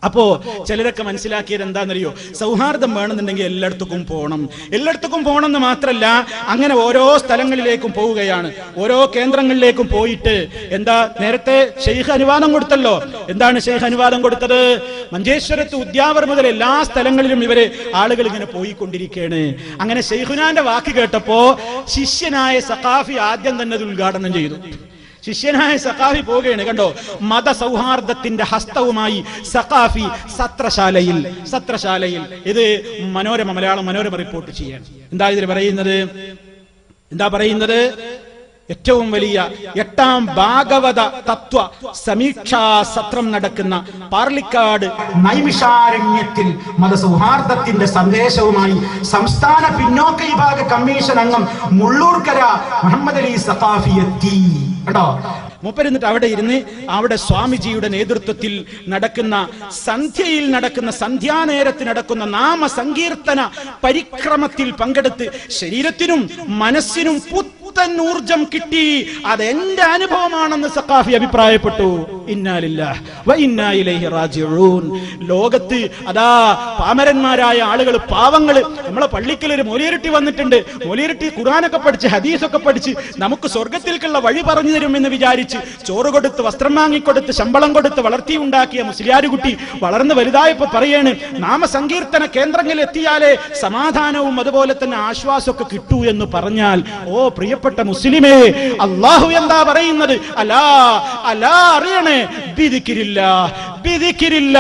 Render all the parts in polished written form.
അപ്പോ ചിലരൊക്കെ മനസ്സിലാക്കിയത് എന്താണെന്നറിയോ, സൗഹാർദ്ദം വേണമെന്നുണ്ടെങ്കിൽ എല്ലായിടത്തേക്കും പോകണം എന്ന് മാത്രമല്ല, അങ്ങനെ ഓരോ സ്ഥലങ്ങളിലേക്കും പോവുകയാണ്, ഓരോ കേന്ദ്രങ്ങളിലേക്കും പോയിട്ട് എന്താ, നേരത്തെ ഷെയ്ഖ് അനുവാദം കൊടുത്തല്ലോ. എന്താണ് ഷെയ്ഖ് അനുവാദം കൊടുത്തത്? മഞ്ചേശ്വരത്ത് ഉദ്യാവർ മുതൽ എല്ലാ സ്ഥലങ്ങളിലും ആളുകൾ ഇങ്ങനെ പോയിക്കൊണ്ടിരിക്കുകയാണ്. അങ്ങനെ ഷെയ്ഖുനാന്റെ വാക്ക് കേട്ടപ്പോ ശിഷ്യനായ സഖാഫി ആദ്യം തന്നെ അത് ഉദ്ഘാടനം ചെയ്തു. ശിഷ്യനായ സഖാഫി പോവുകയാണ്. കണ്ടോ, മതസൗഹാർദ്ദത്തിന്റെ ഹസ്തവുമായി സഖാഫി സത്രശാലയിൽ. ഇത് മലയാളം മനോരമ റിപ്പോർട്ട് ചെയ്യാണ്. എന്താ ഇതിൽ പറയുന്നത്? ഏറ്റവും വലിയ 8ാം ഭാഗവത തത്വ സമീക്ഷാ സത്രം നടക്കുന്ന പാർലിക്കാട് നൈമിഷാരണ്യത്തിൽ മതസൗഹാർദ്ദത്തിന്റെ സന്ദേശവുമായി സംസ്ഥാന പിന്നോക്ക വിഭാഗ കമ്മീഷൻ അംഗം മുള്ളൂർക്കര മുഹമ്മദ് അലി സഖാഫി എത്തി. കേട്ടോ, മൂപ്പരിന്നിട്ട് അവിടെ സ്വാമിജിയുടെ നേതൃത്വത്തിൽ നടക്കുന്ന സന്ധ്യാനേരത്ത് നടക്കുന്ന നാമസങ്കീർത്തന പരിക്രമത്തിൽ പങ്കെടുത്ത് ശരീരത്തിനും മനസ്സിനും പുത്തൻ ഊർജം കിട്ടി. അതെന്റെ അനുഭവമാണെന്ന് സഖാഫി അഭിപ്രായപ്പെട്ടു. ഇന്നാ ലില്ലാഹി വ ഇന്നാ ഇലൈഹി റാജിഊൻ. ലോകത്ത് അതാ പാമരന്മാരായ ആളുകൾ, പാവങ്ങള്, നമ്മളെ പള്ളിക്കൽ ഒരു മൊലിയരട്ടി വന്നിട്ടുണ്ട്. മൊലിയരട്ടി ഖുർആനൊക്കെ പഠിച്ച് ഹദീസൊക്കെ പഠിച്ച് നമുക്ക് സ്വർഗത്തിലേക്കുള്ള വഴി പറഞ്ഞു തരുമെന്ന് വിചാരിച്ച് ചോറ് കൊടുത്ത്, വസ്ത്രം വാങ്ങിക്കൊടുത്ത്, ശമ്പളം കൊടുത്ത് വളർത്തി ഉണ്ടാക്കിയ മുസ്ലിയാരുകുട്ടി വളർന്ന് വലുതായപ്പോ പറയാണ്, നാമസങ്കീർത്തന കേന്ദ്രങ്ങളിൽ എത്തിയാലേ സമാധാനവും അതുപോലെ തന്നെ ആശ്വാസമൊക്കെ കിട്ടൂ എന്ന് പറഞ്ഞാൽ, ഓ പ്രിയപ്പെട്ട മുസ്ലിമേ, അല്ലാഹു എന്താ പറയുന്നത്? അലാ അറിയണേ, ബിദിക്രില്ല,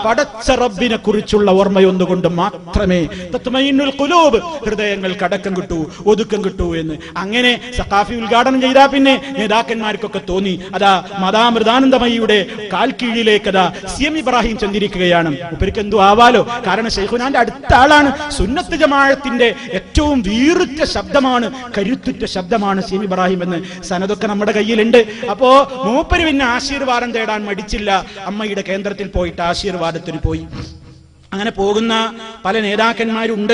പടച്ച റബ്ബിനെ കുറിച്ചുള്ള ഓർമ്മയൊന്നുകൊണ്ട് മാത്രമേ തത്മഇന്നുൽ ഖുലൂബ്, ഹൃദയങ്ങൾക്ക് അടക്കം കിട്ടൂ, ഒതുക്കം കിട്ടൂ എന്ന്. അങ്ങനെ സഖാഫി ഉദ്ഘാടനം ചെയ്താൽ പിന്നെ നേതാക്കന്മാർക്കൊക്കെ തോന്നി, അതാ മതാമൃതാനന്ദമയിയുടെ കാൽക്കീഴിലേക്ക് അതാ CM ഇബ്രാഹിം ചെന്നിരിക്കുകയാണ്. ഉപ്പർക്ക് എന്തോ ആവാലോ, കാരണം ഷെയ്ഖുനാന്റെ അടുത്ത ആളാണ്. സുന്നത്ത് ജമാഅത്തിന്റെ ഏറ്റവും വീറുറ്റ ശബ്ദമാണ്, കരുത്തുറ്റ ശബ്ദമാണ് CM ഇബ്രാഹിം എന്ന് സനദൊക്കെ നമ്മുടെ കയ്യിലുണ്ട്. അപ്പോ മൂപ്പര് പിന്നെ ആശീർവാദം തേടാൻ മടിച്ചില്ല. അമ്മയുടെ കേന്ദ്രത്തിൽ പോയിട്ട് ആശീർവാദത്തിന് പോയി. അങ്ങനെ പോകുന്ന പല നേതാക്കന്മാരുണ്ട്,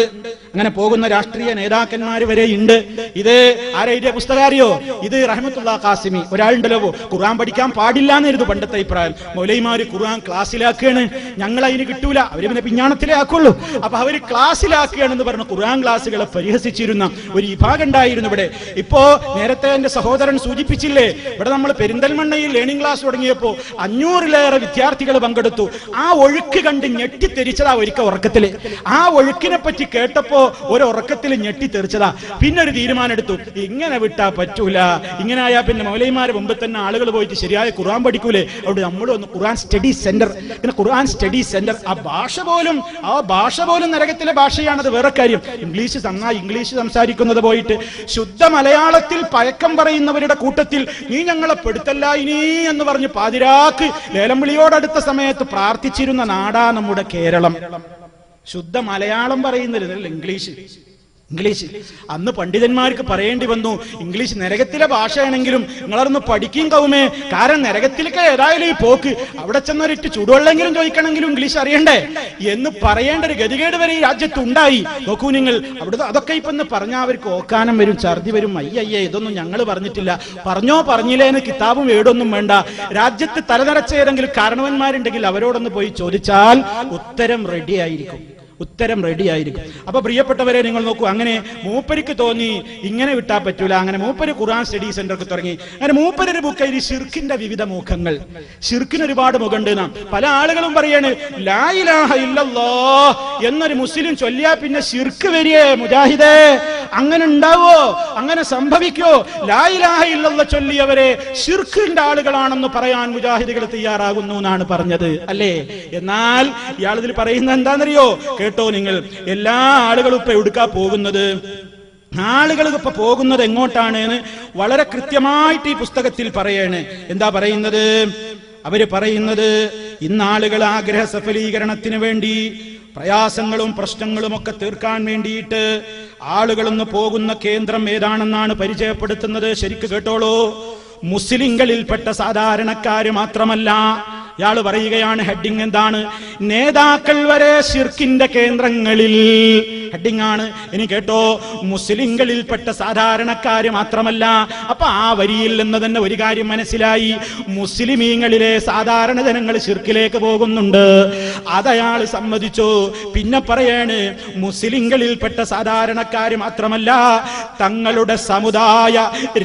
അങ്ങനെ പോകുന്ന രാഷ്ട്രീയ നേതാക്കന്മാർ വരെ ഉണ്ട്. ഇത് ആരെഴുതിയ പുസ്തകാരിയോ? ഇത് റഹ്മത്തുള്ളാഹി ഖാസിമി. ഒരാളുണ്ടല്ലോ, ഖുർആൻ പഠിക്കാൻ പാടില്ല എന്നായിരുന്നു പണ്ടത്തെ അഭിപ്രായം. മൗലൈമാര് ഖുർആൻ ക്ലാസ്സിലാക്കുകയാണ്, ഞങ്ങൾ അതിന് കിട്ടൂല, അവര് പിന്നെ പിഞ്ഞാണത്തിലേ ആക്കുള്ളൂ, അപ്പൊ അവര് ക്ലാസ്സിലാക്കുകയാണെന്ന് പറഞ്ഞ് ഖുർആൻ ക്ലാസ്സുകളെ പരിഹസിച്ചിരുന്ന ഒരു വിഭാഗം ഉണ്ടായിരുന്നു ഇവിടെ. ഇപ്പോ നേരത്തെ എന്റെ സഹോദരൻ സൂചിപ്പിച്ചില്ലേ, ഇവിടെ നമ്മൾ പെരിന്തൽമണ്ണയിൽ ലേണിംഗ് ക്ലാസ് തുടങ്ങിയപ്പോ 500-ലേറെ വിദ്യാർത്ഥികൾ പങ്കെടുത്തു. ആ ഒഴുക്ക് കണ്ട് ഞെട്ടിത്തെരിച്ചതാ ഒരിക്കൽ ഉറക്കത്തില്. ആ ഒഴുക്കിനെ പറ്റി കേട്ടപ്പോ ഒരു ഉറക്കത്തിൽ ഞെട്ടിത്തെറിച്ചതാ. പിന്നെ ഒരു തീരുമാനം എടുത്തു, ഇങ്ങനെ വിട്ടാ പറ്റൂല, ഇങ്ങനെ ആയാ പിന്നെ മൗലൈമാര് മുമ്പ് തന്നെ ആളുകൾ പോയിട്ട് ശരിയായ ഖുർആൻ പഠിക്കൂലേ, അവിടെ നമ്മളൊന്ന് ഖുർആൻ സ്റ്റഡി സെന്റർ, പിന്നെ ഖുർആൻ സ്റ്റഡി സെന്റർ. ആ ഭാഷ പോലും നരകത്തിലെ ഭാഷയാണത്, വേറെ കാര്യം. ഇംഗ്ലീഷ് സംസാരിക്കുന്നത് പോയിട്ട് ശുദ്ധ മലയാളത്തിൽ പഴക്കം പറയുന്നവരുടെ കൂട്ടത്തിൽ നീ ഞങ്ങളെ പെടുത്തല്ല ഇനി എന്ന് പറഞ്ഞ് പാതിരാക്ക് ലേലം വിളിയോടടുത്ത സമയത്ത് പ്രാർത്ഥിച്ചിരുന്ന നാടാ നമ്മുടെ കേരളം. ശുദ്ധ മലയാളം പറയുന്നില്ല, ഇംഗ്ലീഷ്. അന്ന് പണ്ഡിതന്മാർക്ക് പറയേണ്ടി വന്നു, ഇംഗ്ലീഷ് നരകത്തിലെ ഭാഷയാണെങ്കിലും നിങ്ങളൊന്ന് പഠിക്കും കൗമേ, കാരണം നരകത്തിലേക്ക് ഏതായാലും ഈ പോക്ക്, അവിടെ ചെന്നൊരിട്ട് ചൂടുവെള്ളമെങ്കിലും ചോദിക്കണമെങ്കിലും ഇംഗ്ലീഷ് അറിയണ്ടേ എന്ന് പറയേണ്ട ഒരു ഗതികേട് വരെ ഈ രാജ്യത്ത് ഉണ്ടായി. നോക്കൂ നിങ്ങൾ, അവിടുത്തെ അതൊക്കെ ഇപ്പൊ പറഞ്ഞാൽ അവർക്ക് ഓക്കാനം വരും, ഛർദി വരും. അയ്യയ്യേ, ഇതൊന്നും ഞങ്ങൾ പറഞ്ഞിട്ടില്ല, പറഞ്ഞില്ലേന്ന് കിതാബും ഏടൊന്നും വേണ്ട. രാജ്യത്ത് തലനിറച്ച ഏതെങ്കിലും കാരണവന്മാരുണ്ടെങ്കിൽ അവരോടൊന്ന് പോയി ചോദിച്ചാൽ ഉത്തരം റെഡിയായിരിക്കും. അപ്പൊ പ്രിയപ്പെട്ടവരെ, നിങ്ങൾ നോക്കൂ, അങ്ങനെ മൂപ്പരിക്ക് തോന്നി ഇങ്ങനെ വിട്ടാ പറ്റൂല. അങ്ങനെ മൂപ്പര് ഖുർആൻ സ്റ്റഡി സെന്റർക്ക് തുടങ്ങി. അങ്ങനെ മൂപ്പരൊരു ബുക്ക് എഴുതി, ഷിർക്കിന്റെ വിവിധ മുഖങ്ങൾ. ഷിർക്കിന് ഒരുപാട് മുഖമുണ്ട്. പല ആളുകളും പറയാണ്, ലാ ഇലാഹ ഇല്ലല്ലാഹ് എന്നൊരു മുസ്ലിം ചൊല്ലിയാ പിന്നെ ഷിർക്ക് വരികേ മുജാഹിദേ? അങ്ങനെ ഉണ്ടാവോ? അങ്ങനെ സംഭവിക്കോ? ലാ ഇലാഹ ഇല്ലല്ലാഹ് ചൊല്ലിയവരെ ഷിർക്കിന്റെ ആളുകളാണെന്ന് പറയാൻ മുജാഹിദുകൾ തയ്യാറാകുന്നു എന്നാണ് പറഞ്ഞത്, അല്ലേ? എന്നാൽ ഇയാളിതിൽ പറയുന്നത് എന്താണെന്നറിയോ? കേട്ടോ നിങ്ങൾ, എല്ലാ ആളുകളും ഇപ്പൊ എവിടുക്കാ പോകുന്നത്? ആളുകൾ ഇപ്പൊ പോകുന്നത് എങ്ങോട്ടാണ് എന്ന് വളരെ കൃത്യമായിട്ട് ഈ പുസ്തകത്തിൽ പറയാണ്. എന്താ പറയുന്നത്? അവര് പറയുന്നത്, ഇന്നാളുകൾ ആഗ്രഹ സഫലീകരണത്തിന് വേണ്ടി, പ്രയാസങ്ങളും പ്രശ്നങ്ങളും ഒക്കെ തീർക്കാൻ വേണ്ടിയിട്ട് ആളുകളൊന്ന് പോകുന്ന കേന്ദ്രം ഏതാണെന്നാണ് പരിചയപ്പെടുത്തുന്നത്. ശരിക്ക് കേട്ടോളൂ, മുസ്ലിങ്ങളിൽപ്പെട്ട സാധാരണക്കാര് മാത്രമല്ല. ഇയാൾ പറയുകയാണ്, ഹെഡിങ് എന്താണ്? നേതാക്കൾ വരെ ശിർക്കിന്റെ കേന്ദ്രങ്ങളിൽ. ഹെഡിങ് ആണ്. ഇനി കേട്ടോ, മുസ്ലിങ്ങളിൽപ്പെട്ട സാധാരണക്കാര് മാത്രമല്ല. അപ്പൊ ആ വരിയിൽ നിന്ന് തന്നെ ഒരു കാര്യം മനസ്സിലായി, മുസ്ലിമീങ്ങളിലെ സാധാരണ ജനങ്ങൾ ശിർക്കിലേക്ക് പോകുന്നുണ്ട്. അതയാൾ സമ്മതിച്ചു. പിന്നെ പറയാണ്, മുസ്ലിങ്ങളിൽപ്പെട്ട സാധാരണക്കാര് മാത്രമല്ല, തങ്ങളുടെ സമുദായ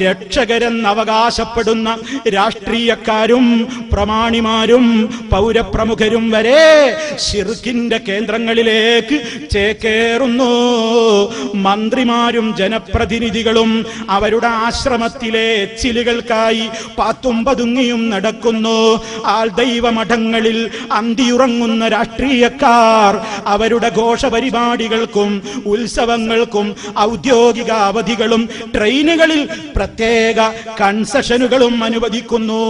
രക്ഷകരെന്ന് അവകാശപ്പെടുന്ന രാഷ്ട്രീയക്കാരും പ്രമാണിമാരും പൗരപ്രമുഖരും വരെ ശിർക്കിന്റെ കേന്ദ്രങ്ങളിലേക്ക് ചേക്കേറുന്നു. മന്ത്രിമാരും ജനപ്രതിനിധികളും അവരുടെ ആശ്രമത്തിലെ എച്ചിലുകൾക്കായി പാത്തും പതുങ്ങിയും നടക്കുന്നു. ആൾദൈവ മഠങ്ങളിൽ അന്തിയുറങ്ങുന്ന രാഷ്ട്രീയക്കാർ അവരുടെ ഘോഷപരിപാടികൾക്കും ഉത്സവങ്ങൾക്കും ഔദ്യോഗിക അവധികളും ട്രെയിനുകളിൽ പ്രത്യേക കൺസെഷനുകളും അനുവദിക്കുന്നു.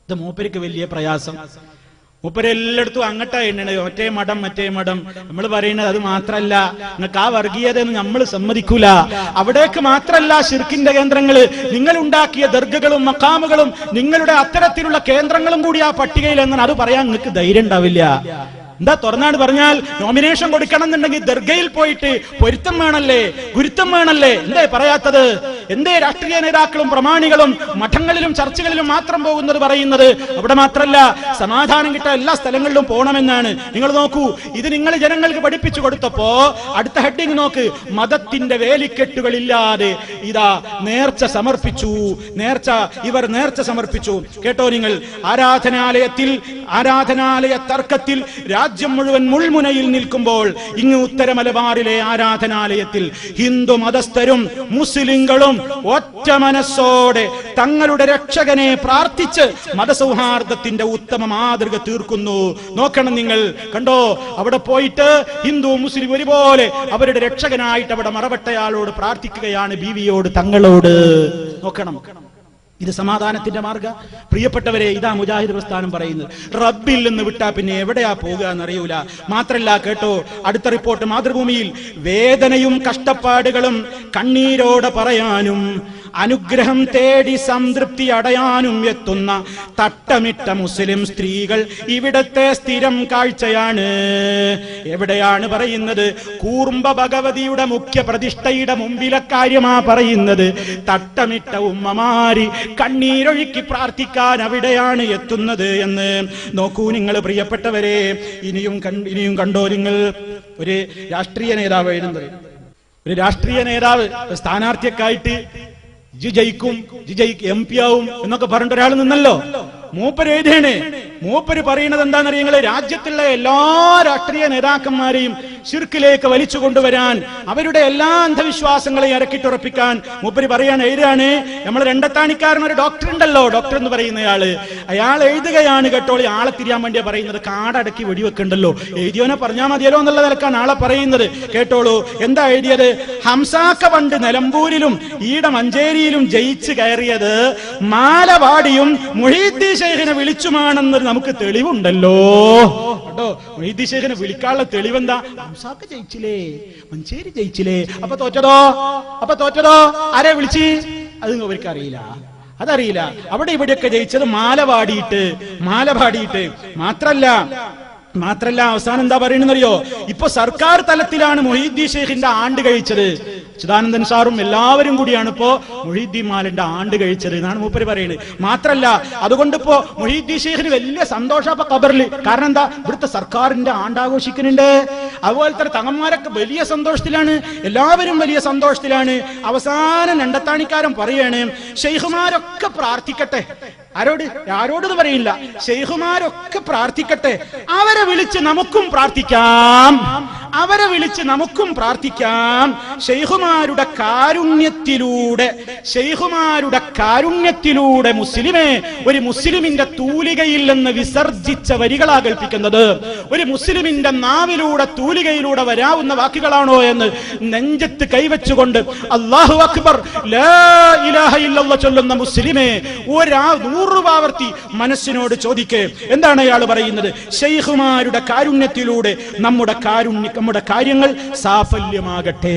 ഇത് മൂപ്പർക്ക് വലിയ പ്രയാസം. മൂപ്പര് എല്ലായിടത്തും അങ്ങട്ടാ എണ്ണ, മറ്റേ മഠം. നമ്മൾ പറയുന്നത് അത് മാത്രല്ല, നിങ്ങൾക്ക് ആ വർഗീയതയൊന്നും നമ്മൾ സമ്മതിക്കൂല. അവിടേക്ക് മാത്രല്ല ശിർക്കിന്റെ കേന്ദ്രങ്ങള്, നിങ്ങൾ ഉണ്ടാക്കിയ ദർഗകളും മഖാമുകളും നിങ്ങളുടെ അത്തരത്തിലുള്ള കേന്ദ്രങ്ങളും കൂടി ആ പട്ടികയിൽ എന്നാണ്. അത് പറയാൻ നിങ്ങൾക്ക് ധൈര്യം ഉണ്ടാവില്ല. എന്താ തുറന്നാണ് പറഞ്ഞാൽ, നോമിനേഷൻ കൊടുക്കണം എന്നുണ്ടെങ്കിൽ ദർഗയിൽ പോയിട്ട് പൊരുത്തം വേണല്ലേ, ഗുരുത്തം വേണല്ലേ? എന്തേ പറയാത്തത്? എന്തേ രാഷ്ട്രീയ നേതാക്കളും പ്രമാണികളും മഠങ്ങളിലും ചർച്ചകളിലും മാത്രം പോകുന്നത് പറയുന്നത്? അവിടെ മാത്രല്ല, സമാധാനം കിട്ടാൻ എല്ലാ സ്ഥലങ്ങളിലും പോകണമെന്നാണ്. നിങ്ങൾ നോക്കൂ, ഇത് നിങ്ങൾ ജനങ്ങൾക്ക് പഠിപ്പിച്ചു കൊടുത്തപ്പോ അടുത്ത ഹെഡിങ് നോക്ക്, മതത്തിന്റെ വേലിക്കെട്ടുകളില്ലാതെ ഇതാ നേർച്ച സമർപ്പിച്ചു. ഇവർ നേർച്ച സമർപ്പിച്ചു. കേട്ടോ നിങ്ങൾ, ആരാധനാലയ തർക്കത്തിൽ രാജ്യം മുഴുവൻ മുൾമുനയിൽ നിൽക്കുമ്പോൾ ഇങ്ങ് ഉത്തര മലബാറിലെ ആരാധനാലയത്തിൽ ഹിന്ദു മതസ്ഥരും മുസ്ലിങ്ങളും ഒറ്റ മനസ്സോടെ തങ്ങളുടെ രക്ഷകനെ പ്രാർത്ഥിച്ച് മതസൗഹാർദ്ദത്തിന്റെ ഉത്തമ മാതൃക തീർക്കുന്നു. നോക്കണം നിങ്ങൾ, കണ്ടോ? അവിടെ പോയിട്ട് ഹിന്ദു മുസ്ലിം ഒരുപോലെ അവരുടെ രക്ഷകനായിട്ട് അവിടെ മറവട്ടയാളോട് പ്രാർത്ഥിക്കുകയാണ്, ബീവിയോട്, തങ്ങളോട്. നോക്കണം, ഇത് സമാധാനത്തിന്റെ മാർഗ. പ്രിയപ്പെട്ടവരെ, ഇതാ മുജാഹിദ് പ്രസ്ഥാനം പറയുന്നത്. റബ്ബിൽ നിന്ന് വിട്ടാ പിന്നെ എവിടെയാ പോകുക എന്നറിയൂല. മാത്രല്ല, കേട്ടോ, അടുത്ത റിപ്പോർട്ട് മാതൃഭൂമിയിൽ, വേദനയും കഷ്ടപ്പാടുകളും കണ്ണീരോടെ പറയാനും അനുഗ്രഹം തേടി സംതൃപ്തി അടയാനും എത്തുന്ന തട്ടമിട്ട മുസ്ലിം സ്ത്രീകൾ ഇവിടത്തെ സ്ഥിരം കാഴ്ചയാണ്. എവിടെയാണ് പറയുന്നത്? കൂർമ്പ ഭഗവതിയുടെ മുഖ്യ പ്രതിഷ്ഠയുടെ മുമ്പിലെ കാര്യമാ പറയുന്നത്. തട്ടമിട്ട ഉമ്മമാരി കണ്ണീരൊഴുക്കി പ്രാർത്ഥിക്കാൻ അവിടെയാണ് എത്തുന്നത് എന്ന് നോക്കൂ നിങ്ങൾ. പ്രിയപ്പെട്ടവരെ, ഇനിയും കണ്ടോ നിങ്ങൾ, ഒരു രാഷ്ട്രീയ നേതാവ് എഴുതുന്നത്, ഒരു രാഷ്ട്രീയ നേതാവ് സ്ഥാനാർത്ഥിയൊക്കെയായിട്ട് ജയിക്കും, MP ആവും എന്നൊക്കെ പറഞ്ഞിട്ട് ഒരാൾ നിന്നല്ലോ. മൂപ്പര് എഴുതേണ്. മൂപ്പര് പറയുന്നത് എന്താണെന്നറിയങ്ങള്? രാജ്യത്തുള്ള എല്ലാ രാഷ്ട്രീയ നേതാക്കന്മാരെയും ശിർക്കിലേക്ക് വലിച്ചു കൊണ്ടുവരാൻ, അവരുടെ എല്ലാ അന്ധവിശ്വാസങ്ങളെയും ഇറക്കിട്ടുറപ്പിക്കാൻ മൂപ്പര് പറയാണ്, എഴുതാണ്. നമ്മൾ രണ്ടത്താണിക്കാരൻ ഒരു ഡോക്ടർ ഉണ്ടല്ലോ, ഡോക്ടർ എന്ന് പറയുന്നയാള്, അയാൾ എഴുതുകയാണ്. കേട്ടോളി, ആളെ തിരിയാൻ വേണ്ടിയാ പറയുന്നത്. കാടടക്കി വെടിവെക്കുണ്ടല്ലോ, എഴുതിയോനെ പറഞ്ഞാൽ മതിയല്ലോ എന്നുള്ള നിലക്കാണ് ആളെ പറയുന്നത്. കേട്ടോളൂ, എന്താ എഴുതിയത്? ഹംസാക്ക പണ്ട് നിലമ്പൂരിലും ഈട മഞ്ചേരിയിലും ജയിച്ചു കയറിയത് മാലവാടിയും മുഹീദ്ദീൻ ശൈഖിനെ വിളിച്ചുമാണെന്ന് നമുക്ക് തെളിവുണ്ടല്ലോ. കേട്ടോ, മുഹീദ്ദീൻ ശൈഖിനെ വിളിക്കാനുള്ള തെളിവെന്താ? ഹംസാക്ക ജയിച്ചില്ലേ, മഞ്ചേരി ജയിച്ചില്ലേ, അപ്പൊ തോറ്റതോ ആരെ വിളിച്ച്? അത് അവർക്ക് അറിയില്ല, അതറിയില്ല. അവിടെ ഇവിടെയൊക്കെ ജയിച്ചത് മാലപാടിയിട്ട്. മാത്രല്ല അവസാനം എന്താ പറയുന്നറിയോ? ഇപ്പൊ സർക്കാർ തലത്തിലാണ് മുഹീദ്ദീൻ ശൈഖിന്റെ ആണ്ട് കഴിച്ചത്. ചിദാനന്ദൻ സാറും എല്ലാവരും കൂടിയാണ് ഇപ്പോ മുഹീദ്ദീൻ മാലിന്റെ ആണ്ട് കഴിച്ചത് എന്നാണ് മൂപ്പര് പറയുന്നത്. മാത്രല്ല, അതുകൊണ്ട് ഇപ്പോ മുഹീദ്ദീൻ ശൈഖിന് വലിയ സന്തോഷം ഇപ്പൊ ഖബറിൽ. കാരണം എന്താ? ഇവിടുത്തെ സർക്കാരിന്റെ ആണ്ടാഘോഷിക്കുന്നുണ്ട്. അതുപോലെ തന്നെ തങ്ങന്മാരൊക്കെ വലിയ സന്തോഷത്തിലാണ്, എല്ലാവരും വലിയ സന്തോഷത്തിലാണ്. അവസാനം രണ്ടത്താണിക്കാരൻ പറയാണ്, ശൈഖുമാരൊക്കെ പ്രാർത്ഥിക്കട്ടെ. ആരോടൊന്നും പറയില്ല, ശൈഖുമാരൊക്കെ പ്രാർത്ഥിക്കട്ടെ, അവരെ വിളിച്ച് നമുക്കും പ്രാർത്ഥിക്കാം. ശൈഖുമാരുടെ കാരുണ്യത്തിലൂടെ മുസ്ലിമെ ഒരു മുസ്ലിമിന്റെ തൂലികയിൽ നിന്ന് വിസർജിച്ച വരികളാ കൽപ്പിക്കുന്നത്. ഒരു മുസ്ലിമിന്റെ നാവിലൂടെ തൂലികയിലൂടെ വരാവുന്ന വാക്കുകളാണോ എന്ന് നെഞ്ചത്ത് കൈവച്ചുകൊണ്ട് അല്ലാഹു അക്ബർ ലാ ഇലാഹ ഇല്ലല്ലാഹ് ചൊല്ലുന്ന മുസ്ലിമെ 100 ആവർത്തി മനസ്സിനോട് ചോദിക്കേ, എന്താണ് അയാൾ പറയുന്നത്? ശൈഖുമാർ ഷെയ്ഖുമാരുടെ കാരുണ്യത്തിലൂടെ നമ്മുടെ കാര്യങ്ങൾ സാഫല്യമാകട്ടെ.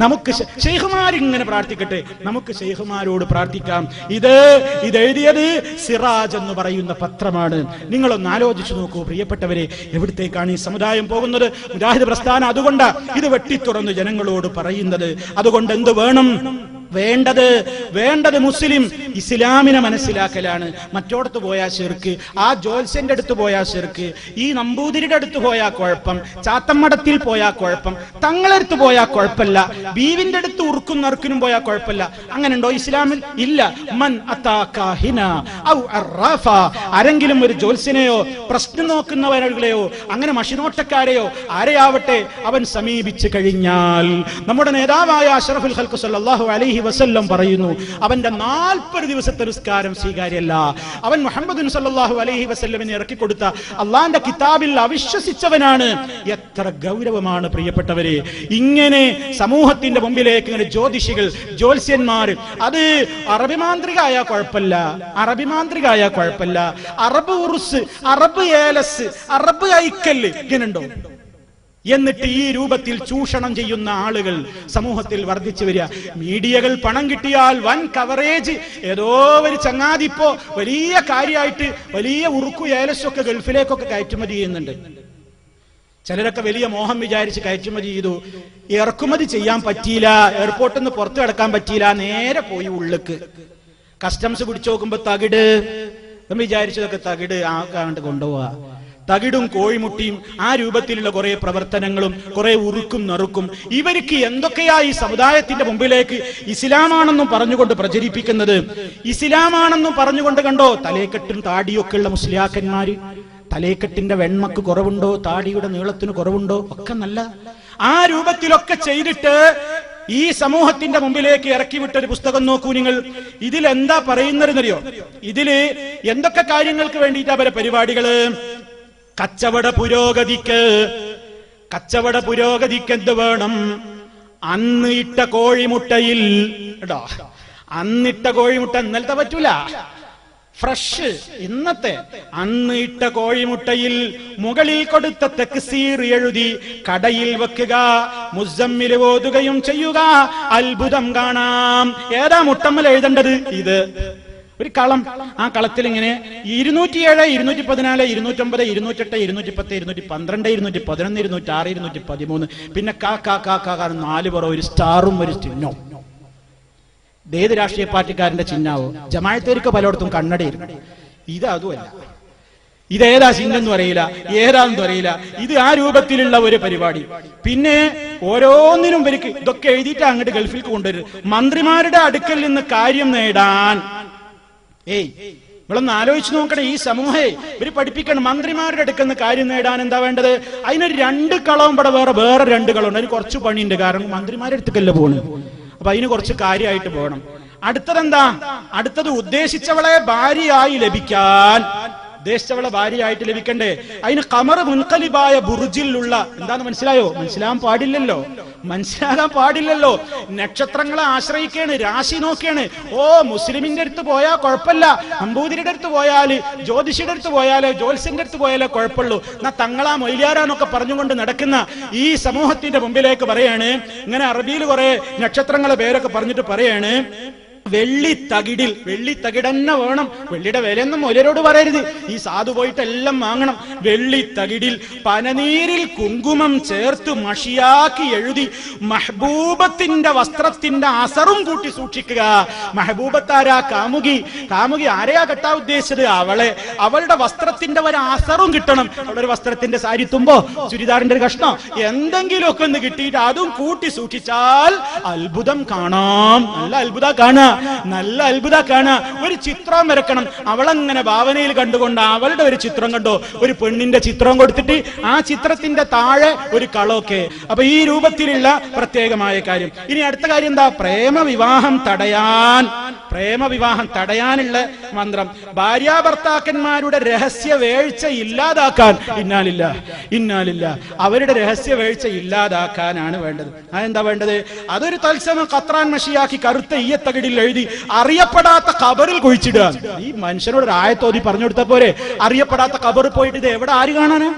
നമുക്ക് ഷെയ്ഖുമാരിങ്ങനെ പ്രാർത്ഥിക്കട്ടെ, നമുക്ക് ഷെയ്ഖുമാരോട് പ്രാർത്ഥിക്കാം. ഇത് എഴുതിയത് സിറാജ് എന്ന് പറയുന്ന പത്രമാണ്. നിങ്ങളൊന്ന് ആലോചിച്ചു നോക്കൂ പ്രിയപ്പെട്ടവരെ, എവിടത്തേക്കാണ് ഈ സമുദായം പോകുന്നത്? മുജാഹിദ് പ്രസ്ഥാനം അതുകൊണ്ട് ഇത് വെട്ടിത്തുറന്ന് ജനങ്ങളോട് പറയുന്നത്. അതുകൊണ്ട് എന്ത് വേണം? വേണ്ടത് മുസ്ലിം ഇസ്ലാമിനെ മനസ്സിലാക്കലാണ്. മറ്റോടത്ത് പോയാൽ ശിർക്ക്, ആ ജോത്സ്യന്റെ അടുത്ത് പോയാൽ ശിർക്ക്, ഈ നമ്പൂതിരിയുടെ അടുത്ത് പോയാൽ കുഴപ്പം, ചാത്തമ്മടത്തിൽ പോയാൽ കുഴപ്പം, തങ്ങളടുത്ത് പോയാൽ കുഴപ്പമില്ല, ബീവിന്റെ അടുത്ത് ഉറുക്കും നറുക്കിനും പോയാൽ കുഴപ്പമില്ല. അങ്ങനെ ഉണ്ടോ ഇസ്ലാമിൽ? ഇല്ല. മൻ അതാകാഹിന ഔ അറാഫ, ആരെങ്കിലും ഒരു ജോത്സ്യനെയോ പ്രശ്നം നോക്കുന്നവരെയോ അങ്ങനെ മഷിനോട്ടക്കാരെയോ ആരെയാവട്ടെ അവൻ സമീപിച്ചു കഴിഞ്ഞാൽ, നമ്മുടെ നേതാവായ അഷ്റഫുൽ ഖൽഖ് സല്ലല്ലാഹു അലൈഹി വസല്ലം പറയുന്നു, അവന്റെ 40 ദിവസത്തെ നിസ്കാരം സ്വീകാര്യമല്ല. അവൻ മുഹമ്മദ് സല്ലല്ലാഹു അലൈഹി വസല്ലമിനെ ഇറക്കി കൊടുത്ത അള്ളാന്റെ കിതാബിൽ അവിശ്വസിച്ചവനാണ്. എത്ര ഗൗരവമാണ് പ്രിയപ്പെട്ടവരെ! ഇങ്ങനെ സമൂഹത്തിന്റെ മുമ്പിലേക്ക് ഇങ്ങനെ ജ്യോതിഷികൾ, ജ്യോത്സ്യന്മാർ, അത് അറബി മാന്ത്രികായ കുഴപ്പമില്ല, അറബ് ഉറുസ്, അറബ് ഏലസ്, അറബ് ഐക്കല്ല്, ഇങ്ങനെയുണ്ടോ? എന്നിട്ട് ഈ രൂപത്തിൽ ചൂഷണം ചെയ്യുന്ന ആളുകൾ സമൂഹത്തിൽ വർദ്ധിച്ചു വരിക. മീഡിയകൾ പണം കിട്ടിയാൽ വൻ കവറേജ്. ഏതോ ഒരു ചങ്ങാതി ഇപ്പോ വലിയ കാര്യമായിട്ട് വലിയ ഉറുക്കു ഏലസൊക്കെ ഗൾഫിലേക്കൊക്കെ കയറ്റുമതി ചെയ്യുന്നുണ്ട്. ചിലരൊക്കെ വലിയ മോഹം വിചാരിച്ച് കയറ്റുമതി ചെയ്തു, ഇറക്കുമതി ചെയ്യാൻ പറ്റിയില്ല, എയർപോർട്ടിൽ നിന്ന് പുറത്തു കിടക്കാൻ പറ്റിയില്ല, നേരെ പോയി ഉള്ളിക്ക് കസ്റ്റംസ് പിടിച്ചു നോക്കുമ്പോ തകിട്, വിചാരിച്ചതൊക്കെ തകിട് ആക്കാണ്ട് കൊണ്ടുപോവാ. തകിടും കോഴിമുട്ടിയും ആ രൂപത്തിലുള്ള കുറെ പ്രവർത്തനങ്ങളും കുറെ ഉറുക്കും നറുക്കും. ഇവർക്ക് എന്തൊക്കെയാ ഈ സമുദായത്തിന്റെ മുമ്പിലേക്ക് ഇസ്ലാമാണെന്നും പറഞ്ഞുകൊണ്ട് പ്രചരിപ്പിക്കുന്നത്? ഇസ്ലാമാണെന്നും പറഞ്ഞുകൊണ്ട് കണ്ടോ തലേക്കെട്ടും താടിയൊക്കെ ഉള്ള മുസ്ലിയാക്കന്മാര്. തലേക്കെട്ടിന്റെ വെണ്മക്ക് കുറവുണ്ടോ? താടിയുടെ നീളത്തിന് കുറവുണ്ടോ? ഒക്കെ നല്ല ആ രൂപത്തിലൊക്കെ ചെയ്തിട്ട് ഈ സമൂഹത്തിന്റെ മുമ്പിലേക്ക് ഇറക്കി വിട്ടൊരു പുസ്തകം നോക്കൂ നിങ്ങൾ. ഇതിൽ എന്താ പറയുന്നതെന്നറിയോ? ഇതില് എന്തൊക്കെ കാര്യങ്ങൾക്ക് വേണ്ടിയിട്ടാ അവരെ പരിപാടികള്? കച്ചവട പുരോഗതിക്ക് എന്ത് വേണം? അന്ന് ഇട്ട കോഴിമുട്ടയിൽ കേട്ടോ, അന്നിട്ട കോഴിമുട്ട ഇന്നലത്തെ പറ്റൂല, ഫ്രഷ് ഇന്നത്തെ. അന്ന് ഇട്ട കോഴിമുട്ടയിൽ മുകളിൽ കൊടുത്ത തക്സീർ എഴുതി കടയിൽ വെക്കുക, മുസമ്മിൽ ഓതുകയും ചെയ്യുക, അത്ഭുതം കാണാം. ഏതാ മുട്ടമ്മൽ എഴുതേണ്ടത്? ഇത് ഒരു കളം. ആ കളത്തിൽ ഇങ്ങനെ 207, 214, 209, 208, 210, 212, 211, 206, 213, പിന്നെ കാ 4 പുറം ഒരു സ്റ്റാറും ഒരു ചിഹ്നവും. ഏത് രാഷ്ട്രീയ പാർട്ടിക്കാരന്റെ ചിഹ്നാവോ? ജമാഅത്തേർക്ക് പലയിടത്തും കണ്ണടയിരുന്നു. ഇത് അതുമല്ല. ഇതേതാ ചിഹ്നെന്നും അറിയില്ല, ഏതാണെന്നും അറിയില്ല. ഇത് ആ രൂപത്തിലുള്ള ഒരു പരിപാടി. പിന്നെ ഓരോന്നിനും ഇവർക്ക് ഇതൊക്കെ എഴുതിയിട്ട് അങ്ങോട്ട് ഗൾഫിൽ കൊണ്ടുവരും. മന്ത്രിമാരുടെ അടുക്കൽ നിന്ന് കാര്യം നേടാൻ. നിങ്ങളൊന്ന് ആലോചിച്ച് നോക്കണേ, ഈ സമൂഹേ ഇവര് പഠിപ്പിക്കണം. മന്ത്രിമാരുടെ അടുക്കുന്ന കാര്യം നേടാൻ എന്താ വേണ്ടത്? അതിനൊരു 2 കളവും ഇവിടെ വേറെ 2 കളമുണ്ട്. അതിന് കുറച്ച് പണിയുണ്ട്. കാരണം മന്ത്രിമാരുടെ അടുത്തേക്കല്ലേ പോണ്, അപ്പൊ അതിന് കുറച്ച് കാര്യമായിട്ട് പോകണം. അടുത്തതെന്താ? അടുത്തത് ഉദ്ദേശിച്ചവളെ ഭാര്യയായി ലഭിക്കാൻ. ഉദ്ദേശിച്ചവളെ ഭാര്യയായിട്ട് ലഭിക്കണ്ടേ? അതിന് ഖമർ മുൻഖലിബായ ബുർജിലുള്ള എന്താന്ന് മനസ്സിലായോ? മനസ്സിലാകാൻ പാടില്ലല്ലോ. നക്ഷത്രങ്ങളെ ആശ്രയിക്കാണ്, രാശി നോക്കിയാണ്. മുസ്ലിമിന്റെ അടുത്ത് പോയാൽ കുഴപ്പമില്ല, നമ്പൂതിരിയുടെ അടുത്ത് പോയാല്, ജ്യോതിഷിയുടെ അടുത്ത് പോയാലോ, ജ്യോത്സ്യന്റെ അടുത്ത് പോയാലോ കുഴപ്പമുള്ളൂ. എന്നാ തങ്ങളാ മൊയ്ലിയാരാന്നൊക്കെ പറഞ്ഞുകൊണ്ട് നടക്കുന്ന ഈ സമൂഹത്തിന്റെ മുമ്പിലേക്ക് പറയാണ്. ഇങ്ങനെ അറബിയിൽ കുറെ നക്ഷത്രങ്ങളെ പേരൊക്കെ പറഞ്ഞിട്ട് പറയാണ്, വെള്ളിത്തകിടന്നെ വേണം. വെള്ളിയുടെ വിലയൊന്നും മൊലരോട് പറയരുത്. ഈ സാധു പോയിട്ട് എല്ലാം വാങ്ങണം. വെള്ളിത്തകിടിൽ പനനീരിൽ കുങ്കുമം ചേർത്ത് മഷിയാക്കി എഴുതി മഹബൂബത്തിന്റെ വസ്ത്രത്തിന്റെ അസറും കൂട്ടി സൂക്ഷിക്കുക. മഹബൂബത്താരാ? കാമുകി ആരെയാ കെട്ടാ ഉദ്ദേശിച്ചത്? അവളുടെ വസ്ത്രത്തിന്റെ ഒരു അസറും കിട്ടണം. അവളുടെ ഒരു വസ്ത്രത്തിന്റെ സാരി തുമ്പോ ചുരിദാറിന്റെ ഒരു കഷ്ണോ എന്തെങ്കിലുമൊക്കെ ഒന്ന് കിട്ടിയിട്ട് അതും കൂട്ടി സൂക്ഷിച്ചാൽ അത്ഭുതം കാണാം. നല്ല അത്ഭുത കാണാ. ഒരു ചിത്രം വരക്കണം. അവളങ്ങനെ ഭാവനയിൽ കണ്ടുകൊണ്ട് അവളുടെ ഒരു ചിത്രം കണ്ടോ, ഒരു പെണ്ണിന്റെ ചിത്രം കൊടുത്തിട്ട് ആ ചിത്രത്തിന്റെ താഴെ ഒരു കളമൊക്കെ. അപ്പൊ ഈ രൂപത്തിലുള്ള പ്രത്യേകമായ കാര്യം. ഇനി അടുത്ത കാര്യം എന്താ? പ്രേമവിവാഹം തടയാനുള്ള മന്ത്രം. ഭാര്യാഭർത്താക്കന്മാരുടെ രഹസ്യ വേഴ്ച ഇല്ലാതാക്കാൻ. ഇന്നാലില്ല അവരുടെ രഹസ്യ വേഴ്ച ഇല്ലാതാക്കാനാണ് വേണ്ടത്. അതെന്താ വേണ്ടത്? അതൊരു തത്സമം ഖത്രാൻ മഷിയാക്കി കറുത്ത ഈയത്തകിടിൽ എഴുതി അറിയപ്പെടാത്ത ഖബറിൽ കുഴിച്ചിടുക. ഈ മനുഷ്യനോട് ഒരു ആയത്തോതി പറഞ്ഞു കൊടുത്ത പോരെ? അറിയപ്പെടാത്ത ഖബറിൽ പോയിട്ട് ഇത് എവിടെ ആര് കാണാനാ?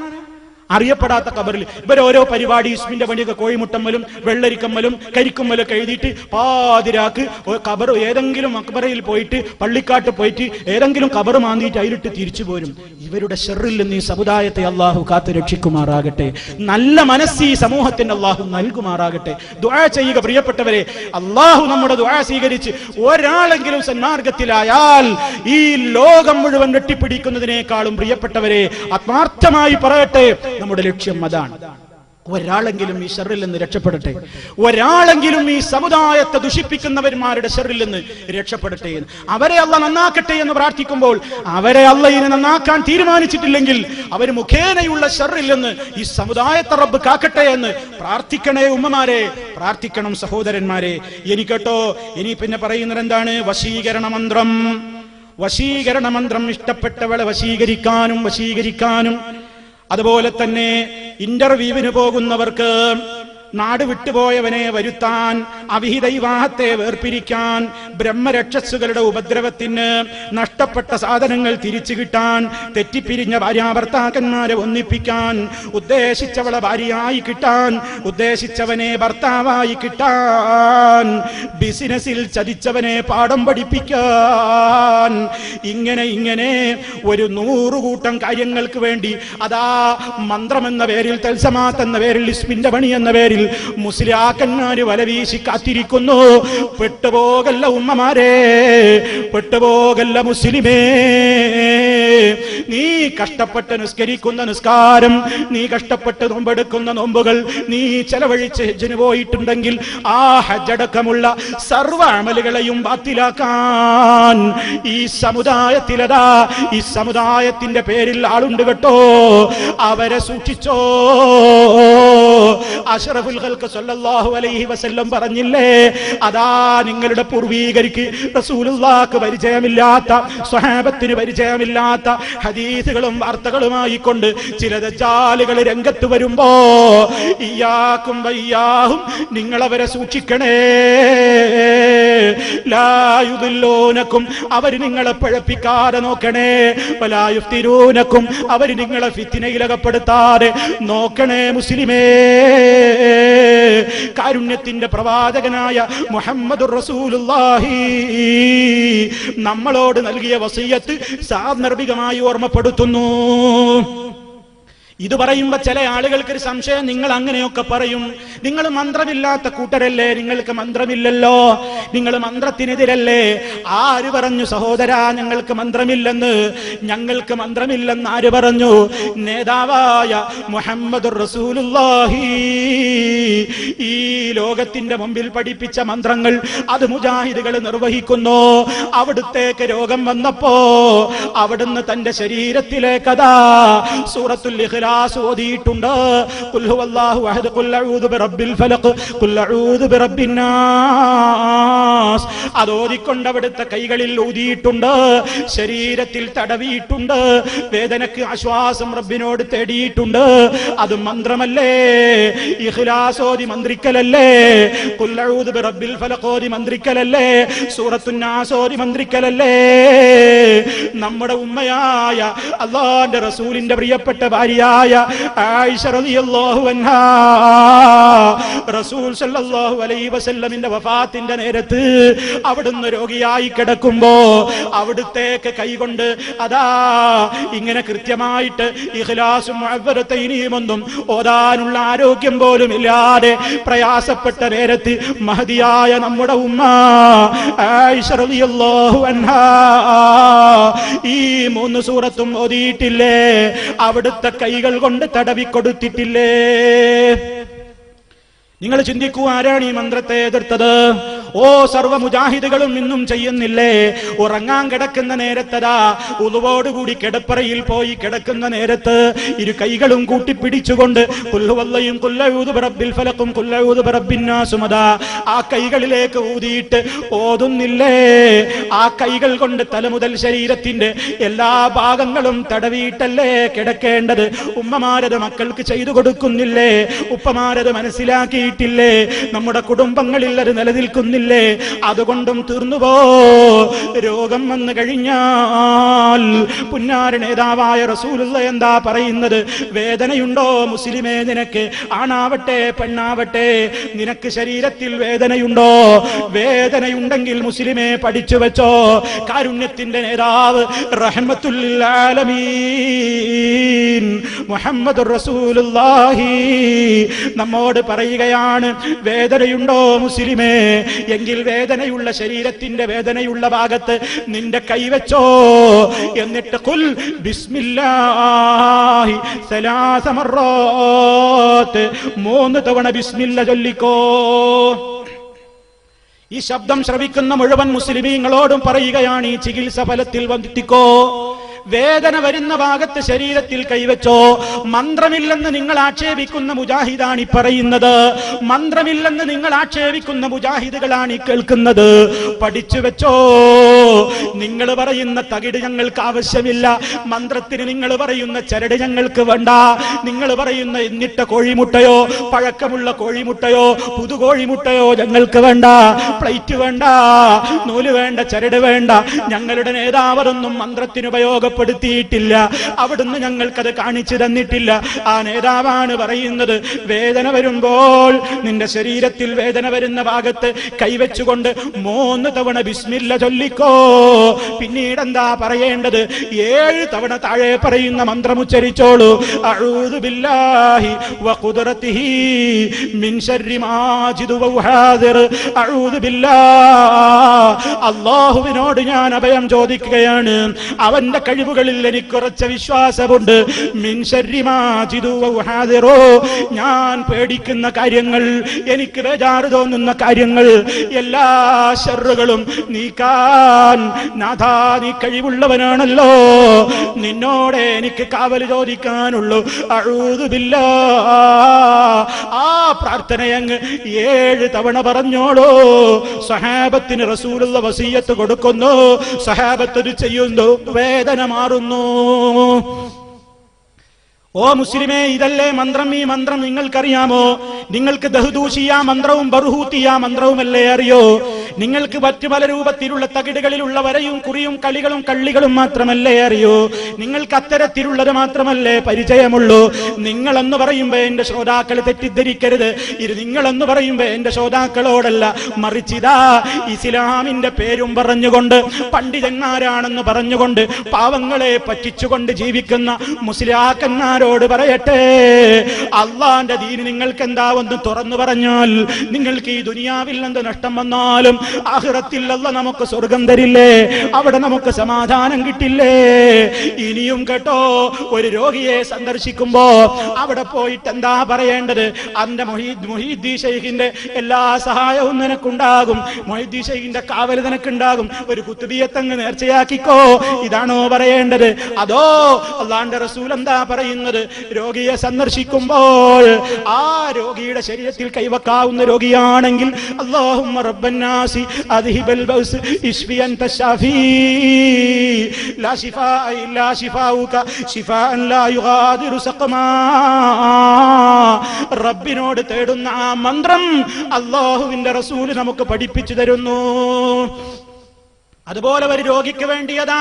അറിയപ്പെടാത്ത ഖബറിൽ ഇവരോരോ പരിപാടി ഇസ്മിന്റെ പണിയൊക്കെ കോഴിമുട്ടമ്മലും വെള്ളരിക്കമ്മലും കരിക്കുമ്മലൊക്കെ എഴുതിയിട്ട് പാതിരാക്ക് ഖബർ ഏതെങ്കിലും മക്ബറയിൽ പോയിട്ട് പള്ളിക്കാട്ട് പോയിട്ട് ഏതെങ്കിലും ഖബർ മാന്തിയിട്ട് അതിലിട്ട് തിരിച്ചു പോരും. ഇവരുടെ ഷർറിൽ നിന്ന് ഈ സമുദായത്തെ അള്ളാഹു കാത്തു രക്ഷിക്കുമാറാകട്ടെ. നല്ല മനസ്സ് ഈ സമൂഹത്തിന് അള്ളാഹു നൽകുമാറാകട്ടെ. ദുആ ചെയ്യുക പ്രിയപ്പെട്ടവരെ. അള്ളാഹു നമ്മുടെ ദുആ സ്വീകരിച്ച് ഒരാളെങ്കിലും സന്മാർഗത്തിലായാൽ ഈ ലോകം മുഴുവൻ വെട്ടിപ്പിടിക്കുന്നതിനേക്കാളും പ്രിയപ്പെട്ടവരെ ആത്മാർത്ഥമായി പറയട്ടെ, നമ്മുടെ ലക്ഷ്യം അതാണ്. ഒരാളെങ്കിലും ഈ ഷർറിൽ നിന്ന് രക്ഷപ്പെടട്ടെ, ഒരാളെങ്കിലും ഈ സമുദായത്തെ ദുഷിപ്പിക്കുന്നവന്മാരുടെ ഷർറിൽ നിന്ന് രക്ഷപ്പെടട്ടെ, അവരെ അള്ളാഹ് നന്നാക്കട്ടെ എന്ന് പ്രാർത്ഥിക്കുമ്പോൾ അവരെ അള്ളാഹ് ഇതിനെ നന്നാക്കാൻ തീരുമാനിച്ചിട്ടില്ലെങ്കിൽ അവർ മുഖേനയുള്ള ഷർറിൽ നിന്ന് ഈ സമുദായത്തെ റബ്ബ് കാക്കട്ടെ എന്ന് പ്രാർത്ഥിക്കണേ ഉമ്മമാരെ, പ്രാർത്ഥിക്കണം സഹോദരന്മാരെ. എനിക്കട്ടോ ഇനി പിന്നെ പറയുന്നത് എന്താണ്? വശീകരണ മന്ത്രം. വശീകരണ മന്ത്രം ഇഷ്ടപ്പെട്ടവളെ വശീകരിക്കാനും അതുപോലെ തന്നെ ഇന്റർവ്യൂവിന് പോകുന്നവർക്ക് നാട് വിട്ടുപോയവനെ വരുത്താൻ, അവിഹിത വിവാഹത്തെ വേർപിരിക്കാൻ, ബ്രഹ്മരക്ഷസുകളുടെ ഉപദ്രവത്തിന്, നഷ്ടപ്പെട്ട സാധനങ്ങൾ തിരിച്ചു കിട്ടാൻ, തെറ്റിപ്പിരിഞ്ഞ ഭാര്യാഭർത്താക്കന്മാരെ ഒന്നിപ്പിക്കാൻ, ഉദ്ദേശിച്ചവളെ ഭാര്യയായി കിട്ടാൻ, ഉദ്ദേശിച്ചവനെ ഭർത്താവായി കിട്ടാൻ, ബിസിനസിൽ ചതിച്ചവനെ പാഠം പഠിപ്പിക്കാൻ, ഇങ്ങനെ ഒരു 100 കൂട്ടം കാര്യങ്ങൾക്ക് വേണ്ടി അതാ മന്ത്രമെന്ന പേരിൽ, തൽസമാത്ത് എന്ന പേരിൽ, ഇസ്മിന്റെ പണി എന്ന പേരിൽ മുസ്ലിയാക്കന്മാര് വലവീശി കാത്തിരിക്കുന്നു. പെട്ടുപോകല്ല ഉമ്മമാരെ, പെട്ടുപോകല്ല മുസ്ലിമേ. നീ കഷ്ടപ്പെട്ട് നിസ്കരിക്കുന്ന നിസ്കാരം, നീ കഷ്ടപ്പെട്ട് നോമ്പെടുക്കുന്ന നോമ്പുകൾ, നീ ചെലവഴിച്ച് ഹജ്ജിന് പോയിട്ടുണ്ടെങ്കിൽ ആ ഹജ്ജടക്കമുള്ള സർവ്വ അമലുകളെയും ബാത്തിലാക്കാൻ ഈ സമുദായത്തിലതാ, ഈ സമുദായത്തിന്റെ പേരിൽ ആളുണ്ട് കേട്ടോ. അവരെ സൂക്ഷിച്ചോ. അഷ്റഫുൽ ഖൽഖ് സല്ലല്ലാഹു അലൈഹി വസല്ലം പറഞ്ഞില്ലേ, അതാ നിങ്ങളുടെ പൂർവീകർക്ക് റസൂലുള്ളാഹിക്ക് പരിചയമില്ലാത്ത, സ്വഹാബത്തിന് പരിചയമില്ലാത്ത ഹദീസുകളും വാർത്തകളുമായി കൊണ്ട് ചില ദജ്ജാലുകൾ രംഗത്ത് വരുമ്പോ ഇയ്യാക്കും വയ്യാഹും നിങ്ങളവരെ സൂക്ഷിക്കണേ. ലാ യുദില്ലൂനക്കും അവർ നിങ്ങളെ പഴപ്പിക്കാതെ നോക്കണേ. വലാ യുഫ്തിരൂനക്കും അവർ നിങ്ങളെ ഫിത്നയിലകപ്പെടുത്താതെ നോക്കണേ മുസ്ലിമേ. കാരുണ്യത്തിന്റെ പ്രവാചകനായ മുഹമ്മദുർ റസൂലുള്ളാഹി നമ്മളോട് നൽകിയ വസിയ്യത്ത് സാന്ദർഭികമായി ഓർമ്മപ്പെടുത്തുന്നു. ഇത് പറയുമ്പോ ചില ആളുകൾക്കൊരു സംശയം, നിങ്ങൾ അങ്ങനെയൊക്കെ പറയും, നിങ്ങൾ മന്ത്രമില്ലാത്ത കൂട്ടരല്ലേ, നിങ്ങൾക്ക് മന്ത്രമില്ലല്ലോ, നിങ്ങൾ മന്ത്രത്തിനെതിരല്ലേ. ആര് പറഞ്ഞു സഹോദരാ ഞങ്ങൾക്ക് മന്ത്രമില്ലെന്ന്? ഞങ്ങൾക്ക് മന്ത്രമില്ലെന്ന് ആര് പറഞ്ഞു? നേതാവായ മുഹമ്മദുർ റസൂലുള്ളാഹി ഈ ലോകത്തിന്റെ മുമ്പിൽ പഠിപ്പിച്ച മന്ത്രങ്ങൾ അത് മുജാഹിദുകൾ നിർവഹിക്കുന്നു. അവിടുത്തേക്ക് രോഗം വന്നപ്പോ അവിടുന്ന് തന്റെ ശരീരത്തിലേക്കതാ സൂറത്തുൽ ഇഖ്ലാസ് ഓതിയിട്ടുണ്ട്. ഖുൽ ഹുവല്ലാഹു അഹദ്, ഖുൽ അഊദു ബിറബ്ബിൽ ഫലഖ്, ഖുൽ അഊദു ബിറബ്ബിൻ നാസ്. അതോതിക്കൊണ്ട് അവിടുത്തെ കൈകളിൽ ഊതിയിട്ടുണ്ട്, ശരീരത്തിൽ തടവിയിട്ടുണ്ട്, വേദനയ്ക്ക് ആശ്വാസം റബ്ബിനോട് തേടിയിട്ടുണ്ട്. അത് മന്ത്രമല്ലേ? ഇഖ്ലാസ് ഓതി മന്ത്രിക്കലല്ലേ? ഖുൽ അഊദു ബിറബ്ബിൽ ഫലഖ് ഓതി മന്ത്രിക്കലല്ലേ? സൂറത്തുൻ നാസ് ഓതി മന്ത്രിക്കലല്ലേ? നമ്മുടെ ഉമ്മയായ അല്ലാഹുവിന്റെ റസൂലിന്റെ പ്രിയപ്പെട്ട ഭാര്യയായ ആയിഷ റളിയല്ലാഹു അൻഹാ റസൂൽ സല്ലല്ലാഹു അലൈഹി വസല്ലമിന്റെ വഫാത്തിന്റെ നേരത്ത് അവിടുന്ന് രോഗിയായി കിടക്കുമ്പോ അവിടുത്തേക്ക് കൈകൊണ്ട് അതാ ഇങ്ങനെ കൃത്യമായിട്ട് ഇഖ്ലാസും മുഅവ്വദതൈനിയുമൊന്നും ഓതാനുള്ള ആരോഗ്യം പോലും ഇല്ലാതെ പ്രയാസപ്പെട്ട നേരത്ത് മഹദിയായ നമ്മുടെ ഉമ്മ ആയിഷ റളിയല്ലാഹു അൻഹാ ഈ 3 സൂറത്തും ഓതിയിട്ടില്ലേ? അവിടുത്തെ കൈകൾ കൊണ്ട് തടവി കൊടുത്തിട്ടില്ലേ? നിങ്ങൾ ചിന്തിക്കൂ, ആരാണ് ഈ മന്ത്രത്തെ എതിർത്തത്? ഓ സർവ്വ മുജാഹിദുകളും ഇന്നും ചെയ്യുന്നില്ലേ? ഉറങ്ങാൻ കിടക്കുന്ന നേരത്തതാ ഉളുവോടുകൂടി കിടപ്പറയിൽ പോയി കിടക്കുന്ന നേരത്ത് ഇരു കൈകളും കൂട്ടിപ്പിടിച്ചുകൊണ്ട് ഖുൽ ഹുവല്ലയും ഖുൽ അഊദു ബിറബ്ബിൽ ഫലഖും ഖുൽ അഊദു ബിറബ്ബിൻ നാസും ആ കൈകളിലേക്ക് ഊതിയിട്ട് ഓതുന്നില്ലേ? ആ കൈകൾ കൊണ്ട് തല മുതൽ ശരീരത്തിന്റെ എല്ലാ ഭാഗങ്ങളും തടവിയിട്ടല്ലേ കിടക്കേണ്ടത്? ഉമ്മമാരത് മക്കൾക്ക് ചെയ്തു കൊടുക്കുന്നില്ലേ? ഉപ്പമാരത് മനസ്സിലാക്കി ഇല്ലാതാക്കിയിട്ടില്ലേ? നമ്മുടെ കുടുംബങ്ങളിൽ അത് നിലനിൽക്കുന്നില്ലേ? അതുകൊണ്ടും തീർന്നുപോ. രോഗം വന്നു കഴിഞ്ഞാൽ പുന്നാര നേതാവായ റസൂലുള്ള എന്താ പറയുന്നത്? വേദനയുണ്ടോ മുസ്ലിമേ നിനക്ക്? ആണാവട്ടെ പെണ്ണാവട്ടെ, നിനക്ക് ശരീരത്തിൽ വേദനയുണ്ടോ? വേദനയുണ്ടെങ്കിൽ മുസ്ലിമേ പഠിച്ചു വെച്ചോ. കാരുണ്യത്തിന്റെ നേതാവ് റഹ്മത്തുൽ ലിൽ ആലമീൻ മുഹമ്മദുർ റസൂലുള്ളാഹി നമ്മോട് പറയുകയാണ്, വേദനയുണ്ടോ മുസ്ലിമേ? എങ്കിൽ വേദനയുള്ള ശരീരത്തിന്റെ വേദനയുള്ള ഭാഗത്ത് നിന്റെ കൈവച്ചോ. എന്നിട്ട് ഖുൽ ബിസ്മില്ലാഹി സലാസ മർറാത്ത്, 3 തവണ ബിസ്മില്ല ചൊല്ലിക്കോ. ഈ ശബ്ദം ശ്രവിക്കുന്ന മുഴുവൻ മുസ്ലിമീങ്ങളോടും പറയുകയാണ്, ഈ ചികിത്സ ഫലത്തിൽ വന്നിട്ടിക്കോ. വേദന വരുന്ന ഭാഗത്ത് ശരീരത്തിൽ കൈവച്ചോ. മന്ത്രമില്ലെന്ന് നിങ്ങൾ ആക്ഷേപിക്കുന്ന മുജാഹിദാണ് ഈ പറയുന്നത്. മന്ത്രമില്ലെന്ന് നിങ്ങൾ ആക്ഷേപിക്കുന്ന മുജാഹിദുകളാണ് ഈ കേൾക്കുന്നത്. പഠിച്ചു വെച്ചോ. നിങ്ങൾ പറയുന്ന തകിട് ഞങ്ങൾക്ക് ആവശ്യമില്ല. മന്ത്രത്തിന് നിങ്ങൾ പറയുന്ന ചരട് ഞങ്ങൾക്ക് വേണ്ട. നിങ്ങൾ പറയുന്ന എന്നിട്ട കോഴിമുട്ടയോ പഴക്കമുള്ള കോഴിമുട്ടയോ പുതുകോഴിമുട്ടയോ ഞങ്ങൾക്ക് വേണ്ട. പ്ലേറ്റ് വേണ്ട, നൂല് വേണ്ട, ചരട് വേണ്ട. ഞങ്ങളുടെ നേതാവതൊന്നും മന്ത്രത്തിന് ഉപയോഗപ്പെടുത്തിയിട്ടില്ല. അവിടുന്ന് ഞങ്ങൾക്കത് കാണിച്ചു തന്നിട്ടില്ല. ആ നേതാവാണ് പറയുന്നത്, വേദന വരുമ്പോൾ നിന്റെ ശരീരത്തിൽ വേദന വരുന്ന ഭാഗത്ത് കൈവച്ചുകൊണ്ട് 3 തവണ ബിസ്മില്ല ചൊല്ലിക്കോ. പിന്നീട് എന്താ പറയേണ്ടത്? 7 തവണ താഴെ പറയുന്ന മന്ത്രം ഉച്ചരിച്ചോളൂ. അഊദു ബില്ലാഹി വഖുദ്റതിഹി മിൻ ശർരി മാ ജിദു വഹാദിർ. അഊദു ബില്ലാഹ്, അല്ലാഹുവിനോട് ഞാൻ അഭയം ചോദിക്കുകയാണ്. അവന്റെ കഴിവുകളിൽ എനിക്ക് കുറച്ച് വിശ്വാസമുണ്ട്. മിൻ ശർരി മാ ജിദു വഹാദിർ, ഞാൻ പേടിക്കുന്ന കാര്യങ്ങൾ, എനിക്ക് ബേജാറ് തോന്നുന്ന കാര്യങ്ങൾ, എല്ലാ ശർറുകളും നീക്കാൻ നാഥാ നീ കഴിവുള്ളവനാണല്ലോ. നിന്നോട് എനിക്ക് കാവൽ ചോദിക്കാനുള്ളൂ. അഊദു ബില്ലാഹ്. ആ പ്രാർത്ഥനയങ്ങ് 7 തവണ പറഞ്ഞോളൂ. സഹാബത്തിന് റസൂലുള്ള വസിയ്യത്ത് കൊടുക്കുന്നു. സഹാബത്ത് ഇത് ചെയ്യുന്നു, വേദന മാറുന്നു. ഓ മുസ്ലിമേ, ഇതല്ലേ മന്ത്രം? ഈ മന്ത്രം നിങ്ങൾക്കറിയാമോ? നിങ്ങൾക്ക് ദഹ്ദൂഷിയ മന്ത്രവും ബർഹൂത്തിയ മന്ത്രവുമല്ലേ അറിയോ? നിങ്ങൾക്ക് മറ്റു പല രൂപത്തിലുള്ള തകിടുകളിലുള്ള വരയും കുറിയും കളികളും കള്ളികളും മാത്രമല്ലേ അറിയോ? നിങ്ങൾക്ക് അത്തരത്തിലുള്ളത് മാത്രമല്ലേ പരിചയമുള്ളൂ? നിങ്ങളെന്ന് പറയുമ്പോ എന്റെ ശ്രോതാക്കൾ തെറ്റിദ്ധരിക്കരുത്. ഇത് നിങ്ങളെന്ന് പറയുമ്പോ എന്റെ ശ്രോതാക്കളോടല്ല, മറിച്ചിതാ ഇസ്ലാമിന്റെ പേരും പറഞ്ഞുകൊണ്ട് പണ്ഡിതന്മാരാണെന്ന് പറഞ്ഞുകൊണ്ട് പാവങ്ങളെ പറ്റിച്ചുകൊണ്ട് ജീവിക്കുന്ന മുസ്ലിയാക്കന്മാർ ോട് പറയട്ടെ, അള്ളാന്റെ ദീന് നിങ്ങൾക്ക് എന്താവെന്ന് തുറന്നു പറഞ്ഞാൽ, നിങ്ങൾക്ക് ഈ ദുനിയാവിൽ എന്ത് നഷ്ടം വന്നാലും ആഖിറത്തിൽ അല്ലാഹ് നമുക്ക് സ്വർഗം തരില്ലേ? അവിടെ നമുക്ക് സമാധാനം കിട്ടില്ലേ? ഇനിയും കേട്ടോ, ഒരു രോഗിയെ സന്ദർശിക്കുമ്പോ അവിടെ പോയിട്ട് എന്താ പറയേണ്ടത്? അന്റെ മുഹീദ്ദീൻ ശൈഖിന്റെ എല്ലാ സഹായവും നിനക്കുണ്ടാകും, മുഹീദ്ദീൻ ശൈഖിന്റെ കാവൽ നിനക്കുണ്ടാകും, ഒരു കുത്തുബിയത്തങ്ങ് നേർച്ചയാക്കിക്കോ, ഇതാണോ പറയേണ്ടത്? അതോ അള്ളാന്റെ റസൂൽ എന്താ പറയുന്നത്? രോഗിയെ സന്ദർശിക്കുമ്പോൾ ആ രോഗിയുടെ ശരീരത്തിൽ കൈവക്കാവുന്ന രോഗിയാണെങ്കിൽ അല്ലാഹുമ്മ റബ്ബന്നാസി അദ്ഹിബൽ ബൗസ് ഇശ്ഫി അൻത ശാഫി ലാ ശിഫാഅ ഇല്ലാ ശിഫാഉക ശിഫാഅൻ ലാ യുഗാദിറു സഖമാ. റബ്ബിനോട് തേടുന്ന ആ മന്ത്രം അല്ലാഹുവിന്റെ റസൂൽ നമുക്ക് പഠിപ്പിച്ചു തരുന്നു. അതുപോലെ ഒരു രോഗിക്ക് വേണ്ടിയതാ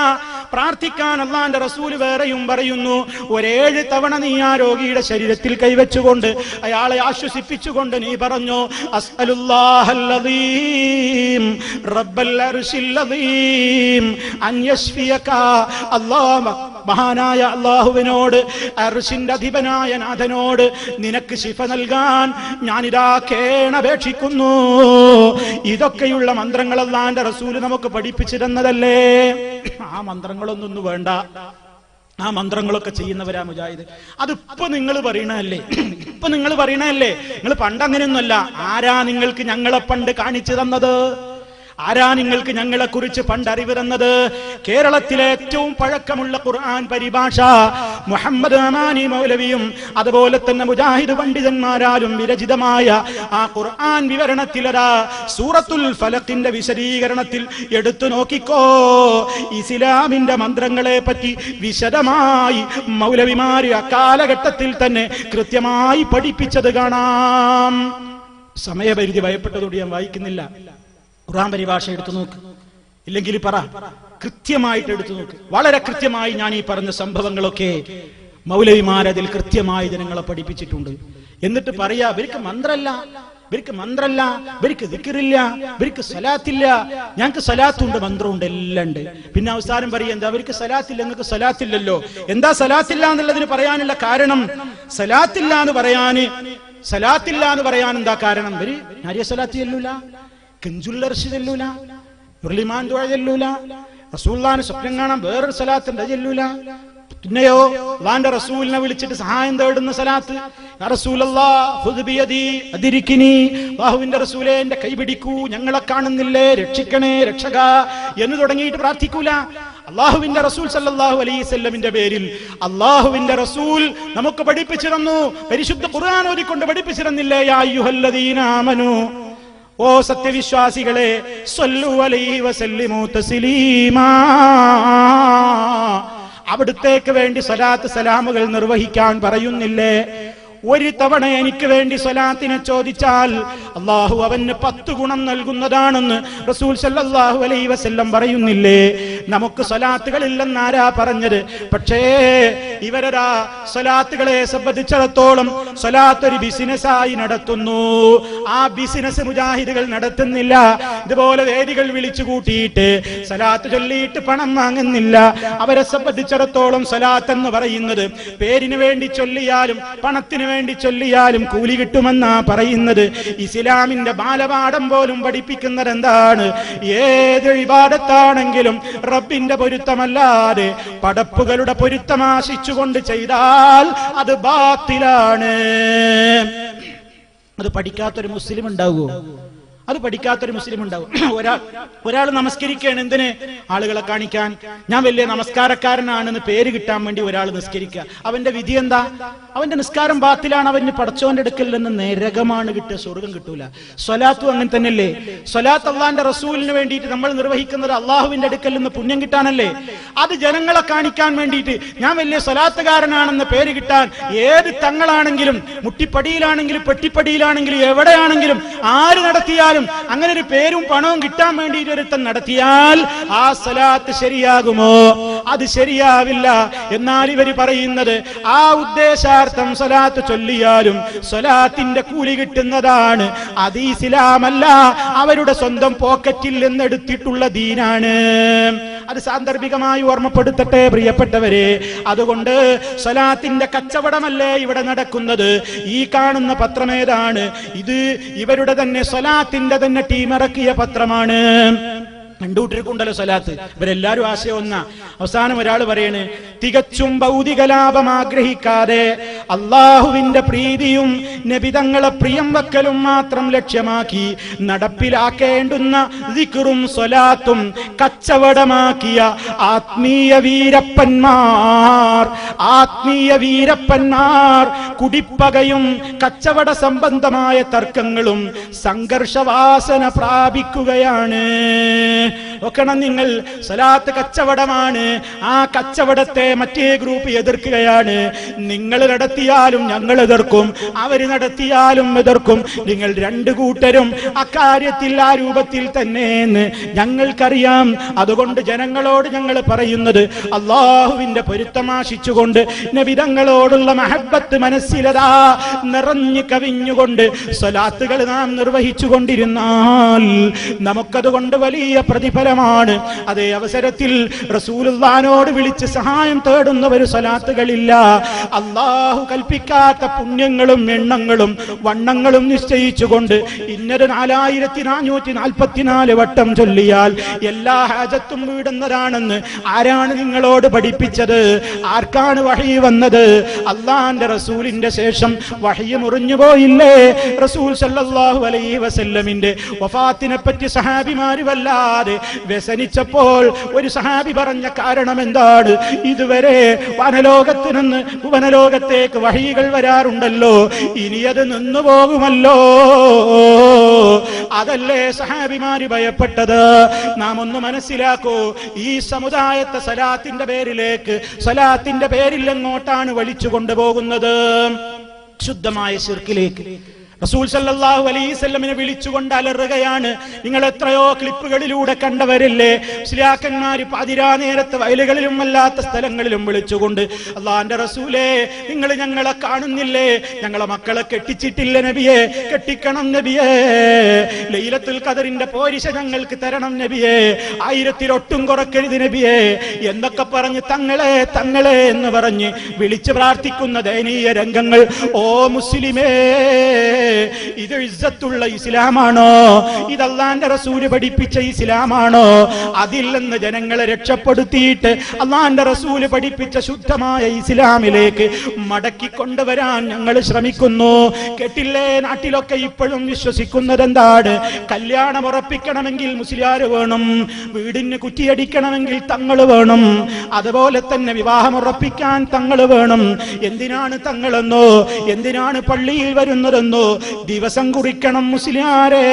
പ്രാർത്ഥിക്കാൻ അള്ളാന്റെ റസൂൽ വേറെയും പറയുന്നു. 7 തവണ നീ ആ രോഗിയുടെ ശരീരത്തിൽ കൈവച്ചുകൊണ്ട് അയാളെ ആശ്വസിപ്പിച്ചുകൊണ്ട് നീ പറഞ്ഞു, അസ്അലുല്ലാഹൽ അദീം റബ്ബൽ അർശിൽ അദീം അൻ യശ്ഫിയക. അല്ലാഹ്, മഹാനായ അല്ലാഹുവിനോട്, അർശിന്റെ അധിപനായ നാഥനോട് നിനക്ക് ശിഫ നൽകാൻ ഞാനിതാ കേണപേക്ഷിക്കുന്നു. ഇതൊക്കെയുള്ള മന്ത്രങ്ങൾ അല്ലാഹുവിന്റെ റസൂൽ നമുക്ക് പഠിപ്പിച്ചു തന്നതല്ലേ? ആ മന്ത്രങ്ങളൊന്നും വേണ്ട. ആ മന്ത്രങ്ങളൊക്കെ ചെയ്യുന്നവരാ മുജാഹിദ്. അതിപ്പോ നിങ്ങൾ പറയണല്ലേ? ഇപ്പൊ നിങ്ങൾ പറയണല്ലേ? നിങ്ങൾ പണ്ട് അങ്ങനെയൊന്നുമല്ല. ആരാ നിങ്ങൾക്ക് ഞങ്ങളെ പണ്ട് കാണിച്ചു തന്നത്? ആരാ നിങ്ങൾക്ക് ഞങ്ങളെ കുറിച്ച് പണ്ടറിവ് തന്നത്? കേരളത്തിലെ ഏറ്റവും പഴക്കമുള്ള ഖുർആൻ പരിഭാഷ മുഹമ്മദ് അമാനി മൗലവിയും അതുപോലെ തന്നെ മുജാഹിദ് പണ്ഡിതന്മാരാലും വിരചിതമായ ആ ഖുർആൻ വിവരണത്തിലതാ സൂറത്തുൽ ഫലഖിന്റെ വിശദീകരണത്തിൽ എടുത്തു നോക്കിക്കോ. ഇസ്ലാമിന്റെ മന്ത്രങ്ങളെ പറ്റി വിശദമായി മൗലവിമാര് അക്കാലഘട്ടത്തിൽ തന്നെ കൃത്യമായി പഠിപ്പിച്ചത് കാണാം. സമയപരിധി ഭയപ്പെട്ടതോട് ഞാൻ വായിക്കുന്നില്ല. ഖുർആൻ പരിഭാഷ എടുത്തു നോക്ക്, ഇല്ലെങ്കിൽ പറ, കൃത്യമായിട്ട് എടുത്തു നോക്ക്. വളരെ കൃത്യമായി ഞാൻ ഈ പറഞ്ഞ സംഭവങ്ങളൊക്കെ മൗലവിമാരതിൽ കൃത്യമായി ജനങ്ങളെ പഠിപ്പിച്ചിട്ടുണ്ട്. എന്നിട്ട് പറയാ, ഇവർക്ക് മന്ത്രല്ല, ഇവർക്ക് ദിക്റില്ല, ഇവർക്ക് സലാത്തില്ല. ഞങ്ങൾക്ക് സലാത്തുണ്ട്, മന്ത്രമുണ്ട്, എല്ലാം ഉണ്ട്. പിന്നെ അവസാനം പറയാ, എന്താ അവർക്ക് സലാത്തില്ല, നിങ്ങൾക്ക് സലാത്തില്ലല്ലോ. എന്താ സലാത്തില്ല എന്നുള്ളതിന് പറയാനുള്ള കാരണം? സലാത്തില്ല എന്ന് പറയാൻ എന്താ കാരണം? ഇവര് നാരിയ സലാത്ത് ചെല്ലൂല, കെഞ്ചുല്ലർഷി ചെല്ലൂല, ഉർലിമാൻ ദുആ ചെല്ലൂല, റസൂലുള്ളാഹിനെ സ്വപ്നം കാണാൻ വേറൊരു സലാത്തുണ്ട്, ചെല്ലൂല. പിന്നെയോ അല്ലാഹുവിന്റെ റസൂലിനെ വിളിച്ചിട്ട് സഹായം തേടുന്ന സലാത്ത്, യാ റസൂലല്ലാഹ് ഖുദ് ബിയദി അദ്രികിനി, അല്ലാഹുവിന്റെ റസൂലേ എന്റെ കൈ പിടിക്കൂ, ഞങ്ങളെ കാണുന്നില്ലേ, രക്ഷിക്കണേ രക്ഷക എന്ന് തുടങ്ങിയിട്ട് പ്രാർത്ഥിക്കൂല. അല്ലാഹുവിന്റെ റസൂൽ സല്ലല്ലാഹു അലൈഹി വസല്ലമിന്റെ പേരിൽ അല്ലാഹുവിന്റെ റസൂൽ നമുക്ക് പഠിപ്പിച്ചു തന്നു, പരിശുദ്ധ ഖുർആൻ ഓതിക്കൊണ്ട് പഠിപ്പിച്ചു തന്നില്ലേ, യാ അയ്യുഹല്ലദീന ആമനൂ, ഓ സത്യവിശ്വാസികളെ, സ്വല്ലു അലൈഹി വസല്ലിമു തസ്ലീമാ, അവിടുത്തേക്ക് വേണ്ടി സ്വലാത്ത് സലാമുകൾ നിർവഹിക്കാൻ പറയുന്നില്ലേ? ഒരു തവണ എനിക്ക് വേണ്ടി സ്വലാത്തിനെ ചോദിച്ചാൽ അള്ളാഹു അവന് 10 ഗുണം നൽകുന്നതാണെന്ന് റസൂൽ സല്ലല്ലാഹു അലൈഹി വസല്ലം പറയുന്നില്ലേ? നമുക്ക് സ്വലാത്തുകളില്ലെന്ന് ആരാ പറഞ്ഞത്? പക്ഷേ ഇവരാ സ്വലാത്തുകളെ സംബന്ധിച്ചിടത്തോളം സ്വലാത്ത് ഒരു ബിസിനസ്സായി നടത്തുന്നു. ആ ബിസിനസ് മുജാഹിദുകൾ നടത്തുന്നില്ല. ഇതുപോലെ വേദികൾ വിളിച്ചു കൂട്ടിയിട്ട് സ്വലാത്ത് ചൊല്ലിയിട്ട് പണം വാങ്ങുന്നില്ല. അവരെ സംബന്ധിച്ചിടത്തോളം സ്വലാത്ത് എന്ന് പറയുന്നത് പേരിന് വേണ്ടി ചൊല്ലിയാലും പണത്തിന് വേണ്ടി ചൊല്ലിയാലും കൂലി കിട്ടുമെന്നാ പറയുന്നത്. ഇസ്ലാമിന്റെ ബാലപാഠം പോലും പഠിപ്പിക്കുന്നത് എന്താണ്? ഏത് ഇബാദത്താണെങ്കിലും റബ്ബിന്റെ പൊരുത്തമല്ലാതെ പടപ്പുകളുടെ പൊരുത്തം ആശിച്ചുകൊണ്ട് ചെയ്താൽ അത് ബാത്തിലാണ്. അത് പഠിക്കാത്തൊരു മുസ്ലിം ഉണ്ടാവുമോ? അത് പഠിക്കാത്തൊരു മുസ്ലിം ഉണ്ടാവും. ഒരാൾ നമസ്കരിക്കുകയാണ്, എന്തിന്? ആളുകളെ കാണിക്കാൻ, ഞാൻ വലിയ നമസ്കാരക്കാരനാണെന്ന് പേര് കിട്ടാൻ വേണ്ടി ഒരാൾ നിസ്കരിക്കുക. അവന്റെ വിധി എന്താ? അവന്റെ നിസ്കാരം ബാത്തിലാണ്. അവന് പടച്ചോന്റെ അടുക്കൽ നിന്ന് നരകമാണ് കിട്ടുക, സ്വർഗം കിട്ടൂല. സ്വലാത്തും അങ്ങനെ തന്നെയല്ലേ? സ്വലാത്ത് അള്ളാന്റെ റസൂലിന് വേണ്ടിയിട്ട് നമ്മൾ നിർവഹിക്കുന്നത് അള്ളാഹുവിന്റെ അടുക്കൽ നിന്ന് പുണ്യം കിട്ടാനല്ലേ? അത് ജനങ്ങളെ കാണിക്കാൻ വേണ്ടിയിട്ട് ഞാൻ വലിയ സ്വലാത്തുകാരനാണെന്ന് പേര് കിട്ടാൻ ഏത് തങ്ങളാണെങ്കിലും, മുട്ടിപ്പടിയിലാണെങ്കിലും പെട്ടിപ്പടിയിലാണെങ്കിലും എവിടെയാണെങ്കിലും ആര് നടത്തിയാലും അങ്ങനെ ഒരു പേരും പണവും കിട്ടാൻ വേണ്ടിയിട്ട് ഒരുത്തൻ നടത്തിയാൽ ആ സ്വലാത്ത് ശരിയാകുമോ? അത് ശരിയാവില്ല. എന്നാൽ ഇവര് പറയുന്നത് ആ ഉദ്ദേശാർത്ഥം സ്വലാത്ത് ചൊല്ലിയാലും സ്വലാത്തിന്റെ കൂലി കിട്ടുന്നതാണ്. അത് ഇസ്ലാമല്ല, അവരുടെ സ്വന്തം പോക്കറ്റിൽ നിന്നെടുത്തിട്ടുള്ള ദീനാണ്. അത് സാന്ദർഭികമായി ഓർമ്മപ്പെടുത്തട്ടെ പ്രിയപ്പെട്ടവരെ. അതുകൊണ്ട് സ്വലാത്തിന്റെ കച്ചവടമല്ലേ ഇവിടെ നടക്കുന്നത്. ഈ കാണുന്ന പത്രമേതാണ്? ഇത് ഇവരുടെ തന്നെ സ്വലാത്തിന്റെ തന്നെ ടീമിറക്കിയ പത്രമാണ്. കണ്ടുകൂട്ടിരിക്കുണ്ടല്ലോ സ്വലാത്ത്. ഇവരെല്ലാരും ആശയം ഒന്നാ. അവസാനം ഒരാൾ പറയണ്, തികച്ചും ഭൗതിക ലാഭം ആഗ്രഹിക്കാതെ അള്ളാഹുവിന്റെ പ്രീതിയും നബിതങ്ങളെ പ്രിയം വെക്കലും മാത്രം ലക്ഷ്യമാക്കി നടപ്പിലാക്കേണ്ടുന്ന ദിക്റും സ്വലാത്തും കച്ചവടമാക്കിയ ആത്മീയ വീരപ്പന്മാർ കുടിപ്പകയും കച്ചവട സംബന്ധമായ തർക്കങ്ങളും സംഘർഷവാസന പ്രാപിക്കുകയാണ്. നോക്കണം നിങ്ങൾ, സ്വലാത്ത് കച്ചവടമാണ്. ആ കച്ചവടത്തെ മറ്റേ ഗ്രൂപ്പ് എതിർക്കുകയാണ്. നിങ്ങൾ നടത്തിയാലും ഞങ്ങൾ എതിർക്കും, അവര് നടത്തിയാലും എതിർക്കും. നിങ്ങൾ രണ്ടു കൂട്ടരും അക്കാര്യത്തിൽ ആ രൂപത്തിൽ തന്നെ എന്ന് ഞങ്ങൾക്കറിയാം. അതുകൊണ്ട് ജനങ്ങളോട് ഞങ്ങൾ പറയുന്നത്, അള്ളാഹുവിന്റെ പൊരുത്തമാശിച്ചുകൊണ്ട് നബിതങ്ങളോടുള്ള മഹബത്ത് മനസ്സിലതാ നിറഞ്ഞു കവിഞ്ഞുകൊണ്ട് സ്വലാത്തുകൾ നാം നിർവഹിച്ചു കൊണ്ടിരുന്നാൽ നമുക്കതുകൊണ്ട് വലിയ പ്രതിഫലമാണ്. അതേ അവസരത്തിൽ റസൂലുള്ളാഹിനോട് വിളിച്ച് സഹായം തേടുന്നവർ സ്വലാത്തുകളില്ല. അള്ളാഹു കൽപ്പിക്കാത്ത പുണ്യങ്ങളും എണ്ണങ്ങളും വണ്ണങ്ങളും നിശ്ചയിച്ചുകൊണ്ട് ഇന്നത് 4444 വട്ടം ചൊല്ലിയാൽ എല്ലാ ഹാജത്തും വീടുന്നതാണെന്ന് ആരാണ് നിങ്ങളോട് പഠിപ്പിച്ചത്? ആർക്കാണ് വഹി വന്നത്? അള്ളാന്റെ റസൂലിന്റെ ശേഷം വഹി മുറിഞ്ഞു പോയില്ലേ? റസൂൽ സല്ലല്ലാഹു അലൈഹി വസല്ലമിന്റെ വഫാത്തിനെ പറ്റി സഹാബിമാര് വല്ലാതെ വ്യസനിച്ചപ്പോൾ ഒരു സഹാബി പറഞ്ഞ കാരണം എന്താണ്? ഇതുവരെ വനലോകത്ത് നിന്ന് വനലോകത്തേക്ക് വഹികൾ വരാറുണ്ടല്ലോ, ഇനി അത് നിന്നു പോകുമല്ലോ. അതല്ലേ സഹാബിമാര് ഭയപ്പെട്ടത്? നാം ഒന്ന് മനസ്സിലാക്കൂ. ഈ സമുദായത്തെ സലാത്തിന്റെ പേരിലേക്ക്, സലാത്തിന്റെ പേരിൽ എങ്ങോട്ടാണ് വലിച്ചു കൊണ്ടുപോകുന്നത്? ശുദ്ധമായ ശിർക്കിലേക്ക്. റസൂൽ സല്ലല്ലാഹു അലൈഹി വസല്ലമിനെ വിളിച്ചുകൊണ്ട് അലറുകയാണ്. നിങ്ങൾ എത്രയോ ക്ലിപ്പുകളിലൂടെ കണ്ടവരല്ലേ, മുസ്ലിയാക്കന്മാര് പാതിരാ നേരത്തെ വയലുകളിലും അല്ലാത്ത സ്ഥലങ്ങളിലും വിളിച്ചുകൊണ്ട്, അള്ളാന്റെ റസൂലേ നിങ്ങൾ ഞങ്ങളെ കാണുന്നില്ലേ, ഞങ്ങളെ മക്കളെ കെട്ടിച്ചിട്ടില്ല നബിയെ, കെട്ടിക്കണം നബിയെ, ലൈലത്തുൽ ഖദറിന്റെ പോരിശ ഞങ്ങൾക്ക് തരണം നബിയെ, 1000 ഒട്ടും കുറക്കരുത് നബിയെ എന്നൊക്കെ പറഞ്ഞ് തങ്ങളെ തങ്ങളെ എന്ന് പറഞ്ഞ് വിളിച്ചു പ്രാർത്ഥിക്കുന്ന ദയനീയ രംഗങ്ങൾ. ഓ മുസ്ലിമേ, ഇത് ഇസ്സത്തുള്ള ഇസ്ലാമാണോ? ഇത് അല്ലാഹുവിന്റെ റസൂൽ പഠിപ്പിച്ച ഇസ്ലാമാണോ? അതിൽ നിന്ന് ജനങ്ങളെ രക്ഷപ്പെടുത്തിയിട്ട് അല്ലാഹുവിന്റെ റസൂൽ പഠിപ്പിച്ച ശുദ്ധമായ ഇസ്ലാമിലേക്ക് മടക്കി കൊണ്ടുവരാൻ ഞങ്ങൾ ശ്രമിക്കുന്നു. കേട്ടില്ലേ, നാട്ടിലൊക്കെ ഇപ്പോഴും വിശ്വസിക്കുന്നത് എന്താണ്? കല്യാണം ഉറപ്പിക്കണമെങ്കിൽ മുസ്ലിയാർ വേണം, വീടിന് കുറ്റിയടിക്കണമെങ്കിൽ തങ്ങൾ വേണം, അതുപോലെ തന്നെ വിവാഹം ഉറപ്പിക്കാൻ തങ്ങൾ വേണം. എന്തിനാണ് തങ്ങളെന്നോ, എന്തിനാണ് പള്ളിയിൽ വരുന്നതെന്നോ ദിവസം കുറിക്കണം മുസ്ലിയാരെ.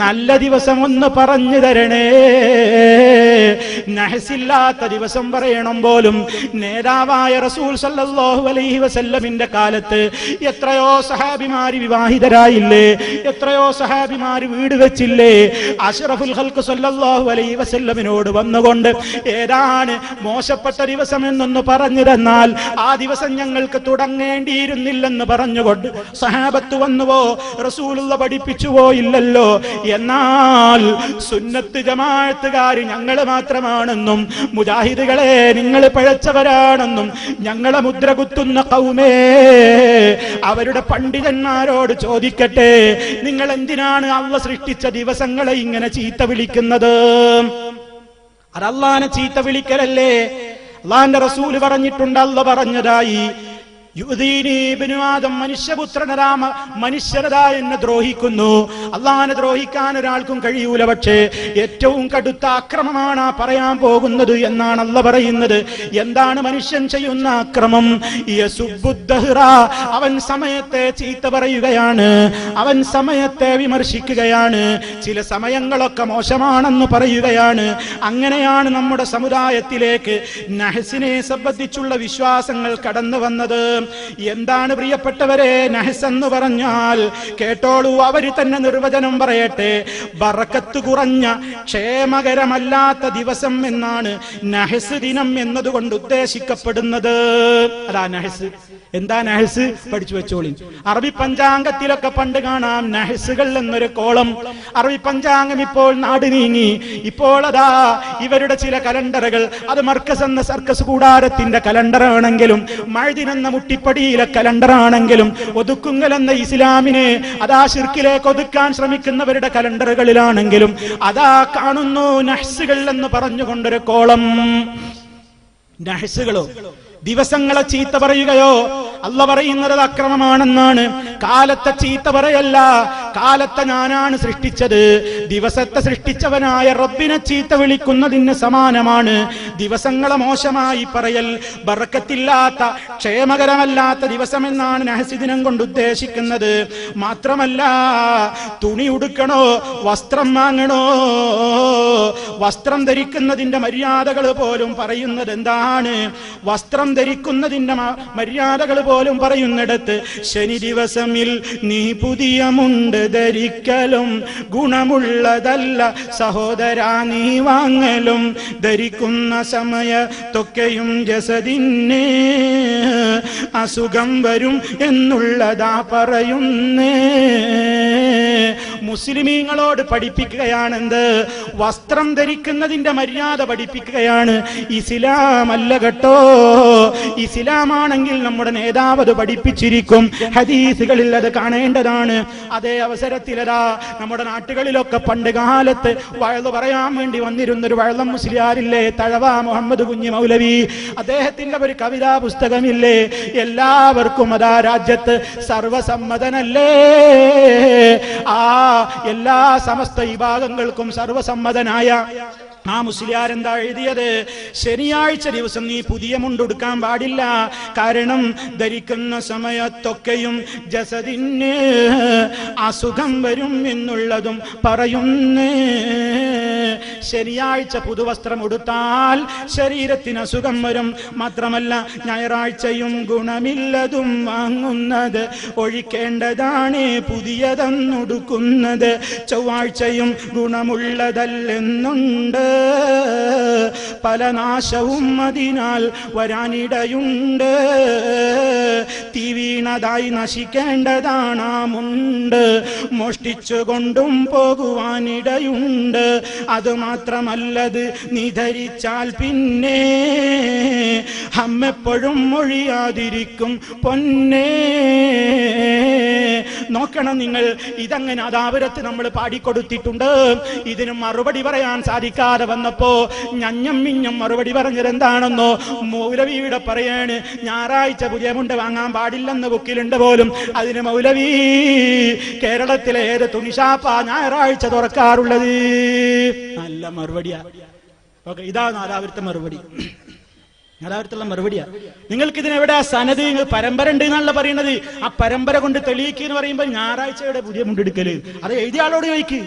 നല്ല ദിവസം ഒന്ന് പറഞ്ഞു തരണേ. നഹസില്ലാത്ത ദിവസം പറയണം പോലും നേതാവായ റസൂൽ സല്ലല്ലാഹു അലൈഹി വസല്ലമിന്റെ കാലത്ത് എത്രയോ സഹാബിമാര് വിവാഹിതരായില്ലേ, എത്രയോ സഹാബിമാര് വീട് വെച്ചില്ലേ. അഷ്റഫുൽ ഖൽഖ് സല്ലല്ലാഹു അലൈഹി വസല്ലമിനോട് വന്നുകൊണ്ട് ഏതാണ് മോശപ്പെട്ട ദിവസം എന്നൊന്ന് പറഞ്ഞു തന്നാൽ ആ ദിവസം ഞങ്ങൾക്ക് തുടങ്ങേണ്ടിയിരുന്നില്ലെന്ന് പറഞ്ഞുകൊണ്ട് സഹാബത്ത് വന്നുവോ? റസൂലുള്ള പഠിപ്പിച്ചുവോ? ഇല്ലല്ലോ. എന്നാൽ സുന്നത്ത് ജമാഅത്തുകാർ ഞങ്ങൾ മാത്രമാണെന്നും മുജാഹിദുകളെ നിങ്ങൾ പിഴച്ചവരാണെന്നും ഞങ്ങളെ മുദ്ര കുത്തുന്ന ഖൗമേ, അവരുടെ പണ്ഡിതന്മാരോട് ചോദിക്കട്ടെ, നിങ്ങൾ എന്തിനാണ് അല്ലാഹ് സൃഷ്ടിച്ച ദിവസങ്ങളെ ഇങ്ങനെ ചീത്ത വിളിക്കുന്നത്? അത് അല്ലാഹനെ ചീത്ത വിളിക്കലല്ലേ? അല്ലാഹുവിന്റെ റസൂൽ പറഞ്ഞിട്ടുണ്ട്, അല്ലാഹ് പറഞ്ഞതായി യുദീനി ഇബ്നു ആദം, മനുഷ്യപുത്രനരാമ മനുഷ്യരതാ എന്നെ ദ്രോഹിക്കുന്നു. അല്ലാഹനെ ദ്രോഹിക്കാൻ ഒരാൾക്കും കഴിയൂല, പക്ഷേ ഏറ്റവും കടുത്ത അക്രമമാണ് പറയാൻ പോകുന്നത് എന്നാണ് അല്ലാഹ് പറയുന്നത്. എന്താണ് മനുഷ്യൻ ചെയ്യുന്ന അക്രമം? യസുബ്ബുദ്ദഹ്റ, അവൻ സമയത്തെ ചീത്ത പറയുകയാണ്, അവൻ സമയത്തെ വിമർശിക്കുകയാണ്, ചില സമയങ്ങളൊക്കെ മോശമാണെന്ന് പറയുകയാണ്. അങ്ങനെയാണ് നമ്മുടെ സമുദായത്തിലേക്ക് നഹ്സിനെ സംബന്ധിച്ചുള്ള വിശ്വാസങ്ങൾ കടന്നു വന്നത്. എന്താണ് പ്രിയപ്പെട്ടവരെ നഹ്സ് എന്ന് പറഞ്ഞാൽ? കേട്ടോളൂ, അവര് തന്നെ നിർവചനം പറയട്ടെ. ബറക്കത്ത് കുറഞ്ഞ ക്ഷേമകരമല്ലാത്ത ദിവസം എന്നാണ് നഹ്സ് ദിനം എന്നതുകൊണ്ട് ഉദ്ദേശിക്കപ്പെടുന്നത്. അതാ നഹ്സ്. എന്താ നഹ്സ്? പഠിച്ചു വെച്ചോളി. അറബി പഞ്ചാംഗത്തിലൊക്കെ പണ്ട് കാണാം നഹ്സുകൾ എന്നൊരു കോളം. അറബി പഞ്ചാംഗം ഇപ്പോൾ നാട് നീങ്ങി. ഇപ്പോൾ അതാ ഇവരുടെ ചില കലണ്ടറുകൾ, അത് മർക്കസ് എന്ന സർക്കസ് കൂടാരത്തിന്റെ കലണ്ടറാണെങ്കിലും മഅ്ദിൻ എന്ന മുട്ടിപ്പടിയിലെ കലണ്ടറാണെങ്കിലും ഒതുക്കുങ്ങൽ എന്ന ഇസ്ലാമിനെ അതാ ശിർക്കിലേക്ക് ഒതുക്കാൻ ശ്രമിക്കുന്നവരുടെ കലണ്ടറുകളിലാണെങ്കിലും അതാ കാണുന്നു നഹ്സുകൾ എന്ന് പറഞ്ഞുകൊണ്ടൊരു കോളം. നഹ്സുകളോ ദിവസങ്ങളെ ചീത്ത പറയുകയോ? അല്ലാഹ് പറയുന്നത് അക്രമമാണെന്നാണ്. കാലത്തെ ചീത്ത പറയല്ല, കാലത്തെ ഞാനാണ് സൃഷ്ടിച്ചത്. ദിവസത്തെ സൃഷ്ടിച്ചവനായ റബ്ബിനെ ചീത്ത വിളിക്കുന്നതിന് സമാനമാണ് ദിവസങ്ങളെ മോശമായി പറയൽ. ബറക്കത്തില്ലാത്ത ക്ഷേമകരമല്ലാത്ത ദിവസമെന്നാണ് നഹ്സ് ദിനം കൊണ്ട് ഉദ്ദേശിക്കുന്നത്. മാത്രമല്ല, തുണി ഉടുക്കണോ, വസ്ത്രം വാങ്ങണോ, വസ്ത്രം ധരിക്കുന്നതിന്റെ മര്യാദകൾ പോലും പറയുന്നത് എന്താണ്? വസ്ത്രം ധരിക്കുന്നതിന്റെ മര്യാദകൾ പോലും പറയുന്നിടത്ത് ശനി ദിവസമിൽ നീ പുതിയ മുണ്ട് ധരിക്കലും ഗുണമുള്ളതല്ല സഹോദരാ നീ വാങ്ങലും, ധരിക്കുന്ന സമയത്തൊക്കെയും ജസദിന് അസുഖം വരും എന്നുള്ളതാ പറയുന്നേ. മുസ്ലിമീങ്ങളോട് പഠിപ്പിക്കുകയാണെന്ത്? വസ്ത്രം ധരിക്കുന്നതിന്റെ മര്യാദ പഠിപ്പിക്കുകയാണ്. ഇസ്ലാം അല്ല കേട്ടോ. ഇസ്ലാമാണെങ്കിൽ നമ്മുടെ നേതാവ് അത് പഠിപ്പിച്ചിരിക്കും. ഹദീസുകളിൽ അത് കാണേണ്ടതാണ്. അതേ അവസരത്തിലതാ നമ്മുടെ നാട്ടുകളിലൊക്കെ പണ്ട് കാലത്ത് വയല് പറയാൻ വേണ്ടി വന്നിരുന്നൊരു വയളം മുസ്ലിയാരില്ലേ, തഴവ മുഹമ്മദ് കുഞ്ഞി മൗലവി. അദ്ദേഹത്തിന്റെ ഒരു കവിതാ പുസ്തകമില്ലേ, എല്ലാവർക്കും അതാ രാജ്യത്ത് സർവസമ്മതനല്ലേ, ആ എല്ലാ സമസ്ത വിഭാഗങ്ങൾക്കും സർവസമ്മതനായ ആ മുസ്ലിയാർ എന്താ എഴുതിയത്? ശനിയാഴ്ച ദിവസം നീ പുതിയ മുണ്ടുടുക്കാൻ പാടില്ല, കാരണം ധരിക്കുന്ന സമയത്തൊക്കെയും ജസദിന് അസുഖം വരും എന്നുള്ളതും പറയുന്നു. ശനിയാഴ്ച പുതുവസ്ത്രം ഉടുത്താൽ ശരീരത്തിന് അസുഖം വരും. മാത്രമല്ല ഞായറാഴ്ചയും ഗുണമില്ലതും വാങ്ങുന്നത് ഒഴിക്കേണ്ടതാണ് പുതിയതെന്നുടുക്കുന്നത്. ചൊവ്വാഴ്ചയും ഗുണമുള്ളതല്ലെന്നുണ്ട്, പല നാശവും അതിനാൽ വരാനിടയുണ്ട്. തീ വീണതായി നശിക്കേണ്ടതാണ് ആ മുണ്ട്, മോഷ്ടിച്ചുകൊണ്ടും പോകുവാനിടയുണ്ട്. അത് മാത്രമല്ലത് നീ ധരിച്ചാൽ പിന്നെ അമ്മെപ്പോഴും മൊഴിയാതിരിക്കും പൊന്നേ. നോക്കണം നിങ്ങൾ, ഇതങ്ങനെ അതാപുരത്ത് നമ്മൾ പാടിക്കൊടുത്തിട്ടുണ്ട്. ഇതിന് മറുപടി പറയാൻ സാധിക്കാതെ വന്നപ്പോ ഞഞ്ഞം മിഞ്ഞം മറുപടി പറഞ്ഞത് എന്താണെന്നോ? മൗലവിയുടെ പറയാണ് ഞായറാഴ്ച പുതിയ മുണ്ട് വാങ്ങാൻ പാടില്ലെന്ന് ബുക്കിലുണ്ട് പോലും. അതിന് മൗലവി കേരളത്തിലെ ഏത് തുണിഷാപ്പാ ഞായറാഴ്ച തുറക്കാറുള്ളത്? നല്ല മറുപടിയാ. ഓക്കെ, ഇതാണ് നാലാപുരത്തെ മറുപടി. നാലാപുരത്തുള്ള മറുപടിയാ. നിങ്ങൾക്ക് ഇതിനെവിടെ സനത്? പരമ്പര ഉണ്ട് എന്നാണല്ലോ പറയുന്നത്. ആ പരമ്പര കൊണ്ട് തെളിയിക്കുക എന്ന് പറയുമ്പോൾ ഞായറാഴ്ചയുടെ പുതിയ മുണ്ടെടുക്കല് അത് എഴുതിയ ആളോട് ചോദിക്ക്,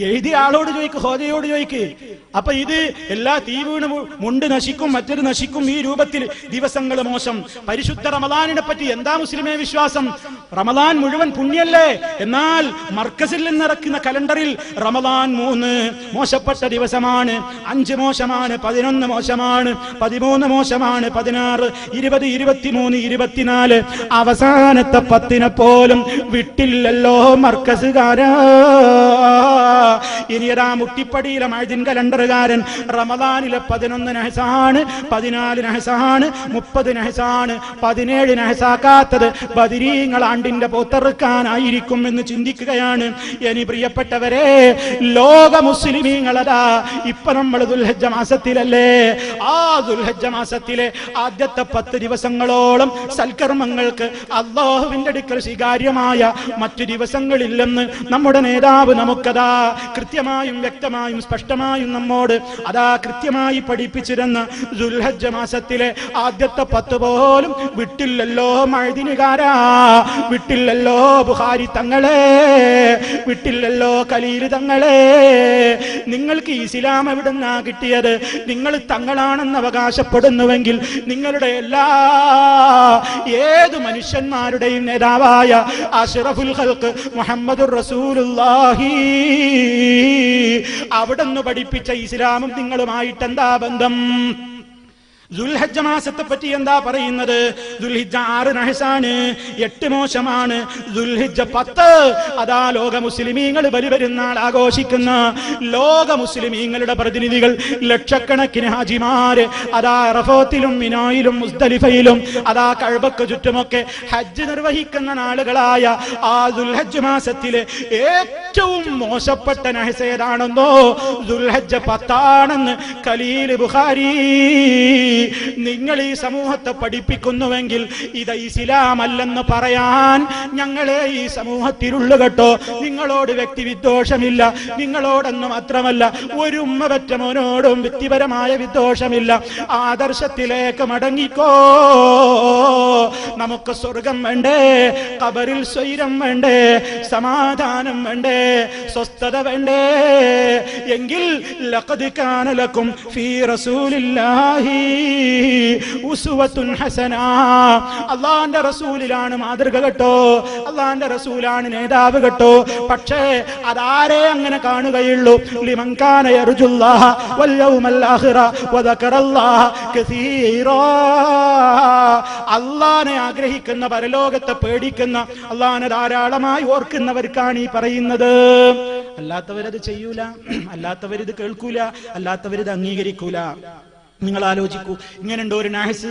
എഴുതിയ ആളോട് ചോദിക്ക്, ഹോദയോട് ചോദിക്ക്. അപ്പൊ ഇത് എല്ലാ തീ വീണ് മുണ്ട് നശിക്കും, മറ്റൊരു നശിക്കും, ഈ രൂപത്തിൽ ദിവസങ്ങൾ മോശം. പരിശുദ്ധ റമദാനിനെ പറ്റി എന്താ മുസ്ലിമേ വിശ്വാസം? റമദാൻ മുഴുവൻ പുണ്യല്ലേ? എന്നാൽ മർക്കസിൽ നിന്നിറക്കുന്ന കലണ്ടറിൽ റമദാൻ 3 മോശപ്പെട്ട ദിവസമാണ്, 5 മോശമാണ്, 11 മോശമാണ്, 13 മോശമാണ്, 16, 20, 23, 24 അവസാനത്തെ 10 പോലും വിട്ടില്ലല്ലോ മർക്കസുകാരാ. ഇനിയതാ മുട്ടിപ്പടിയിലെ മഅദിൻ കലണ്ടറുകാരൻ റമദാനിലെ 11 നഹസാണ്, 14 നഹസാണ്, 30 നഹസാണ്, 17 നഹസാക്കാത്തത് ബദരീങ്ങൾ ആണ്ടിന്റെ പോത്തെറുക്കാനായിരിക്കും എന്ന് ചിന്തിക്കുകയാണ്. ഇനി പ്രിയപ്പെട്ടവരെ, ലോക മുസ്ലിമീങ്ങളതാ ഇപ്പൊ നമ്മൾ ദുൽഹജ്ജ മാസത്തിലല്ലേ? ആ ദുൽഹജ്ജ മാസത്തിലെ ആദ്യത്തെ 10 ദിവസങ്ങളോളം സൽക്കർമ്മങ്ങൾക്ക് അല്ലാഹുവിന്റെ അടുക്കൽ സ്വീകാര്യമായ മറ്റു ദിവസങ്ങളില്ലെന്ന് നമ്മുടെ നേതാവ് നമുക്കതാ കൃത്യമായും വ്യക്തമായും സ്പഷ്ടമായും നമ്മോട് അതാ കൃത്യമായി പഠിപ്പിച്ചിരുന്ന ദുൽഹജ്ജ മാസത്തിലെ ആദ്യത്തെ 10 പോലും വിട്ടില്ലല്ലോ മഅദിനുകാരാ, വിട്ടില്ലല്ലോ ബുഖാരി തങ്ങളെ, വിട്ടില്ലല്ലോ ഖലീൽ തങ്ങളെ. നിങ്ങൾക്ക് ഇസ്ലാം എവിടുന്നാ കിട്ടിയത്? നിങ്ങൾ തങ്ങളാണെന്ന് അവകാശപ്പെടുന്നുവെങ്കിൽ നിങ്ങളുടെ എല്ലാ ഏതു മനുഷ്യന്മാരുടെയും നേതാവായ അഷ്റഫുൽ ഖൽഖ് മുഹമ്മദുർ റസൂലുള്ളാഹി അവിടുന്ന് പഠിപ്പിച്ച ഇസ്ലാമും നിങ്ങളുമായിട്ട് എന്താ ബന്ധം? ദുൽഹജ്ജ മാസത്തെ പറ്റി എന്താ പറയുന്നത്? ദുൽഹിജ്ജ 6 നഹസാണ്, 8 മോശമാണ്. ദുൽഹിജ്ജ 10 അതാ ലോക മുസ്ലിമീങ്ങൾ ബലിപെരുന്നാൾ ആഘോഷിക്കുന്ന ലോക മുസ്ലിമീങ്ങളുടെ പ്രതിനിധികൾ ലക്ഷക്കണക്കിന് ഹാജിമാര് അതാ അറഫാത്തിലും മിനായിലും മുസ്ദലിഫയിലും അതാ കഅബക്ക് ചുറ്റുമൊക്കെ ഹജ്ജ് നിർവഹിക്കുന്ന നാളുകളായ ആ ദുൽഹജ്ജ് മാസത്തിലെ ഏറ്റവും മോശപ്പെട്ട നഹസ് ഏതാണെന്നോ? ദുൽഹജ്ജ 10 ആണെന്ന് ഖലീൽ ബുഖാരി നിങ്ങൾ ഈ സമൂഹത്തെ പഠിപ്പിക്കുന്നുവെങ്കിൽ ഇത് ഇസ്ലാം അല്ലെന്ന് പറയാൻ ഞങ്ങളെ ഈ സമൂഹത്തിലുള്ളു കേട്ടോ. നിങ്ങളോട് വ്യക്തിവിദ്വേഷമില്ല, നിങ്ങളോടൊന്നും മാത്രമല്ല ഒരു ഉമ്മ പെറ്റ മോനോടും വ്യക്തിപരമായ വിദ്വേഷമില്ല. ആദർശത്തിലേക്ക് മടങ്ങിക്കോ. നമുക്ക് സ്വർഗം വേണ്ടേ? ഖബറിൽ സ്വൈരം വേണ്ടേ? സമാധാനം വേണ്ടേ? സ്വസ്ഥത വേണ്ടേ? എങ്കിൽ ലഖദ് കാന ലക്കും ഫീ റസൂലില്ലാഹി ഉസ്വത്തുൻ ഹസന. അല്ലാഹുവിന്റെ റസൂലിലാണ് മാതൃക കേട്ടോ, അല്ലാഹുവിന്റെ റസൂലാണ് നേതാവ് കേട്ടോ. പക്ഷേ അതാരെ അങ്ങനെ കാണുകയുള്ളൂ? ലിമൻ കാന യർജുല്ലാഹ വൽ യൗമൽ ആഖിറ വദകറല്ലാഹ കസീറാ. അല്ലാഹനെ ആഗ്രഹിക്കുന്ന, പരലോകത്തെ പേടിക്കുന്ന, അല്ലാഹനെ ധാരാളമായി ഓർക്കുന്നവർക്കാണ് ഈ പറയുന്നത്. അല്ലാത്തവരത് ചെയ്യൂല, അല്ലാത്തവരിത് കേൾക്കൂല, അല്ലാത്തവരിത് അംഗീകരിക്കൂല. നിങ്ങൾ ആലോചിക്കൂ, ഇങ്ങനെയുണ്ടോ ഒരു നഹസ്?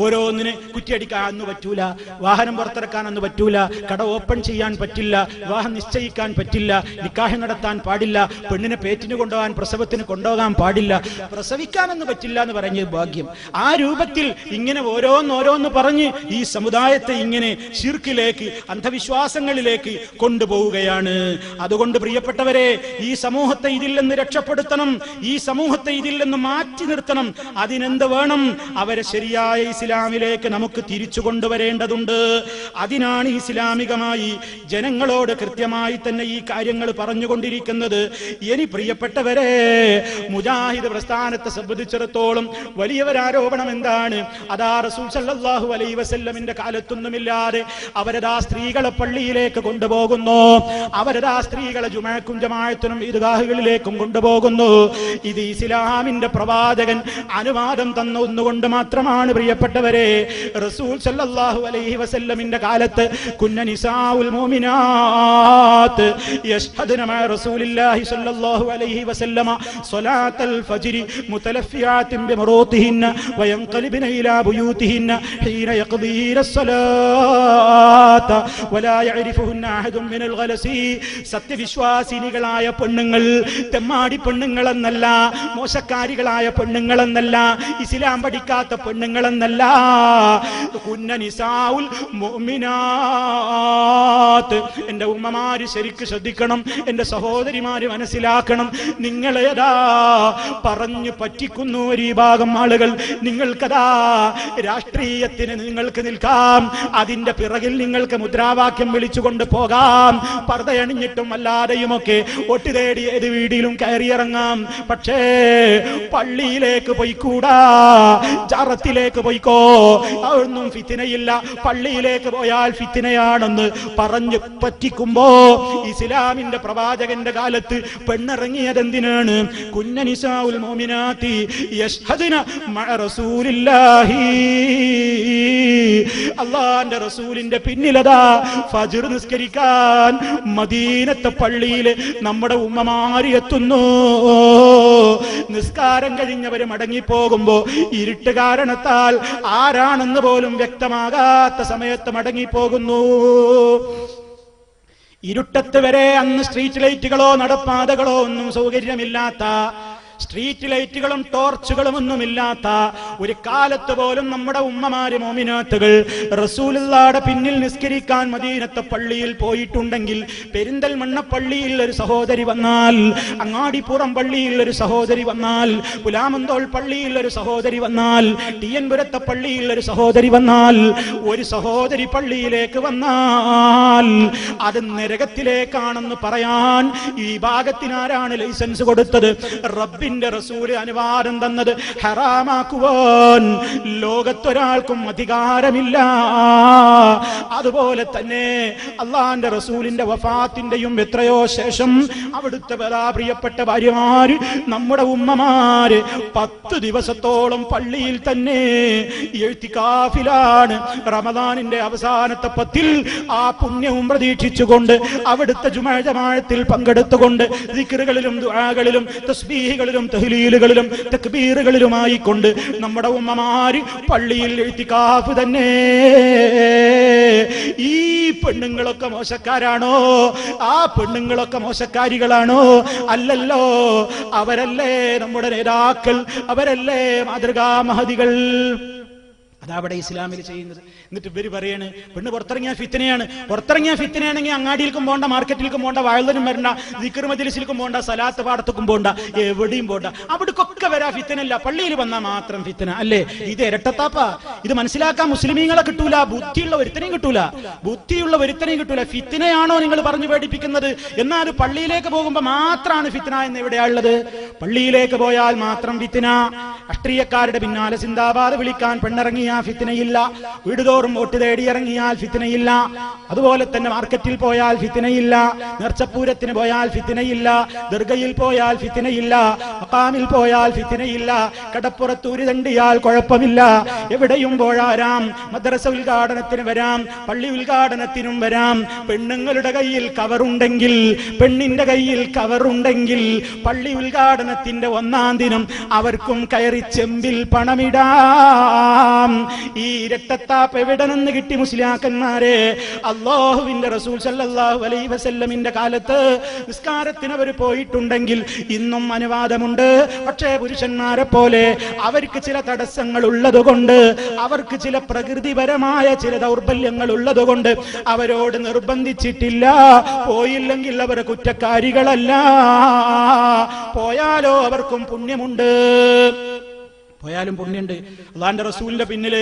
ഓരോന്നിന് കുറ്റിയടിക്കാനൊന്നും പറ്റൂല, വാഹനം പുറത്തിറക്കാനൊന്നും പറ്റൂല, കട ഓപ്പൺ ചെയ്യാൻ പറ്റില്ല, വിവാഹം നിശ്ചയിക്കാൻ പറ്റില്ല, നിക്കാഹ് നടത്താൻ പാടില്ല, പെണ്ണിനെ പേറ്റിന് കൊണ്ടുപോകാൻ പ്രസവത്തിന് കൊണ്ടുപോകാൻ പാടില്ല, പ്രസവിക്കാനൊന്നും പറ്റില്ല എന്ന് പറഞ്ഞ് ഭാഗ്യം. ആ രൂപത്തിൽ ഇങ്ങനെ ഓരോന്നോരോന്ന് പറഞ്ഞ് ഈ സമുദായത്തെ ഇങ്ങനെ ശിർക്കിലേക്ക്, അന്ധവിശ്വാസങ്ങളിലേക്ക് കൊണ്ടുപോവുകയാണ്. അതുകൊണ്ട് പ്രിയപ്പെട്ടവരെ, ഈ സമൂഹത്തെ ഇതിൽ നിന്ന് രക്ഷപ്പെടുത്തണം, ഈ സമൂഹത്തെ ഇതിൽ നിന്ന് മാറ്റി നിർത്തണം. അതിനെന്ത് വേണം? അവരെ ശരിയായ ഇസ്ലാമിലേക്ക് നമുക്ക് തിരിച്ചു കൊണ്ടുവരേണ്ടതുണ്ട്. അതിനാണ് ഇസ്ലാമികമായി ജനങ്ങളോട് കൃത്യമായി തന്നെ ഈ കാര്യങ്ങൾ പറഞ്ഞുകൊണ്ടിരിക്കുന്നത്. ഇനി പ്രിയപ്പെട്ടവരെ, മുജാഹിദ് പ്രസ്ഥാനത്തെ സംബന്ധിച്ചിടത്തോളം വലിയൊരാരോപണം എന്താണ്? അതാ റസൂൽ സല്ലല്ലാഹു അലൈഹി വസല്ലമിന്റെ കാലത്തൊന്നുമില്ലാതെ അവരതാ സ്ത്രീകളെ പള്ളിയിലേക്ക് കൊണ്ടുപോകുന്നു, അവരതാ സ്ത്രീകളെ ജുമഅക്കും ജമാഅത്തിനും ഈദ്ഗാഹുകളിലേക്കും കൊണ്ടുപോകുന്നു. ഇത് ഇസ്ലാമിന്റെ പ്രവാചകൻ അനുവാദം തന്ന ഒന്നുകൊണ്ട് മാത്രമാണ് പ്രിയപ്പെട്ടവരെ. റസൂൽ സല്ലല്ലാഹു അലൈഹി വസല്ലമിന്റെ കാലത്ത് കുന്ന നിസാഉൽ മുഅ്മിനാത്ത് യശ്ഹദന മഅ റസൂലില്ലാഹി സല്ലല്ലാഹു അലൈഹി വസല്ലമ സ്വലാത്തൽ ഫജ്രി മുതലഫിയാത്തിൻ ബിമറൂതിഹിന്ന വയൻഖലിബന ഇലാ ബുയൂതിഹിന്ന ഹീന യഖ്ദീന الصلاة ولا يعرفهن أحد من الغلسي. സത്യവിശ്വാസിനികളായ പെണ്ണുങ്ങൾ, തെമ്മാടി പെണ്ണുങ്ങളെന്നല്ല, മോശക്കാരികളായ പെണ്ണുങ്ങളെന്നല്ല, ഇസ്ലാം പഠിക്കാത്ത പെണ്ണുങ്ങളെന്നല്ല, കുന്ന നിസാഉൽ മുഅ്മിനാത്ത്. എന്റെ ഉമ്മമാര് ശരിക്ക് ശ്രദ്ധിക്കണം, എന്റെ സഹോദരിമാര് മനസ്സിലാക്കണം. നിങ്ങളേതാ പറഞ്ഞു പറ്റിക്കുന്നു ഒരു വിഭാഗം ആളുകൾ. നിങ്ങൾക്കതാ രാഷ്ട്രീയത്തിന് നിങ്ങൾക്ക് നിൽക്കാം, അതിന്റെ പിറകിൽ നിങ്ങൾക്ക് മുദ്രാവാക്യം വിളിച്ചുകൊണ്ട് പോകാം, പർദ്ദയണിഞ്ഞിട്ടും അല്ലാതെയുമൊക്കെ ഒട്ട് തേടി ഏത് വീടിലും കയറിയിറങ്ങാം. പക്ഷേ പള്ളിയിലേക്ക് പോയിക്കൂടാ, ജാറത്തിലേക്ക് പോയിക്കോ, അതൊന്നും ഫിത്തിനയില്ല, പള്ളിയിലേക്ക് പോയാൽ ഫിത്തിനയാണെന്ന് പറഞ്ഞ് പറ്റിക്കുമ്പോ ഇസ്ലാമിന്റെ പ്രവാചകന്റെ കാലത്ത് പെണ്ണിറങ്ങിയതെന്തിനാണ്? കുന്ന നിസാഉൽ മുഅ്മിനാത്തി യശ്ഹദന മഅ റസൂലില്ലാഹി. അല്ലാഹുവിന്റെ റസൂലിന്റെ പിന്നിലതാ ഫജ്ർ നിസ്കരിക്കാൻ മദീനത്തെ പള്ളിയിൽ നമ്മുടെ ഉമ്മമാര് എത്തുന്നു. നിസ്കാരം കഴിഞ്ഞവര് മടങ്ങിപ്പോകുമ്പോ ഇരുട്ട് കാരണത്താൽ ആരാണെന്ന് പോലും വ്യക്തമാകാത്ത സമയത്ത് മടങ്ങിപ്പോകുന്നു. ഇരുട്ടത്ത് വരെ അന്ന് സ്ട്രീറ്റ് ലൈറ്റുകളോ നടപ്പാതകളോ ഒന്നും സൗകര്യമില്ലാത്ത, സ്ട്രീറ്റ് ലൈറ്റുകളും ടോർച്ചുകളും ഒന്നുമില്ലാത്ത ഒരു കാലത്ത് പോലും നമ്മുടെ ഉമ്മമാര് മോമിനാത്തുകൾ റസൂലുള്ളാഹിയുടെ പിന്നിൽ നിസ്കരിക്കാൻ മദീനത്തെ പള്ളിയിൽ പോയിട്ടുണ്ടെങ്കിൽ, പെരിന്തൽമണ്ണ പള്ളിയിൽ ഒരു സഹോദരി വന്നാൽ, അങ്ങാടിപ്പുറം പള്ളിയിൽ ഒരു സഹോദരി വന്നാൽ, പുലാമന്തോൾ പള്ളിയിൽ ഒരു സഹോദരി വന്നാൽ, ടിയൻപുരത്തെ പള്ളിയിൽ ഒരു സഹോദരി വന്നാൽ, ഒരു സഹോദരി പള്ളിയിലേക്ക് വന്നാൽ അത് നരകത്തിലേക്കാണെന്ന് പറയാൻ ഈ ഭാഗത്തിനാരാണ് ലൈസൻസ് കൊടുത്തത്? റബ്ബി റസൂല് അനുവാദം തന്നത്. ഹറാമാക്കുവാൻ ലോകത്തൊരാൾക്കും അധികാരമില്ല. അതുപോലെ തന്നെ അള്ളാന്റെ റസൂലിന്റെ വഫാത്തിന്റെയും എത്രയോ ശേഷം അവിടുത്തെ പ്രിയപ്പെട്ട ഭാര്യമാര്, നമ്മുടെ ഉമ്മമാര് 10 ദിവസത്തോളം പള്ളിയിൽ തന്നെ ഇഅ്തികാഫിലാണ്. റമദാനിന്റെ അവസാനത്തെ 10-ൽ ആ പുണ്യവും പ്രതീക്ഷിച്ചുകൊണ്ട് അവിടുത്തെ ജുമുഅ ജമാഅത്തിൽ പങ്കെടുത്തുകൊണ്ട് ദിക്റുകളിലും ദുആകളിലും തസ്ബീഹുകളിലും തഹ്ലീലുകളിലും തക്ബീറുകളിലുമായി കൊണ്ട് നമ്മുടെ ഉമ്മമാര് പള്ളിയിൽ ഇഅ്തികാഫ് തന്നെ. ഈ പെണ്ണുങ്ങളൊക്കെ മോശക്കാരാണോ? ആ പെണ്ണുങ്ങളൊക്കെ മോശക്കാരികളാണോ? അല്ലല്ലോ. അവരല്ലേ നമ്മുടെ നേതാക്കൾ, അവരല്ലേ മാതൃകാ മഹതികൾ. അതവിടെ ഇസ്ലാമിൽ ചെയ്യുന്നത്. എന്നിട്ട് ഇവര് പറയാണ് പെണ്ണ് പുറത്തിറങ്ങിയ ഫിത്തനയാണ്. പുറത്തിറങ്ങിയ ഫിത്തനയാണെങ്കിൽ അങ്ങാടിയിൽക്കും പോണ്ട, മാർക്കറ്റിലേക്കും പോണ്ട, വയലിനും വരണ്ട, ദിക്ർ മജ്ലിസിലേക്കും പോണ്ട, സലാത്ത് പാടത്തേക്കും പോണ്ട, എവിടെയും പോണ്ട. അവിടേക്കൊക്കെ വരാ ഫിത്തനല്ല, പള്ളിയിൽ വന്നാൽ മാത്രം ഫിത്തന. അല്ലേ? ഇത് ഇരട്ടത്താപ്പ. ഇത് മനസ്സിലാക്കാൻ മുസ്ലിമീങ്ങളെ കിട്ടൂല, ബുദ്ധിയുള്ള ഒരുത്തനെയും കിട്ടൂല, ബുദ്ധിയുള്ള ഒരുത്തനെയും കിട്ടൂല. ഫിത്തനയാണോ നിങ്ങൾ പറഞ്ഞു പേടിപ്പിക്കുന്നത്? എന്നാൽ പള്ളിയിലേക്ക് പോകുമ്പോ മാത്രമാണ് ഫിത്തന എന്ന് എവിടെയാണുള്ളത്? പള്ളിയിലേക്ക് പോയാൽ മാത്രം ഫിത്തന. രാഷ്ട്രീയക്കാരുടെ പിന്നാലെ സിന്ദാബാദ് വിളിക്കാൻ പെണ്ണിറങ്ങിയ ഫിത്തനയില്ല, വീടുതോറും വോട്ട് തേടി ഇറങ്ങിയാൽ ഫിത്തനയില്ല, അതുപോലെ തന്നെ മാർക്കറ്റിൽ പോയാൽ ഫിത്തനയില്ല, നേർച്ചപ്പൂരത്തിന് പോയാൽ ഫിത്തനയില്ല, ദർഗയിൽ പോയാൽ ഫിത്തനയില്ല, മഖാമിൽ പോയാൽ ഫിത്തനയില്ല, കടപ്പുറത്തൂര് തണ്ടിയാൽ കുഴപ്പമില്ല, എവിടെയും പോഴാരാം, മദ്രസ ഉദ്ഘാടനത്തിന് വരാം, പള്ളി ഉദ്ഘാടനത്തിനും വരാം. പെണ്ണുങ്ങളുടെ കയ്യിൽ കവറുണ്ടെങ്കിൽ, പെണ്ണിന്റെ കയ്യിൽ കവറുണ്ടെങ്കിൽ പള്ളി ഉദ്ഘാടനത്തിന്റെ 1-ാം ദിനം അവർക്കും കയറി കയറി ചെമ്പിൽ പണമിടാം. ഈ ഇരട്ടത്താപ്പ് എവിടെ നിന്ന് കിട്ടി മുസ്ലിയാക്കന്മാരെ? അല്ലാഹുവിന്റെ റസൂൽ സല്ലല്ലാഹു അലൈഹി വസല്ലമിന്റെ കാലത്ത് നിസ്കാരത്തിന് അവർ പോയിട്ടുണ്ടെങ്കിൽ ഇന്നും അനുവാദമുണ്ട്. പക്ഷേ പുരുഷന്മാരെ പോലെ അവർക്ക് ചില തടസ്സങ്ങൾ ഉള്ളതുകൊണ്ട്, അവർക്ക് ചില പ്രകൃതിപരമായ ചില ദൗർബല്യങ്ങൾ ഉള്ളതുകൊണ്ട് അവരോട് നിർബന്ധിച്ചിട്ടില്ല. പോയില്ലെങ്കിൽ അവർ കുറ്റക്കാരികളല്ല, പോയാലോ അവർക്കും പുണ്യമുണ്ട്. പോയാലും പുണ്യുണ്ട്. അള്ളാന്റെ റസൂലിന്റെ പിന്നില്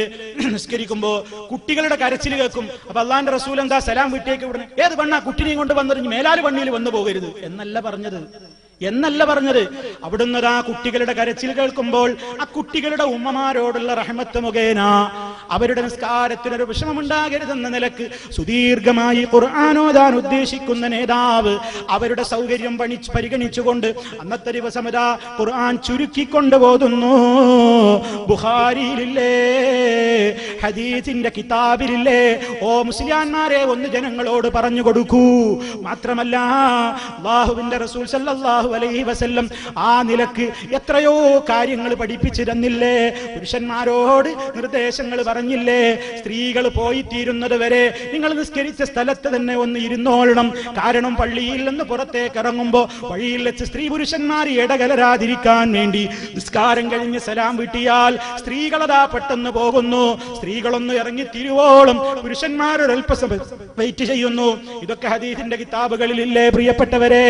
നിസ്കരിക്കുമ്പോ കുട്ടികളുടെ കരച്ചിൽ കേൾക്കും. അപ്പൊ അള്ളാന്റെ റസൂൽ എന്താ സലാം വീട്ടിലേക്ക് വിടണേ? ഏത് പെണ്ണാ കുട്ടിനെയും കൊണ്ട് വന്നിട്ട് മേലാല് പള്ളിയിൽ വന്നു പോകരുത് എന്നല്ല പറഞ്ഞത്. അവിടുന്ന് ആ കുട്ടികളുടെ കരച്ചിൽ കേൾക്കുമ്പോൾ ആ കുട്ടികളുടെ ഉമ്മമാരോടുള്ള റഹ്മത്ത് മുഖേന അവരുടെ നിസ്കാരത്തിനൊരു വിഷമമുണ്ടാകരുതെന്ന നിലക്ക് സുദീർഘമായി ഖുർആൻ ഓതാൻ ഉദ്ദേശിക്കുന്ന നേതാവ് അവരുടെ സൗകര്യം പരിഗണിച്ചുകൊണ്ട് അന്നത്തെ ദിവസം ഖുർആൻ ചുരുക്കിക്കൊണ്ട് ഓതുന്നു. ബുഖാരിയിലില്ലേ, ഹദീസിന്റെ കിതാബിലില്ലേ? ഓ മുസ്ലിയാന്മാരെ, ഒന്ന് ജനങ്ങളോട് പറഞ്ഞു കൊടുക്കൂ. മാത്രമല്ല അല്ലാഹുവിന്റെ റസൂൽ സല്ലല്ലാഹു അലൈഹി വസല്ലം ആ നിലക്ക് എത്രയോ കാര്യങ്ങൾ പഠിപ്പിച്ചിരുന്നില്ലേ? പുരുഷന്മാരോട് നിർദ്ദേശങ്ങൾ പറഞ്ഞില്ലേ? സ്ത്രീകൾ പോയി തീരുന്നത് വരെ നിങ്ങൾ നിസ്കരിച്ച സ്ഥലത്ത് തന്നെ ഒന്ന് ഇരുന്നോളണം. കാരണം പള്ളിയിൽ നിന്ന് പുറത്തേക്ക് ഇറങ്ങുമ്പോ വഴിയിൽ വെച്ച് സ്ത്രീ പുരുഷന്മാർ ഇടകലരാതിരിക്കാൻ വേണ്ടി നിസ്കാരം കഴിഞ്ഞ് സലാം വീട്ടിയാൽ സ്ത്രീകളതാ പെട്ടെന്ന് പോകുന്നു. സ്ത്രീകളൊന്ന് ഇറങ്ങി തിരുവോളം പുരുഷന്മാർ ഒരൽപ്പസമയം വെയിറ്റ് ചെയ്യുന്നു. ഇതൊക്കെ ഹദീസിന്റെ കിതാബുകളിലില്ലേ പ്രിയപ്പെട്ടവരെ?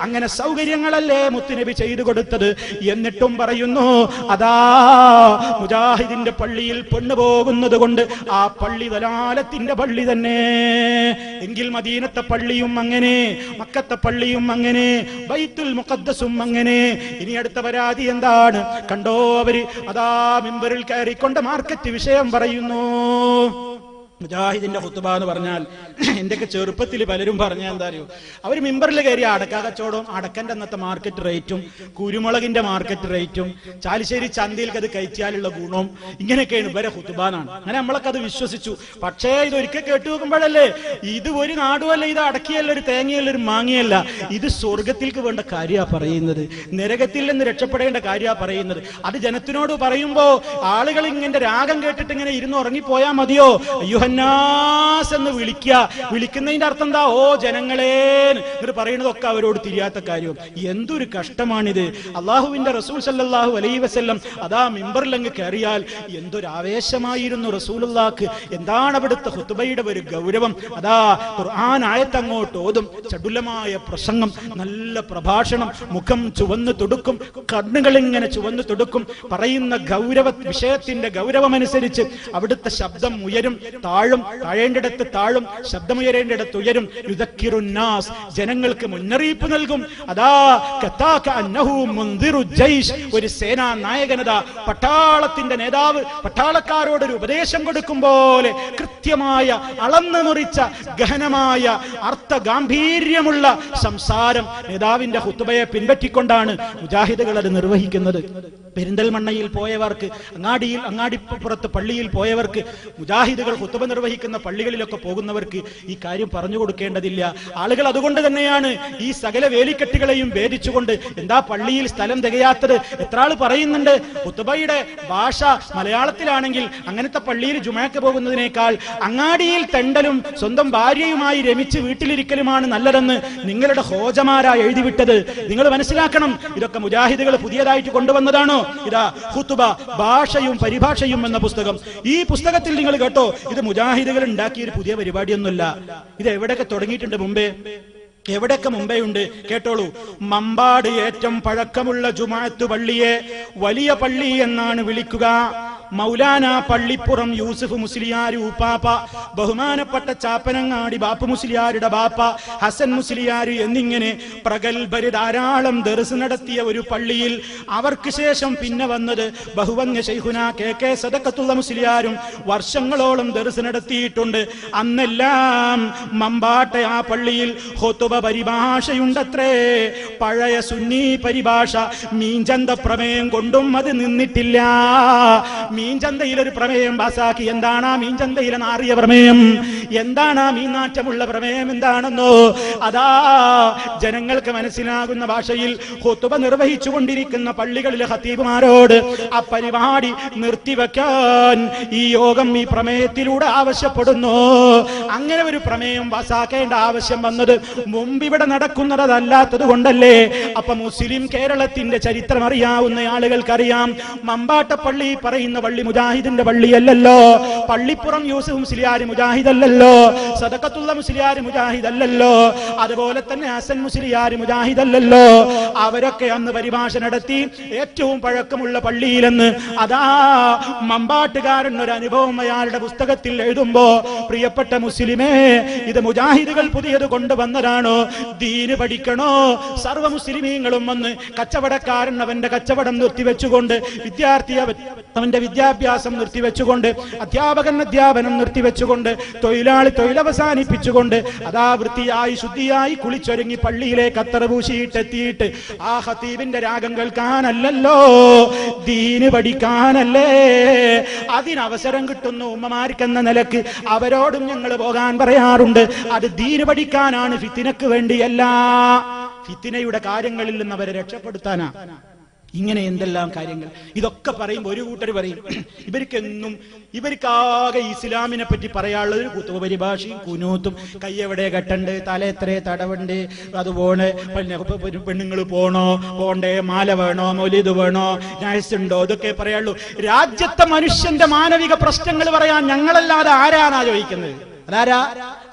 അങ്ങനെ സൗകര്യങ്ങളല്ലേ മുത്തുനബി ചെയ്തു കൊടുത്തത്? എന്നിട്ടും പറയുന്നു അതാ മുജാഹിദിന്റെ പള്ളിയിൽ പെണ്ണു പോകുന്നത് കൊണ്ട് ആ പള്ളി ദലാലത്തിന്റെ പള്ളി തന്നെ. എങ്കിൽ മദീനത്തെ പള്ളിയും അങ്ങനെ, മക്കത്തെ പള്ളിയും അങ്ങനെ, ബൈത്തുൽ മുഖദ്ദസും അങ്ങനെ. ഇനി അടുത്ത പരാതി എന്താണ്? കണ്ടോ, അവര് അതാ മിമ്പറിൽ കയറിക്കൊണ്ട് മാർക്കറ്റ് വിഷയം പറയുന്നു. മുജാഹിദിന്റെ ഖുത്ബ എന്ന് പറഞ്ഞാൽ എന്റെയൊക്കെ ചെറുപ്പത്തിൽ പലരും പറഞ്ഞ എന്താ അറിയോ? അവർ മിമ്പറിൽ കയറി അടക്ക കച്ചവടവും അടക്കന്റെ അന്നത്തെ മാർക്കറ്റ് റേറ്റും കുരുമുളകിന്റെ മാർക്കറ്റ് റേറ്റും ചാലിശ്ശേരി ചന്തയിൽക്ക് അത് കഴിച്ചാലുള്ള ഗുണവും ഇങ്ങനെയൊക്കെയാണ് ഇവരെ ഖുത്ബ എന്നാണ്. അങ്ങനെ നമ്മളൊക്കെ അത് വിശ്വസിച്ചു. പക്ഷേ ഇതൊരിക്കൽ കേട്ടു നോക്കുമ്പോഴല്ലേ, ഇത് ഒരു നാടുമല്ല, ഇത് അടക്കിയല്ല, ഒരു തേങ്ങയല്ല, ഒരു മാങ്ങയല്ല, ഇത് സ്വർഗത്തിലേക്ക് വേണ്ട കാര്യ പറയുന്നത്, നരകത്തിൽ നിന്ന് രക്ഷപ്പെടേണ്ട കാര്യ പറയുന്നത്. അത് ജനത്തിനോട് പറയുമ്പോ ആളുകൾ ഇങ്ങനെ രാഗം കേട്ടിട്ട് ഇങ്ങനെ ഇരുന്ന് ഉറങ്ങിപ്പോയാൽ മതിയോ? അയ്യുഹന്നാസ് എന്ന് വിളിക്കുന്നതിന്റെ അർത്ഥം എന്താ? ഓ ജനങ്ങളെ എന്ന് പറയുന്നതൊക്കെ അവരോട് തിരിയാത്ത കാര്യം. എന്തൊരു കഷ്ടമാണിത്. അള്ളാഹുവിന്റെ റസൂൽ സല്ലല്ലാഹു അലൈഹി വസല്ലം അതാ മിമ്പറിലങ്ങ് കയറിയാൽ എന്തൊരു ആവേശമായിരുന്നു റസൂലുള്ളാഹിക്ക്. എന്താണ് അവിടുത്തെ ഖുത്ബയുടെ ഒരു ഗൗരവം! അതാ ഖുർആൻ ആയത്ത് അങ്ങോട്ട് ഓതും, ചടുലമായ പ്രസംഗം, നല്ല പ്രഭാഷണം, മുഖം ചുവന്നു തുടുക്കും, കണ്ണുകൾ ഇങ്ങനെ ചുവന്നു തുടുക്കും. പറയുന്ന വിഷയത്തിന്റെ ഗൗരവമനുസരിച്ച് അവിടുത്തെ ശബ്ദം ഉയരും, താഴും, താഴേണ്ടിടത്ത് താഴും, ശബ്ദമുയരേണ്ടിടത്ത് ഉയരും. യുദക്കിറുന്നാസ്, ജനങ്ങൾക്ക് മുന്നറിയിപ്പ് നൽകും. അതാ കതാക അന്നഹു മുൻദിറു ജയ്ഷ്, ഒരു സേനാ നായകനതാ പട്ടാളത്തിന്റെ നേതാവ് പട്ടാളക്കാരോട് ഒരു ഉപദേശം കൊടുക്കും പോലെ കൃത്യമായ അളന്നു മുറിച്ച ഗഹനമായ അർത്ഥഗാംഭീര്യമുള്ള സംസാരം നേതാവിന്റെ ഖുത്ബയെ പിൻപറ്റിക്കൊണ്ടാണ് മുജാഹിദുകൾ അത് നിർവഹിക്കുന്നത്. പെരിന്തൽമണ്ണയിൽ പോയവർക്ക്, അങ്ങാടിപ്പുറത്ത് പള്ളിയിൽ പോയവർക്ക്, മുജാഹിദുകൾ ഖുത്ബ നിർവഹിക്കുന്ന പള്ളികളിലൊക്കെ പോകുന്നവർക്ക് ഈ കാര്യം പറഞ്ഞു കൊടുക്കേണ്ടതില്ല. ആളുകൾ അതുകൊണ്ട് തന്നെയാണ് ഈ സകല വേലിക്കെട്ടുകളെയും ഭേദിച്ചുകൊണ്ട് എന്താ പള്ളിയിൽ സ്ഥലം തികയാത്തത്? എത്ര ആൾ പറയുന്നുണ്ട് ഖുത്ബയുടെ ഭാഷ മലയാളത്തിലാണെങ്കിൽ അങ്ങനത്തെ പള്ളിയിൽ ജുമാക്ക് പോകുന്നതിനേക്കാൾ അങ്ങാടിയിൽ തെണ്ടലും സ്വന്തം ഭാര്യയുമായി രമിച്ച് വീട്ടിലിരിക്കലുമാണ് നല്ലതെന്ന് നിങ്ങളുടെ ഹോജമാരാ എഴുതിവിട്ടത്. നിങ്ങൾ മനസ്സിലാക്കണം, ഇതൊക്കെ മുജാഹിദുകൾ പുതിയതായിട്ട് കൊണ്ടുവന്നതാണോ? ഇതാ ഖുത്ബ ഭാഷയും പരിഭാഷയും എന്ന പുസ്തകം. ഈ പുസ്തകത്തിൽ നിങ്ങൾ കേട്ടോ, ഇത് മുജാഹിദുകൾ ഉണ്ടാക്കിയ ഒരു പുതിയ പരിപാടിയൊന്നുമല്ല. ഇത് എവിടെയൊക്കെ തുടങ്ങിയിട്ടുണ്ട് എവിടെയൊക്കെ മുമ്പേ ഉണ്ട്. കേട്ടോളൂ. മമ്പാട് ഏറ്റവും പഴക്കമുള്ള ജുമാഅത്ത് പള്ളിയെ വലിയ പള്ളി എന്നാണ് വിളിക്കുക. മൗലാന പള്ളിപ്പുറം യൂസുഫ് മുസ്ലിയാർ ഉപ്പാപ്പ, ബഹുമാനപ്പെട്ട ചാപ്പനങ്ങാടി ബാപ്പു മുസ്ലിയാരുടെ ബാപ്പ ഹസൻ മുസ്ലിയാർ എന്നിങ്ങനെ പ്രഗത്ഭര് ധാരാളം ദർസ് നടത്തിയ ഒരു പള്ളിയിൽ അവർക്ക് ശേഷം പിന്നെ വന്നത് ബഹുവന്യ ശൈഖുന കെ സദഖത്തുള്ള മുസ്ലിയാരും വർഷങ്ങളോളം ദർസ് നടത്തിയിട്ടുണ്ട്. അന്നെല്ലാം മമ്പാട്ടെ ആ പള്ളിയിൽ ഖുത്ബ പരിഭാഷയുണ്ടത്രേ. പഴയ സുന്നി പരിഭാഷ. മീൻചന്ത പ്രമേയം കൊണ്ടും അത് നിന്നിട്ടില്ല. മീൻചന്തയിൽ ഒരു പ്രമേയം പാസാക്കി. എന്താണ് ആ മീൻചന്തയിലെ നാറിയ പ്രമേയം? എന്താണ് ആ മീനാറ്റമുള്ള പ്രമേയം എന്താണെന്നോ? അതാ ജനങ്ങൾക്ക് മനസ്സിലാകുന്ന ഭാഷയിൽ ഖുതുബ നിർവഹിച്ചു കൊണ്ടിരിക്കുന്ന പള്ളികളിലെ ഖതീബുമാരോട് ആ പരിപാടി നിർത്തിവെക്കാൻ ഈ യോഗം ഈ പ്രമേയത്തിലൂടെ ആവശ്യപ്പെടുന്നു. അങ്ങനെ ഒരു പ്രമേയം പാസാക്കേണ്ട ആവശ്യം വന്നത് മുമ്പ് ഇവിടെ നടക്കുന്നതല്ലാത്തത് കൊണ്ടല്ലേ? അപ്പൊ മുസ്ലിം കേരളത്തിന്റെ ചരിത്രം അറിയാവുന്ന ആളുകൾക്കറിയാം, മമ്പാട്ടപ്പള്ളി പറയുന്ന പള്ളി മുജാഹിദിന്റെ പള്ളിയല്ലല്ലോ, പള്ളിപ്പുറം യൂസുഫ് മുസ്ലിയാർ മുജാഹിദ് അല്ലല്ലോ, സദഖത്തുള്ള മുസ്ലിയാർ മുജാഹിദ് അല്ലല്ലോ, അതുപോലെ തന്നെ ഹസൻ മുസ്ലിയാർ മുജാഹിദ് അല്ലല്ലോ. അവരൊക്കെ അന്ന് പരിഭാഷ നടത്തി ഏറ്റവും പഴക്കമുള്ള പള്ളിയിലെന്ന് അതാ മമ്പാട്ടുകാരൻ ഒരു അനുഭവം അയാളുടെ പുസ്തകത്തിൽ എഴുതുമ്പോ, പ്രിയപ്പെട്ട മുസ്ലിമേ, ഇത് മുജാഹിദുകൾ പുതിയത് കൊണ്ടുവന്നതാണോ? ദീന് പഠിക്കണോ? സർവ്വ മുസ്ലിമീങ്ങളും വന്ന് കച്ചവടക്കാരൻ അവന്റെ കച്ചവടം നിർത്തിവെച്ചുകൊണ്ട്, വിദ്യാർത്ഥി അവന്റെ വിദ്യാഭ്യാസം നിർത്തിവെച്ചുകൊണ്ട്, അധ്യാപകൻ അധ്യാപനം നിർത്തിവെച്ചുകൊണ്ട്, തൊഴിലാളി തൊഴിലവസാനിപ്പിച്ചുകൊണ്ട് അതാ വൃത്തിയായി ശുദ്ധിയായി കുളിച്ചൊരുങ്ങി പള്ളിയിലേക്ക് അത്തറ പൂശിയിട്ടെത്തിയിട്ട് ആ ഖതീബിന്റെ രാഗം കേൾക്കാനല്ലല്ലോ, ദീന് പഠിക്കാനല്ലേ. അതിനവസരം കിട്ടുന്നു ഉമ്മമാർക്കെന്ന നിലക്ക് അവരോടും ഞങ്ങൾ പോകാൻ പറയാറുണ്ട്. അത് ദീന് പഠിക്കാനാണ്, ഫിത്തിനക്ക് വേണ്ടിയല്ല. ഫിത്തിനയുടെ കാര്യങ്ങളിൽ നിന്ന് അവരെ രക്ഷപ്പെടുത്താനാ. ഇങ്ങനെ എന്തെല്ലാം കാര്യങ്ങൾ. ഇതൊക്കെ പറയുമ്പോൾ ഒരു കൂട്ടർ പറയും, ഇവർക്കാകെ ഇസ്ലാമിനെ പറ്റി പറയാനുള്ളത് ഒരു കുത്തുബ പരിഭാഷയും കുനൂത്തും, കയ്യെവിടെ കെട്ടണ്ട്, തല എത്ര തടവുണ്ട്, അതുപോലെ പെണ്ണുങ്ങൾ പോണോ പോണ്ടേ, മാല വേണോ, മൗലിദ് വേണോ, നയസുണ്ടോ, ഇതൊക്കെ പറയാനുള്ളൂ. രാജ്യത്തെ മനുഷ്യന്റെ മാനവിക പ്രശ്നങ്ങൾ പറയാൻ ഞങ്ങളല്ലാതെ ആരാണാ ചോദിക്കുന്നത്?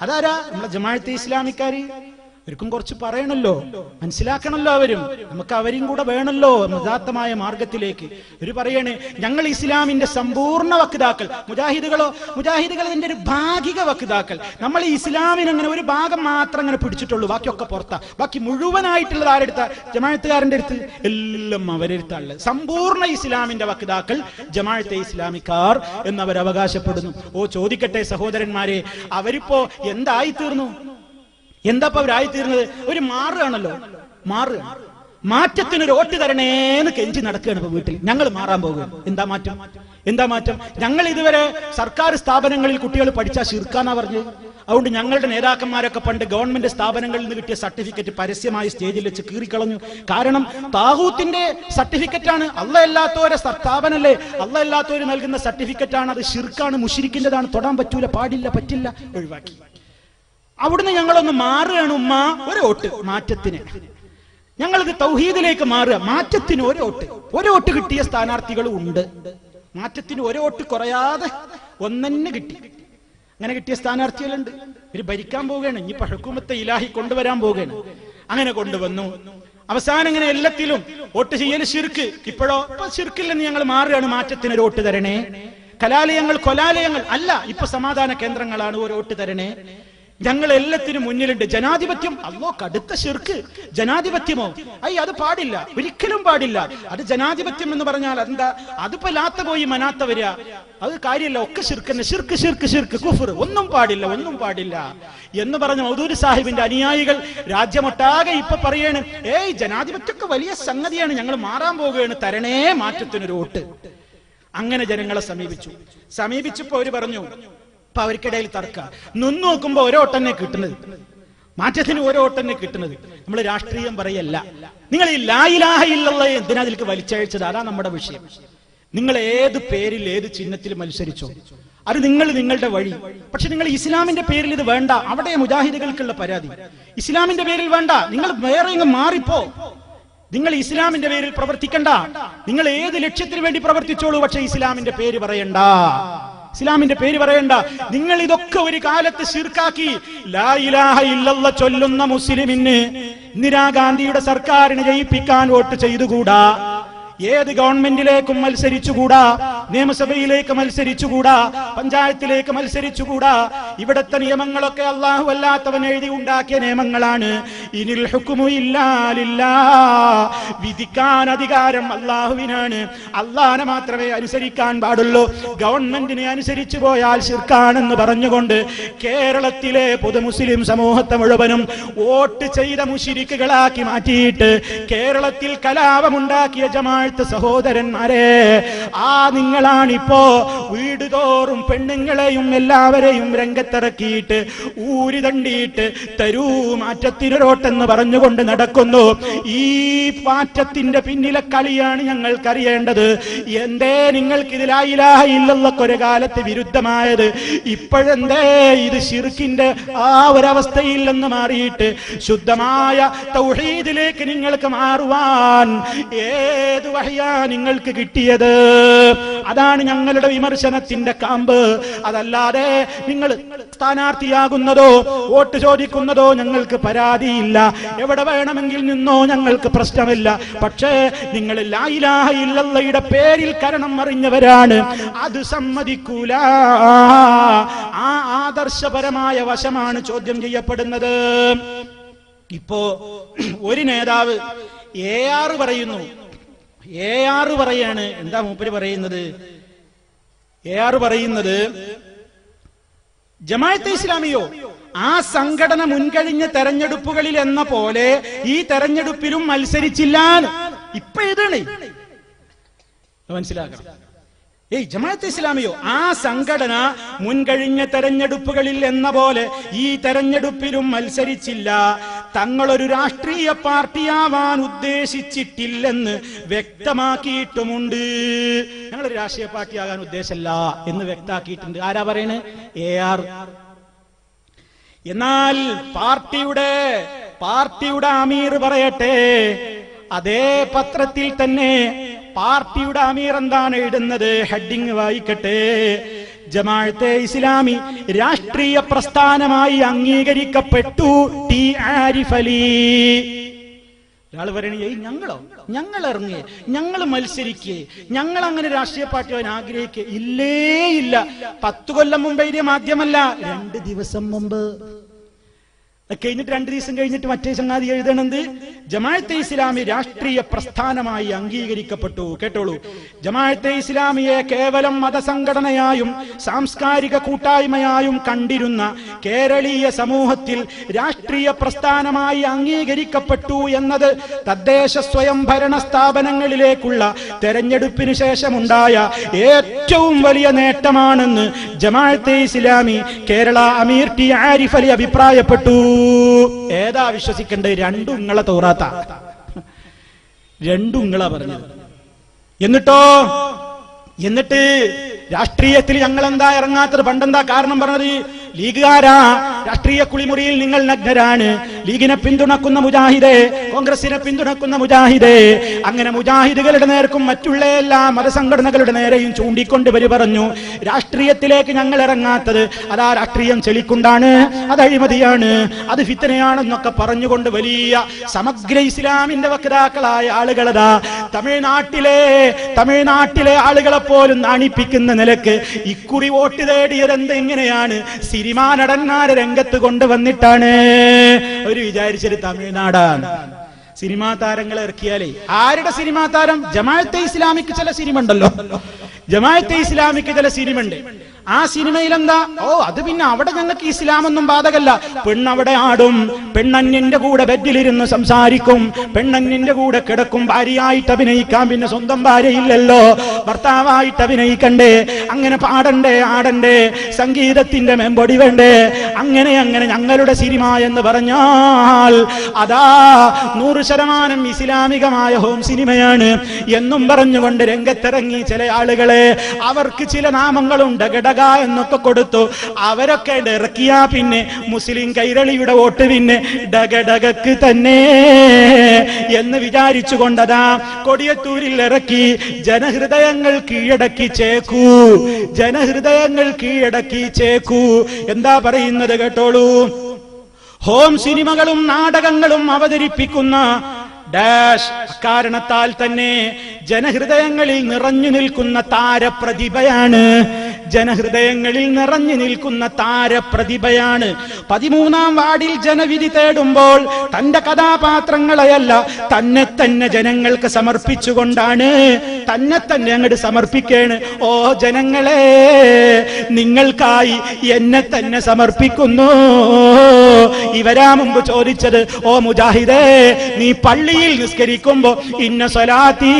അതാരാ നമ്മളെ ജമാഅത്തെ ഇസ്ലാമിക്കാര്. അവർക്കും കുറച്ച് പറയണല്ലോ, മനസ്സിലാക്കണല്ലോ. നമുക്ക് അവരെയും കൂടെ വേണല്ലോ ഉദാത്തമായ മാർഗത്തിലേക്ക്. ഇവര് പറയണേ ഞങ്ങൾ ഇസ്ലാമിന്റെ സമ്പൂർണ്ണ വക്താക്കൾ. മുജാഹിദുകൾ അതിന്റെ ഒരു ഭാഗിക വക്താക്കൾ. നമ്മൾ ഈ ഇസ്ലാമിന് അങ്ങനെ ഒരു ഭാഗം മാത്രം അങ്ങനെ പിടിച്ചിട്ടുള്ളൂ, ബാക്കിയൊക്കെ പുറത്താ. ബാക്കി മുഴുവനായിട്ടുള്ളത് ആരെടുത്ത? ജമാഅത്തുകാരന്റെ അടുത്ത്, എല്ലാം അവരെടുത്തുള്ളത്. സമ്പൂർണ്ണ ഇസ്ലാമിന്റെ വക്താക്കൾ ജമാഅത്തെ ഇസ്ലാമിക്കാർ എന്നവർ അവകാശപ്പെടുന്നു. ചോദിക്കട്ടെ സഹോദരന്മാരെ, അവരിപ്പോ എന്തായി തീർന്നു? എന്താപ്പ അവരായിത്തീർന്നത്? ഒരു മാറുകയാണല്ലോ, മാറ്റത്തിനൊരു വോട്ട് തരണേന്ന് കെഞ്ചി നടക്കുകയാണ് ഇപ്പൊ വീട്ടിൽ. ഞങ്ങൾ മാറാൻ പോകുക. എന്താ മാറ്റം? ഞങ്ങൾ ഇതുവരെ സർക്കാർ സ്ഥാപനങ്ങളിൽ കുട്ടികൾ പഠിച്ചാൽ ശിർക്കാന്നാ പറഞ്ഞു. അതുകൊണ്ട് ഞങ്ങളുടെ നേതാക്കന്മാരൊക്കെ പണ്ട് ഗവൺമെന്റ് സ്ഥാപനങ്ങളിൽ നിന്ന് കിട്ടിയ സർട്ടിഫിക്കറ്റ് പരസ്യമായി സ്റ്റേജിൽ വെച്ച് കീറിക്കളഞ്ഞു. കാരണം താഹൂത്തിന്റെ സർട്ടിഫിക്കറ്റാണ്, അല്ലാത്തവരെ സ്ഥാപനല്ലേ, അല്ലാത്തവര് നൽകുന്ന സർട്ടിഫിക്കറ്റാണ്. അത് ശിർക്കാണ്, മുശ്രിക്കിന്റെതാണ്, തൊടാൻ പറ്റൂല, പാടില്ല, പറ്റില്ല, ഒഴിവാക്കി. അവിടുന്ന് ഞങ്ങളൊന്ന് മാറുകയാണ് ഉമ്മ, ഒരു വോട്ട് മാറ്റത്തിന്. ഞങ്ങളിത് തൗഹീദിലേക്ക് മാറുക. മാറ്റത്തിന് ഒരു വോട്ട് കിട്ടിയ സ്ഥാനാർത്ഥികളും ഉണ്ട്. മാറ്റത്തിന് ഒരു വോട്ട് കുറയാതെ ഒന്നെ കിട്ടി. അങ്ങനെ കിട്ടിയ സ്ഥാനാർത്ഥികളുണ്ട്. ഇവര് ഭരിക്കാൻ പോവുകയാണ്. ഇനി ഹുക്കൂമത്തെ ഇലാഹി കൊണ്ടുവരാൻ പോവുകയാണ്. അങ്ങനെ കൊണ്ടുവന്നു. അവസാനം ഇങ്ങനെ എല്ലാത്തിലും വോട്ട് ചെയ്യൽ ശിർക്ക്. ഇപ്പൊ ശിർക്കില്ലെന്ന് ഞങ്ങൾ മാറുകയാണ്, മാറ്റത്തിന് ഒരു വോട്ട് തരണേ. കലാലയങ്ങൾ കൊലാലയങ്ങൾ അല്ല, ഇപ്പൊ സമാധാന കേന്ദ്രങ്ങളാണ്, ഒരു വോട്ട് തരണേ. ഞങ്ങൾ എല്ലാത്തിനും മുന്നിലുണ്ട്. ജനാധിപത്യം, അല്ലോ കടുത്ത ശിർക്ക്. ജനാധിപത്യമോ? അത് പാടില്ല, ഒരിക്കലും പാടില്ല. അത് ജനാധിപത്യം എന്ന് പറഞ്ഞാൽ എന്താ? അതിപ്പോ ലാത്ത പോയി മനാത്ത വരിക, അത് കാര്യമില്ല. ഒക്കെ ശിർക്ക്, ശിർക്ക്, കുഫർ, ഒന്നും പാടില്ല എന്ന് പറഞ്ഞ മൗദൂദി സാഹിബിന്റെ അനുയായികൾ രാജ്യമൊട്ടാകെ ഇപ്പൊ പറയാണ്, ജനാധിപത്യമൊക്കെ വലിയ സംഗതിയാണ്, ഞങ്ങൾ മാറാൻ പോവുകയാണ്, തരണേ മാറ്റത്തിനൊരു വോട്ട്. അങ്ങനെ ജനങ്ങളെ സമീപിച്ചപ്പോ അവര് പറഞ്ഞു, അപ്പൊ അവർക്കിടയിൽ തർക്ക. നിന്ന് നോക്കുമ്പോ ഓരോട്ടന്നെ കിട്ടുന്നത്, മാറ്റത്തിന് ഓരോട്ടന്നെ കിട്ടുന്നത്. നമ്മൾ രാഷ്ട്രീയം പറയല്ല. നിങ്ങൾ ഈ ലാ ഇലാഹ ഇല്ലല്ലാഹ് എന്തിനാ അതിലേക്ക് വലിച്ചഴിച്ചത്? അതാ നമ്മുടെ വിഷയം. നിങ്ങൾ ഏത് പേരിൽ ഏത് ചിഹ്നത്തിൽ മത്സരിച്ചോ, അത് നിങ്ങളുടെ വഴി. പക്ഷെ നിങ്ങൾ ഇസ്ലാമിന്റെ പേരിൽ ഇത് വേണ്ട. അവിടെ മുജാഹിദുകൾക്കുള്ള പരാതി, ഇസ്ലാമിന്റെ പേരിൽ വേണ്ട, നിങ്ങൾ വേറെ മാറിപ്പോ. നിങ്ങൾ ഇസ്ലാമിന്റെ പേരിൽ പ്രവർത്തിക്കണ്ട. നിങ്ങൾ ഏത് ലക്ഷ്യത്തിന് വേണ്ടി പ്രവർത്തിച്ചോളൂ, പക്ഷെ ഇസ്ലാമിന്റെ പേര് പറയണ്ട. നിങ്ങൾ ഇതൊക്കെ ഒരു കാലത്ത് ശിർക്കാക്കി. ലാ ഇലാഹ ഇല്ലല്ലാഹ് ചൊല്ലുന്ന മുസ്ലിമിന് ഇന്ദിരാഗാന്ധിയുടെ സർക്കാരിനെ ജയിപ്പിക്കാൻ വോട്ട് ചെയ്തുകൂടാ. ഏത് ഗവൺമെന്റിലേക്കും മത്സരിച്ചുകൂടാ, നിയമസഭയിലേക്ക് മത്സരിച്ചുകൂടാ, പഞ്ചായത്തിലേക്ക് മത്സരിച്ചുകൂടാ. ഇവിടത്തെ നിയമങ്ങളൊക്കെ അല്ലാഹു അല്ലാത്തവൻ എഴുതി ഉണ്ടാക്കിയ നിയമങ്ങളാണ്. ഇനിൽ ഹുക്മു ഇല്ലാ ലില്ലാഹ്, വിധിക്കാൻ അധികാരം അല്ലാഹുവിനാണ്. അല്ലാഹനെ മാത്രമേ അനുസരിക്കാൻ പാടുള്ളൂ. ഗവൺമെന്റിനെ അനുസരിച്ചു പോയാൽ ശിർക്കാണെന്ന് പറഞ്ഞുകൊണ്ട് കേരളത്തിലെ പൊതു മുസ്ലിം സമൂഹത്തെ മുഴുവനും വോട്ട് ചെയ്ത മുശ്രിക്കുകളാക്കി മാറ്റിയിട്ട് കേരളത്തിൽ കലാപമുണ്ടാക്കിയ ജമാഅത്ത് സഹോദരന്മാരെ, നിങ്ങളാണിപ്പോ വീട് തോറും പെണ്ണുങ്ങളെയും എല്ലാവരെയും രംഗത്ത് രംഗത്തിറക്കിയിട്ട് ഊരി തണ്ടിയിട്ട് തരൂ മാറ്റത്തിനൊരോട്ടെന്ന് പറഞ്ഞുകൊണ്ട് നടക്കുന്നു. ഈ മാറ്റത്തിന്റെ പിന്നിലെ കളിയാണ് ഞങ്ങൾക്കറിയേണ്ടത്. എന്തേ നിങ്ങൾക്ക് ലാ ഇലാഹ ഇല്ലല്ലാഹ് ഒരു കാലത്ത് വിരുദ്ധമായത്? ഇപ്പോഴെന്തേ ഇത് ശിർക്കിന്റെ ആ ഒരവസ്ഥയിൽ നിന്ന് മാറിയിട്ട് ശുദ്ധമായ തൗഹീദിലേക്ക് നിങ്ങൾക്ക് മാറുവാൻ ഏത് വഹിയാ നിങ്ങൾക്ക് കിട്ടിയത്? അതാണ് ഞങ്ങളുടെ വിമർശനത്തിന്റെ കാമ്പ്. അതല്ലാതെ നിങ്ങൾ സ്ഥാനാർത്ഥിയാകുന്നതോ വോട്ട് ചോദിക്കുന്നതോ ഞങ്ങൾക്ക് പരാതിയില്ല. എവിടെ വേണമെങ്കിൽ നിന്നോ ഞങ്ങൾക്ക് പ്രശ്നമില്ല. പക്ഷേ നിങ്ങൾ ലാ ഇലാഹ ഇല്ലല്ലാഹയുടെ പേരിൽ കരണം അറിഞ്ഞവരാണ്, അത് സമ്മതിക്കൂല. ആ ആദർശപരമായ വശമാണ് ചോദ്യം ചെയ്യപ്പെടുന്നത്. ഇപ്പോ ഒരു നേതാവ് AR പറയുന്നു. AR പറയാണ്, എന്താ മൂപ്പര് പറയുന്നത്? AR പറയുന്നത് ജമാഅത്തെ ഇസ്ലാമിയോ ആ സംഘടന മുൻകഴിഞ്ഞ തെരഞ്ഞെടുപ്പുകളിൽ എന്ന പോലെ ഈ തെരഞ്ഞെടുപ്പിലും മത്സരിച്ചില്ല. ഇപ്പൊ ഏതാണ് മനസ്സിലാക്കണം. ജമാഅത്തെ ഇസ്ലാമിയോ ആ സംഘടന മുൻകഴിഞ്ഞ തെരഞ്ഞെടുപ്പുകളിൽ എന്ന പോലെ ഈ തെരഞ്ഞെടുപ്പിലും മത്സരിച്ചില്ല. തങ്ങളൊരു രാഷ്ട്രീയ പാർട്ടിയാവാൻ ഉദ്ദേശിച്ചിട്ടില്ലെന്ന് വ്യക്തമാക്കിയിട്ടുമുണ്ട്. ഞങ്ങളൊരു രാഷ്ട്രീയ പാർട്ടിയാകാൻ ഉദ്ദേശമല്ല എന്ന് വ്യക്തമാക്കിയിട്ടുണ്ട്. ആരാ പറയണേ? AR. എന്നാൽ പാർട്ടിയുടെ അമീർ പറയട്ടെ, അതേ പത്രത്തിൽ തന്നെ പാർട്ടിയുടെ അമീർ എന്താണ് എഴുതുന്നത്? ഹെഡിങ് വായിക്കട്ടെ. ജമാഅത്തെ ഇസ്ലാമി രാഷ്ട്രീയ പ്രസ്ഥാനമായി അംഗീകരിക്കപ്പെട്ടു. ടി ആരിഫ് അലി. ഒരാൾ പറയണേ, ഞങ്ങൾ ഇറങ്ങിയേ, ഞങ്ങൾ മത്സരിക്കേ, ഞങ്ങൾ അങ്ങനെ രാഷ്ട്രീയ പാർട്ടി ആവാൻ ആഗ്രഹിക്കേ? ഇല്ലേ ഇല്ല. 10 കൊല്ലം മുമ്പ് എഴുതിയ മാധ്യമല്ല, 2 ദിവസം മുമ്പ് കഴിഞ്ഞിട്ട് 2 ദിവസം കഴിഞ്ഞിട്ട് മറ്റേ സംഗതി എഴുതണത് ജമാഅത്തെ ഇസ്ലാമി രാഷ്ട്രീയ പ്രസ്ഥാനമായി അംഗീകരിക്കപ്പെട്ടു. കേട്ടോളൂ. ജമാഅത്തെ ഇസ്ലാമിയെ കേവലം മതസംഘടനയായും സാംസ്കാരിക കൂട്ടായ്മയായും കണ്ടിരുന്ന കേരളീയ സമൂഹത്തിൽ രാഷ്ട്രീയ പ്രസ്ഥാനമായി അംഗീകരിക്കപ്പെട്ടു എന്നത് തദ്ദേശ സ്വയംഭരണ സ്ഥാപനങ്ങളിലേക്കുള്ള തെരഞ്ഞെടുപ്പിന് ശേഷമുണ്ടായ ഏറ്റവും വലിയ നേട്ടമാണെന്ന് ജമാഅത്തെ ഇസ്ലാമി കേരള അമീർ ടി ആരിഫ് അലി അഭിപ്രായപ്പെട്ടു. ഏതാ വിശ്വസിക്കേണ്ടത്? രണ്ടും ഇങ്ങളെ തൗറാത്ത, രണ്ടും ഇങ്ങളാ പറഞ്ഞത്. എന്നിട്ട് രാഷ്ട്രീയത്തിൽ ഞങ്ങൾ എന്താ ഇറങ്ങാത്തത്? പണ്ടെന്താ കാരണം പറഞ്ഞത്? ലീഗുകാരാ, രാഷ്ട്രീയ കുളിമുറിയിൽ നിങ്ങൾ നഗ്നരാണ്. ലീഗിനെ പിന്തുണക്കുന്ന മുജാഹിദേ, കോൺഗ്രസിനെ പിന്തുണക്കുന്ന മുജാഹിദേ, അങ്ങനെ മുജാഹിദുകളുടെ നേർക്കും മറ്റുള്ള എല്ലാ മതസംഘടനകളുടെ നേരെയും ചൂണ്ടിക്കൊണ്ട് ഇവര് പറഞ്ഞു, രാഷ്ട്രീയത്തിലേക്ക് ഞങ്ങൾ ഇറങ്ങാത്തത് അതാ രാഷ്ട്രീയം ചെളിക്കൊണ്ടാണ്, അത് അഴിമതിയാണ്, അത് ഫിത്തനയാണെന്നൊക്കെ പറഞ്ഞുകൊണ്ട് വലിയ സമഗ്ര ഇസ്ലാമിന്റെ വക്താക്കളായ ആളുകളതാ തമിഴ്നാട്ടിലെ ആളുകളെ പോലും നാണിപ്പിക്കുന്ന നിലക്ക് ഇക്കുറി വോട്ട് തേടിയത് എങ്ങനെയാണ്? സിനിമാ നടന്മാരെ രംഗത്ത് കൊണ്ടുവന്നിട്ടാണ്. അവര് വിചാരിച്ചത് തമിഴ്നാടാണ്. സിനിമാ താരങ്ങളെ ഇറക്കിയാലേ, ആരുടെ സിനിമാ താരം? ജമാഅത്തെ ഇസ്ലാമിക്ക് ചില സിനിമ ഉണ്ടല്ലോ, ജമാഅത്തെ ഇസ്ലാമിക്ക് ചില സിനിമ ഉണ്ട്. ആ സിനിമയിൽ എന്താ? അത് പിന്നെ അവിടെ ഞങ്ങൾക്ക് ഇസ്ലാമൊന്നും ബാധകല്ല. പെണ്ണവിടെ ആടും, പെണ്ണന്യന്റെ കൂടെ ബെഡിലിരുന്ന് സംസാരിക്കും, പെണ്ണന്യന്റെ കൂടെ കിടക്കും, ഭാര്യയായിട്ട് അഭിനയിക്കാം, പിന്നെ സ്വന്തം ഭാര്യയില്ലല്ലോ, ഭർത്താവായിട്ട് അഭിനയിക്കണ്ടേ, അങ്ങനെ പാടണ്ടേ, ആടണ്ടേ, സംഗീതത്തിന്റെ മെമ്പൊടി വേണ്ടേ, അങ്ങനെ ഞങ്ങളുടെ സിനിമ എന്ന് പറഞ്ഞാൽ അതാ 100% ഇസ്ലാമികമായ ഹോം സിനിമയാണ് എന്നും പറഞ്ഞുകൊണ്ട് രംഗത്തിറങ്ങി ചില ആളുകളെ. അവർക്ക് ചില നാമങ്ങളുണ്ട്, ഗടക എന്നൊക്കെ കൊടുത്തു. അവരൊക്കെ ഇറക്കിയാ പിന്നെ മുസ്ലിം കൈരളിയുടെ വോട്ട് പിന്നെ ഡഗഡഗക്ക് തന്നെ എന്ന് വിചാരിച്ചുകൊണ്ടതാ കൊടിയത്തൂരിൽ ഇറക്കി. ജനഹൃദയങ്ങൾ കീഴടക്കി ചേക്കൂ. എന്താ പറയുന്നത് കേട്ടോളൂ. ഹോം സിനിമകളും നാടകങ്ങളും അവതരിപ്പിക്കുന്ന ഡാഷ് കാരണത്താൽ തന്നെ ജനഹൃദയങ്ങളിൽ നിറഞ്ഞു നിൽക്കുന്ന താരപ്രതിഭയാണ്. 13ാം വാർഡിൽ ജനവിധി തേടുമ്പോൾ തന്റെ കഥാപാത്രങ്ങളെയല്ല തന്നെ തന്നെ ജനങ്ങൾക്ക് സമർപ്പിച്ചുകൊണ്ടാണ്, തന്നെ അങ്ങോട്ട് സമർപ്പിക്കേണ്. ഓ ജനങ്ങളെ, നിങ്ങൾക്കായി എന്നെ തന്നെ സമർപ്പിക്കുന്നു. ഇവരാ മുമ്പ് ചോദിച്ചത്, ഓ മുജാഹിദേ, നീ പള്ളിയിൽ നിസ്കരിക്കുമ്പോ ഇന്ന സ്വലാത്തി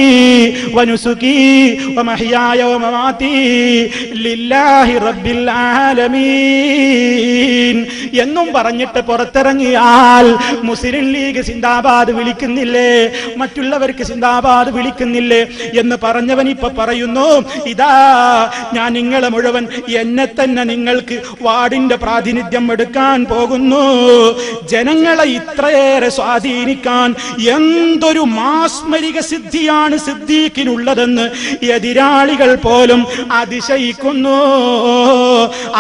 വനുസുകി വമഹ്യായ വമമാതി ലില്ലാഹി റബ്ബിൽ ആലമീൻ എന്നും പറഞ്ഞിട്ട് പുറത്തിറങ്ങിയാൽ മുസ്ലിം ലീഗ് സിന്ദാബാദ് വിളിക്കുന്നില്ലേ, മറ്റുള്ളവർക്ക് സിന്ദാബാദ് വിളിക്കുന്നില്ലേ എന്ന് പറഞ്ഞവൻ ഇപ്പൊ പറയുന്നു, ഇതാ ഞാൻ നിങ്ങളെ മുഴുവൻ എന്നെ തന്നെ നിങ്ങൾക്ക് വാർഡിന്റെ പ്രാതിനിധ്യം എടുക്കാൻ പോകുന്നു. ജനങ്ങളെ ഇത്രയേറെ സ്വാധീനിക്കാൻ എന്തൊരു മാസ്മരിക സിദ്ധിയാണ് സിദ്ദീഖിനുള്ളതെന്ന് എതിരാളികൾ പോലും അതിശയിക്കുന്നു.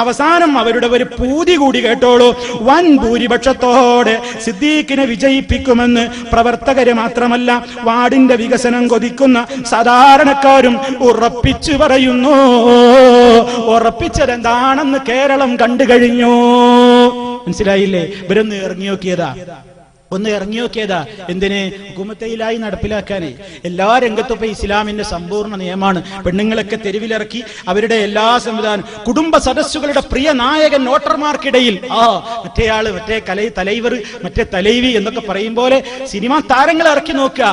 അവസാനം അവരുടെ ഒരു പൂതി കൂടി കേട്ടോളൂ, വൻ ഭൂരിപക്ഷത്തോടെ സിദ്ദീഖിനെ വിജയിപ്പിക്കുമെന്ന് പ്രവർത്തകര് മാത്രമല്ല വാർഡിന്റെ വികസനം കൊതിക്കുന്ന സാധാരണക്കാരും ഉറപ്പിച്ചു പറയുന്നു. ഉറപ്പിച്ചതെന്താണെന്ന് കേരളം കണ്ടു കഴിഞ്ഞു. മനസ്സിലായില്ലേ? ഇവരൊന്ന് ഇറങ്ങി നോക്കിയതാ, എന്തിന്? ഹുക്കുമത്തയിലായി നടപ്പിലാക്കാനേ. എല്ലാ രംഗത്തും ഇപ്പൊ ഇസ്ലാമിന്റെ സമ്പൂർണ്ണ നിയമമാണ്. പെണ്ണുങ്ങളൊക്കെ തെരുവിലിറക്കി അവരുടെ എല്ലാ സംവിധാനം, കുടുംബ സദസ്സുകളുടെ പ്രിയ നായകൻ വോട്ടർമാർക്കിടയിൽ മറ്റേയാള്, മറ്റേ തലൈവർ, മറ്റേ തലൈവി എന്നൊക്കെ പറയും പോലെ സിനിമാ താരങ്ങളെ ഇറക്കി നോക്കുക.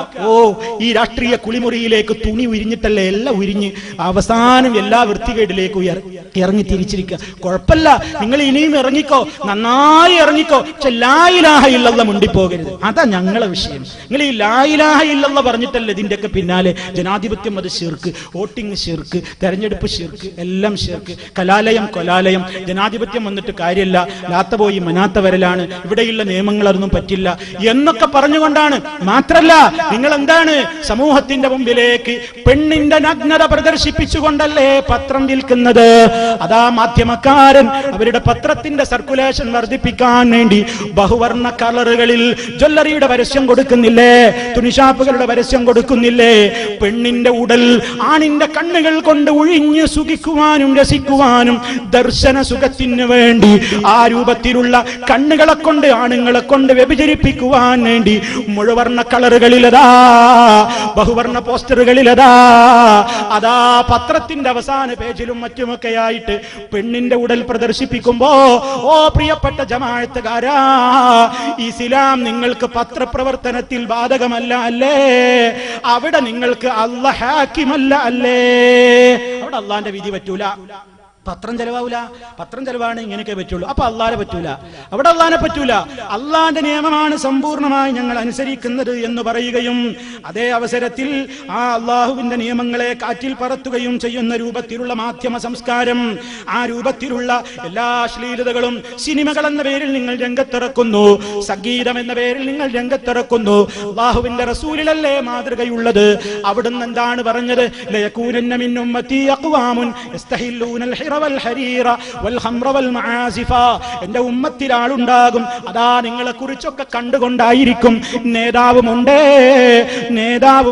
ഈ രാഷ്ട്രീയ കുളിമുറിയിലേക്ക് തുണി ഉരിഞ്ഞിട്ടല്ലേ, എല്ലാം ഉരിഞ്ഞ് അവസാനം എല്ലാ വൃത്തികേടിലേക്ക് ഇറങ്ങി തിരിച്ചിരിക്കുക. കുഴപ്പമില്ല, നിങ്ങൾ ഇനിയും ഇറങ്ങിക്കോ, നന്നായി ഇറങ്ങിക്കോ, പക്ഷെ ലാ ഇലാഹ ഇല്ലല്ലാഹ് മുണ്ടിപ്പോ പോകരുത്. അതാ ഞങ്ങളെ വിഷയം. നിങ്ങൾ ഈ ലാ ഇലാഹ ഇല്ലല്ലാഹ് പറഞ്ഞിട്ടല്ലേ ഇതിന്റെയൊക്കെ പിന്നാലെ ജനാധിപത്യം, അത് ശിർക്ക്, വോട്ടിംഗ് ശിർക്ക്, തെരഞ്ഞെടുപ്പ് ശിർക്ക്, എല്ലാം ശിർക്ക്, കലാലയം കൊലാലയം. ജനാധിപത്യം വന്നിട്ട് കാര്യമില്ല, ലാത്ത പോയി മനാത്ത വരലാണ്, ഇവിടെയുള്ള നിയമങ്ങളൊന്നും പറ്റില്ല എന്നൊക്കെ പറഞ്ഞുകൊണ്ടാണ്. മാത്രല്ല, നിങ്ങൾ എന്താണ് സമൂഹത്തിന്റെ മുമ്പിലേക്ക് പെണ്ണിന്റെ നഗ്നത പ്രദർശിപ്പിച്ചുകൊണ്ടല്ലേ പത്രം വിൽക്കുന്നത്? അതാ മാധ്യമക്കാരൻ അവരുടെ പത്രത്തിന്റെ സർക്കുലേഷൻ വർദ്ധിപ്പിക്കാൻ വേണ്ടി ബഹുവർണ്ണ കളറുകളിൽ ജ്വല്ലറിയുടെ പരസ്യം കൊടുക്കുന്നില്ലേ, തുണിഷാപ്പുകളുടെ പരസ്യം കൊടുക്കുന്നില്ലേ? പെണ്ണിന്റെ ഉടൽ ആണിന്റെ കണ്ണുകൾ കൊണ്ട് ഒഴിഞ്ഞ് സുഖിക്കുവാനും രസിക്കുവാനും ദർശന സുഖത്തിന് വേണ്ടി ആ രൂപത്തിലുള്ള കണ്ണുകളെ കൊണ്ട് ആണുങ്ങളെ കൊണ്ട് വ്യഭിചരിപ്പിക്കുവാൻ വേണ്ടി മുഴുവർണ്ണ കളറുകളിലതാ, ബഹുവർണ്ണ പോസ്റ്ററുകളിലതാ, അതാ പത്രത്തിന്റെ അവസാന പേജിലും മറ്റുമൊക്കെയായിട്ട് പെണ്ണിന്റെ ഉടൽ പ്രദർശിപ്പിക്കുമ്പോ, ഓ പ്രിയപ്പെട്ട ജമാഅത്തുകാരാ, ഇസ്ലാം നിങ്ങൾക്ക് പത്രപ്രവർത്തനത്തിൽ ബാധകമല്ല അല്ലേ? അവിടെ നിങ്ങൾക്ക് അല്ലാഹ് ഹാക്കിമല്ല അല്ലേ? അവിടെ അള്ളാന്റെ വിധി പറ്റൂല, പത്രം ചെലവാവൂല, പത്രം ചെലവാണ് ഇങ്ങനെയൊക്കെ പറ്റുള്ളൂ. അപ്പൊ അള്ളാനെ പറ്റൂല, അവിടെ അള്ളാനെ പറ്റൂല. അള്ളാന്റെ നിയമമാണ് സമ്പൂർണമായി ഞങ്ങൾ അനുസരിക്കുന്നത് എന്ന് പറയുകയും അതേ അവസരത്തിൽ ആ അള്ളാഹുവിന്റെ നിയമങ്ങളെ കാറ്റിൽ പറത്തുകയും ചെയ്യുന്ന രൂപത്തിലുള്ള മാധ്യമ സംസ്കാരം, ആ രൂപത്തിലുള്ള എല്ലാ അശ്ലീലതകളും സിനിമകൾ എന്ന പേരിൽ നിങ്ങൾ രംഗത്തിറക്കുന്നു, സംഗീതം എന്ന പേരിൽ നിങ്ങൾ രംഗത്തിറക്കുന്നു. അള്ളാഹുവിന്റെ റസൂലിലല്ലേ മാതൃകയുള്ളത്? അവിടുന്ന് എന്താണ് പറഞ്ഞത്? ലയകൂനന്ന മിൻ ഉമ്മത്തി അഖ്വാമുൻ യസ്തഹില്ലൂനൽ എന്റെ ഉമ്മത്തിൽ ആളുണ്ടാകും, അതാ നിങ്ങളെ കുറിച്ചൊക്കെ കണ്ടുകൊണ്ടായിരിക്കും. നേതാവ്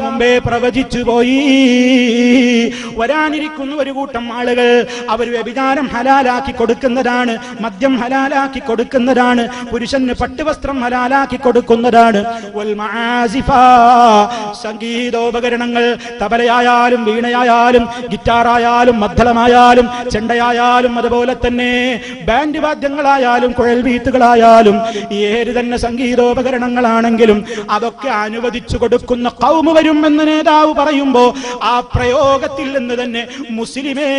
മുമ്പേ പ്രവചിച്ചു പോയി. വരാനിരിക്കുന്ന ഒരു കൂട്ടം ആളുകൾ അവർ വ്യഭിചാരം ഹലാലാക്കി കൊടുക്കുന്നതാണ്, മദ്യം ഹലാലാക്കി കൊടുക്കുന്നതാണ്, പുരുഷന് പട്ടുവസ്ത്രം ഹലാലാക്കി കൊടുക്കുന്നതാണ്. സംഗീതോപകരണങ്ങൾ, തബലയായാലും വീണയായാലും ഗിറ്റാറായാലും മദ്ദളമായാലും ചെണ്ടയായാലും അതുപോലെ തന്നെ ബാൻഡ് വാദ്യങ്ങളായാലും കുഴൽ വീത്തുകളായാലും ഏത് തന്നെ സംഗീതോപകരണങ്ങളാണെങ്കിലും അതൊക്കെ അനുവദിച്ചു കൊടുക്കുന്ന ഖൗമ് വരും എന്ന് നേതാവ് പറയുമ്പോ ആ പ്രയോഗത്തിൽ നിന്ന് തന്നെ മുസ്ലിമേ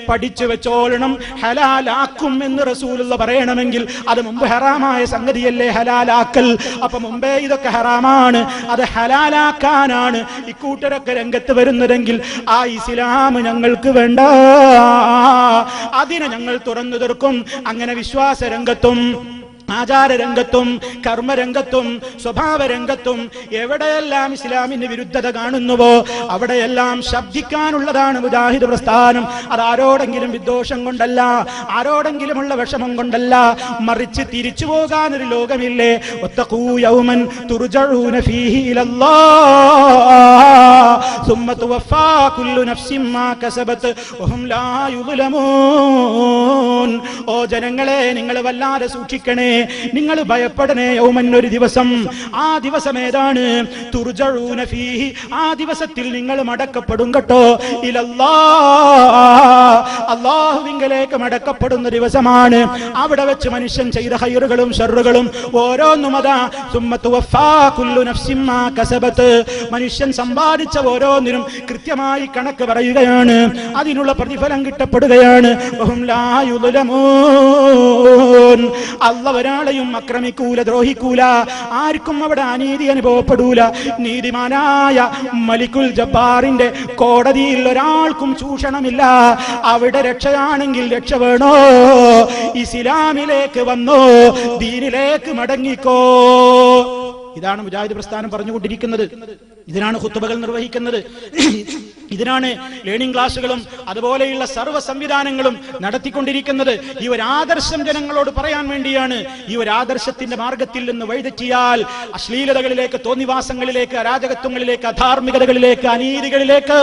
പഠിച്ചു വെച്ചോളണം. ഹലാലാക്കും എന്ന് റസൂലുള്ള പറയണമെങ്കിൽ അത് മുമ്പ് ഹറാമായ സംഗതിയല്ലേ ഹലാലാക്കൽ. അപ്പൊ മുമ്പേ ഇതൊക്കെ ഹറാമാണ്, അത് ഹലാലാക്കാനാണ് ഇക്കൂട്ടരൊക്കെ രംഗത്ത് വരുന്നതെങ്കിൽ ആ ഇസ്ലാം ഞങ്ങൾക്ക് വേണ്ട, അതിനെ ഞങ്ങൾ തുറന്നു തീർക്കും. അങ്ങനെ വിശ്വാസ രംഗത്തും ആചാരരംഗത്തും കർമ്മരംഗത്തും സ്വഭാവരംഗത്തും എവിടെയെല്ലാം ഇസ്ലാമിന് വിരുദ്ധത കാണുന്നുവോ അവിടെയെല്ലാം ശബ്ദിക്കാനുള്ളതാണ് മുജാഹിദ് പ്രസ്ഥാനം. അത് ആരോടെങ്കിലും വിദ്വേഷം കൊണ്ടല്ല, ആരോടെങ്കിലുമുള്ള വിഷമം കൊണ്ടല്ല, മറിച്ച് തിരിച്ചു പോകാനൊരു ലോകമില്ലേ. വത്തഖൂ യൗമൻ തുർജഊന ഫീഹി ഇലല്ലാഹ് സുമ്മ തുവഫാ കുല്ലു നഫ്സിൻ മാ കസബത് വഹും ലാ യുദ്ലമൂൻ. ഓ ജനങ്ങളെ, നിങ്ങൾ വല്ലാതെ സൂക്ഷിക്കണേ, നിങ്ങൾ ഭയപ്പെടണേ. യൗമൻ, ഒരു ദിവസം. ആ ദിവസം ഏതാണ്? തുർജഊന ഫീഹി, ആ ദിവസത്തിൽ നിങ്ങൾ മടക്കപ്പെടും കേട്ടോ. ഇലല്ലാഹ്, അല്ലാഹുവിങ്കലേക്ക് മടക്കപ്പെടുന്ന ദിവസമാണ്. അവിടെ വെച്ച് മനുഷ്യൻ ചെയ്ത ഖൈറുകളും ശർറുകളും ഓരോന്നും അതാ സുമ്മ തുവഫാ കുല്ലു നഫ്സിൻ മാ കസബത്, മനുഷ്യൻ സമ്പാദിച്ച ഓരോന്നിനും കൃത്യമായി കണക്ക് പറയുകയാണ്, അതിനുള്ള പ്രതിഫലം കിട്ടപ്പെടുകയാണ്. വഹും ലാ യുദ്ലമൂൻ, അല്ലാഹു ഒരാളെയും ആക്രമിക്കൂല, ദ്രോഹിക്കൂല, ആർക്കും അവിടെ അനീതി അനുഭവപ്പെടൂല. നീതിമാനായ മലിക്കുൽ ജബ്ബാറിന്റെ കോടതിയിൽ ഒരാൾക്കും ചൂഷണമില്ല. അവിടെ രക്ഷയാണെങ്കിൽ രക്ഷ വേണോ, ഇസ്ലാമിലേക്ക് വന്നോ, ദീനിലേക്ക് മടങ്ങിക്കോ. ഇതാണ് മുജാഹിദ് പ്രസ്ഥാനം പറഞ്ഞുകൊണ്ടിരിക്കുന്നത്. ഇതിനാണ് ഖുത്ബകൾ നിർവഹിക്കുന്നത്. ഇതിനാണ് ലേണിംഗ് ക്ലാസുകളും അതുപോലെയുള്ള സർവ്വ സംവിധാനങ്ങളും നടത്തിക്കൊണ്ടിരിക്കുന്നത്. ഈ ഒരു ആദർശം ജനങ്ങളോട് പറയാൻ വേണ്ടിയാണ്. ഈ ഒരു ആദർശത്തിന്റെ മാർഗത്തിൽ നിന്ന് വഴിതെറ്റിയാൽ അശ്ലീലതകളിലേക്ക്, തോന്നിവാസങ്ങളിലേക്ക്, അരാജകത്വങ്ങളിലേക്ക്, അധാർമികതകളിലേക്ക്, അനീതികളിലേക്ക്,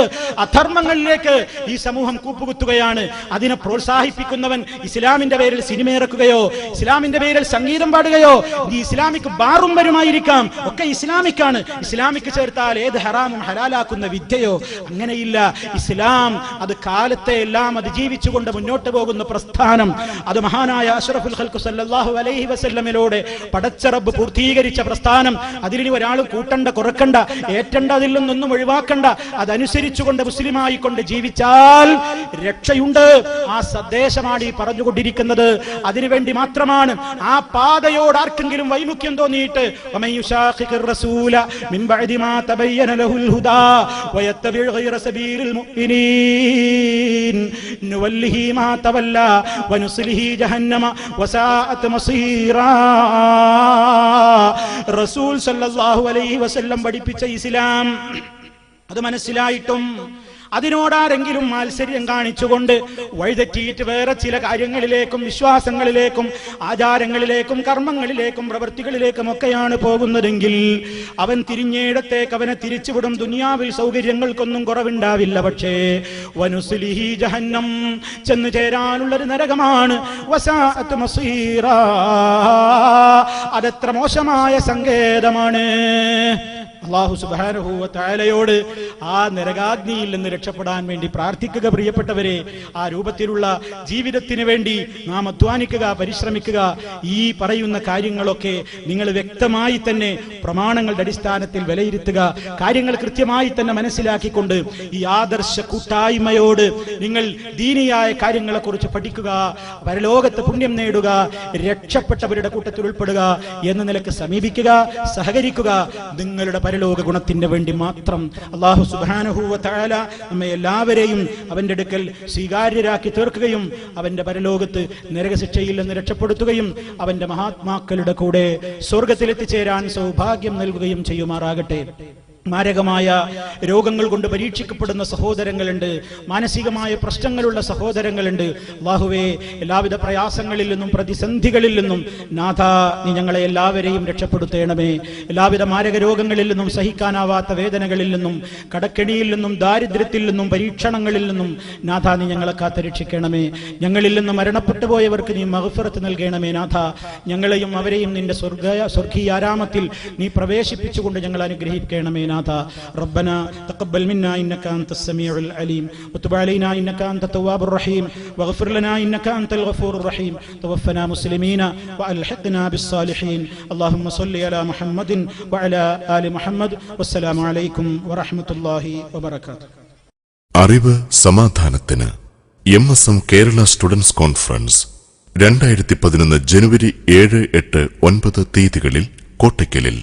അധർമ്മങ്ങളിലേക്ക് ഈ സമൂഹം കൂപ്പുകുത്തുകയാണ്. അതിനെ പ്രോത്സാഹിപ്പിക്കുന്നവൻ ഇസ്ലാമിന്റെ പേരിൽ സിനിമ ഇറക്കുകയോ ഇസ്ലാമിന്റെ പേരിൽ സംഗീതം പാടുകയോ, ഈ ഇസ്ലാമിക് ബാറും വരുമായിരിക്കാം, ഒക്കെ ഇസ്ലാമിക്കാണ്. ഇസ്ലാമിക്ക് ചേർത്താൽ ഏത് ഹറാമും ഹലാലാക്കുന്ന വിദ്യയോ, അങ്ങനെയില്ല. ഇസ്ലാം അത് കാലത്തെ എല്ലാം അതിജീവിച്ചുകൊണ്ട് മുന്നോട്ട് പോകുന്ന പ്രസ്ഥാനം. അത് മഹാനായ അഷ്റഫുൽ ഖൽഖ് സല്ലല്ലാഹു അലൈഹി വസല്ലമയിലൂടെ പടച്ച റബ്ബ് പൂർത്തീകരിച്ച പ്രസ്ഥാനം. അതിലിനി ഒരാൾ കൂട്ടണ്ട, കുറക്കണ്ട, ഏറ്റണ്ട, അതിൽ നിന്നൊന്നും ഒഴിവാക്കണ്ട. അതനുസരിച്ചുകൊണ്ട് മുസ്ലിമായി കൊണ്ട് ജീവിച്ചാൽ രക്ഷയുണ്ട്. ആ സന്ദേശമാണ് ഈ പറഞ്ഞുകൊണ്ടിരിക്കുന്നത്. അതിനുവേണ്ടി മാത്രമാണ്. ആ പാതയോട് ആർക്കെങ്കിലും വൈമുഖ്യം തോന്നിയിട്ട് വമൻ യുശാഖിഖിർ റസൂല മിൻ ബഅദി മാ തബയ്യന ലഹുൽ ഹുദാ വയത്തബിഉ ഗൈറ സബീലിൽ മുഅ്മിനീൻ നുവല്ലിഹി മാ തവല്ല വനുസ്ലിഹി ജഹന്നമ വസാഅത് മസീറാ. റസൂൽ സല്ലല്ലാഹു അലൈഹി വസല്ലം പഠിപ്പിച്ച ഇസ്ലാം അത് മനസ്സിലായിട്ടും അതിനോടാരെങ്കിലും മാത്സര്യം കാണിച്ചുകൊണ്ട് വഴിതെറ്റിയിട്ട് വേറെ ചില കാര്യങ്ങളിലേക്കും വിശ്വാസങ്ങളിലേക്കും ആചാരങ്ങളിലേക്കും കർമ്മങ്ങളിലേക്കും പ്രവൃത്തികളിലേക്കും ഒക്കെയാണ് പോകുന്നതെങ്കിൽ അവൻ തിരിഞ്ഞേടത്തേക്ക് അവനെ തിരിച്ചുവിടും. ദുനിയാവിൽ സൗകര്യങ്ങൾക്കൊന്നും കുറവുണ്ടാവില്ല. പക്ഷേ വനുസ്ലിഹി ജഹന്നം, ചെന്നു ചേരാനുള്ളൊരു നരകമാണ്. വസാഅത് മസീറാ, അതെത്ര മോശമായ സങ്കേതമാണ്. അല്ലാഹു സുബ്ഹാനഹു വ തആലയോട് ആ നരകാഗ്നിയിൽ നിന്ന് രക്ഷപ്പെടാൻ വേണ്ടി പ്രാർത്ഥിക്കുക. പ്രിയപ്പെട്ടവരെ, ആ രൂപത്തിലുള്ള ജീവിതത്തിന് വേണ്ടി നാം അധ്വാനിക്കുക, പരിശ്രമിക്കുക. ഈ പറയുന്ന കാര്യങ്ങളൊക്കെ നിങ്ങൾ വ്യക്തമായി തന്നെ പ്രമാണങ്ങളുടെ അടിസ്ഥാനത്തിൽ വിലയിരുത്തുക. കാര്യങ്ങൾ കൃത്യമായി തന്നെ മനസ്സിലാക്കിക്കൊണ്ട് ഈ ആദർശ കൂട്ടായ്മയോട് നിങ്ങൾ ദീനിയായ കാര്യങ്ങളെക്കുറിച്ച് പഠിക്കുക, പരലോകത്ത് പുണ്യം നേടുക, രക്ഷപ്പെട്ടവരുടെ കൂട്ടത്തിൽ ഉൾപ്പെടുക എന്ന നിലക്ക് സമീപിക്കുക, സഹകരിക്കുക. നിങ്ങളുടെ പരലോക ഗുണത്തിന് വേണ്ടി മാത്രം അല്ലാഹു സുബ്ഹാനഹു വ തആല നമ്മെ എല്ലാവരെയും അവന്റെ അടുക്കൽ സ്വീകാര്യരാക്കി തീർക്കുകയും അവന്റെ പരലോകത്ത് നരകശിക്ഷയിൽ നിന്ന് രക്ഷപ്പെടുത്തുകയും അവന്റെ മഹാത്മാക്കളുടെ കൂടെ സ്വർഗ്ഗത്തിൽ എത്തിച്ചേരാൻ സൗഭാഗ്യം നൽകുകയും ചെയ്യുമാറാകട്ടെ. മാരകമായ രോഗങ്ങൾ കൊണ്ട് പരീക്ഷിക്കപ്പെടുന്ന സഹോദരങ്ങളുണ്ട്, മാനസികമായ പ്രശ്നങ്ങളുള്ള സഹോദരങ്ങളുണ്ട്. അല്ലാഹുവേ, എല്ലാവിധ പ്രയാസങ്ങളിൽ നിന്നും പ്രതിസന്ധികളിൽ നിന്നും നാഥ നീ ഞങ്ങളെ എല്ലാവരെയും രക്ഷപ്പെടുത്തേണമേ. എല്ലാവിധ മാരക രോഗങ്ങളിൽ നിന്നും, സഹിക്കാനാവാത്ത വേദനകളിൽ നിന്നും, കടക്കെണിയിൽ നിന്നും, ദാരിദ്ര്യത്തിൽ നിന്നും, പരീക്ഷണങ്ങളിൽ നിന്നും നാഥ നീ ഞങ്ങളെ കാത്തുരക്ഷിക്കണമേ. ഞങ്ങളിൽ നിന്നും മരണപ്പെട്ടു പോയവർക്ക് നീ മഗ്ഫിറത്ത് നൽകണമേ. നാഥ ഞങ്ങളെയും അവരെയും നിന്റെ സ്വർഗീയാരാമത്തിൽ നീ പ്രവേശിപ്പിച്ചുകൊണ്ട് ഞങ്ങൾ അനുഗ്രഹിക്കണമേ. ربنا تقبل منا إنك أنت السميع العليم وتب علينا إنك أنت التواب الرحيم واغفر لنا إنك أنت الغفور الرحيم توفنا مسلمين وألحقنا بالصالحين اللهم صل على محمد وعلى آل محمد والسلام عليكم ورحمة الله وبركاته. അറിവ് സമാധാനത്തിന് MSM കേരള സ്റ്റുഡൻസ് കോൺഫറൻസ് 2011 ജനുവരി 7, 8, 9 തീയതികളിൽ കോട്ടയ്ക്കലിൽ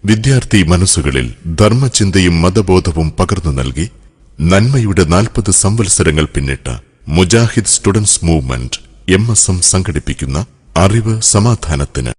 വിദ്യാർത്ഥി മനസ്സുകളിൽ ധർമ്മചിന്തയും മതബോധവും പകർന്നു നൽകി നന്മയുടെ 40 സംവത്സരങ്ങൾ പിന്നിട്ട മുജാഹിദ് സ്റ്റുഡൻസ് മൂവ്മെന്റ് MSM സംഘടിപ്പിക്കുന്ന അറിവ് സമാധാനത്തിന്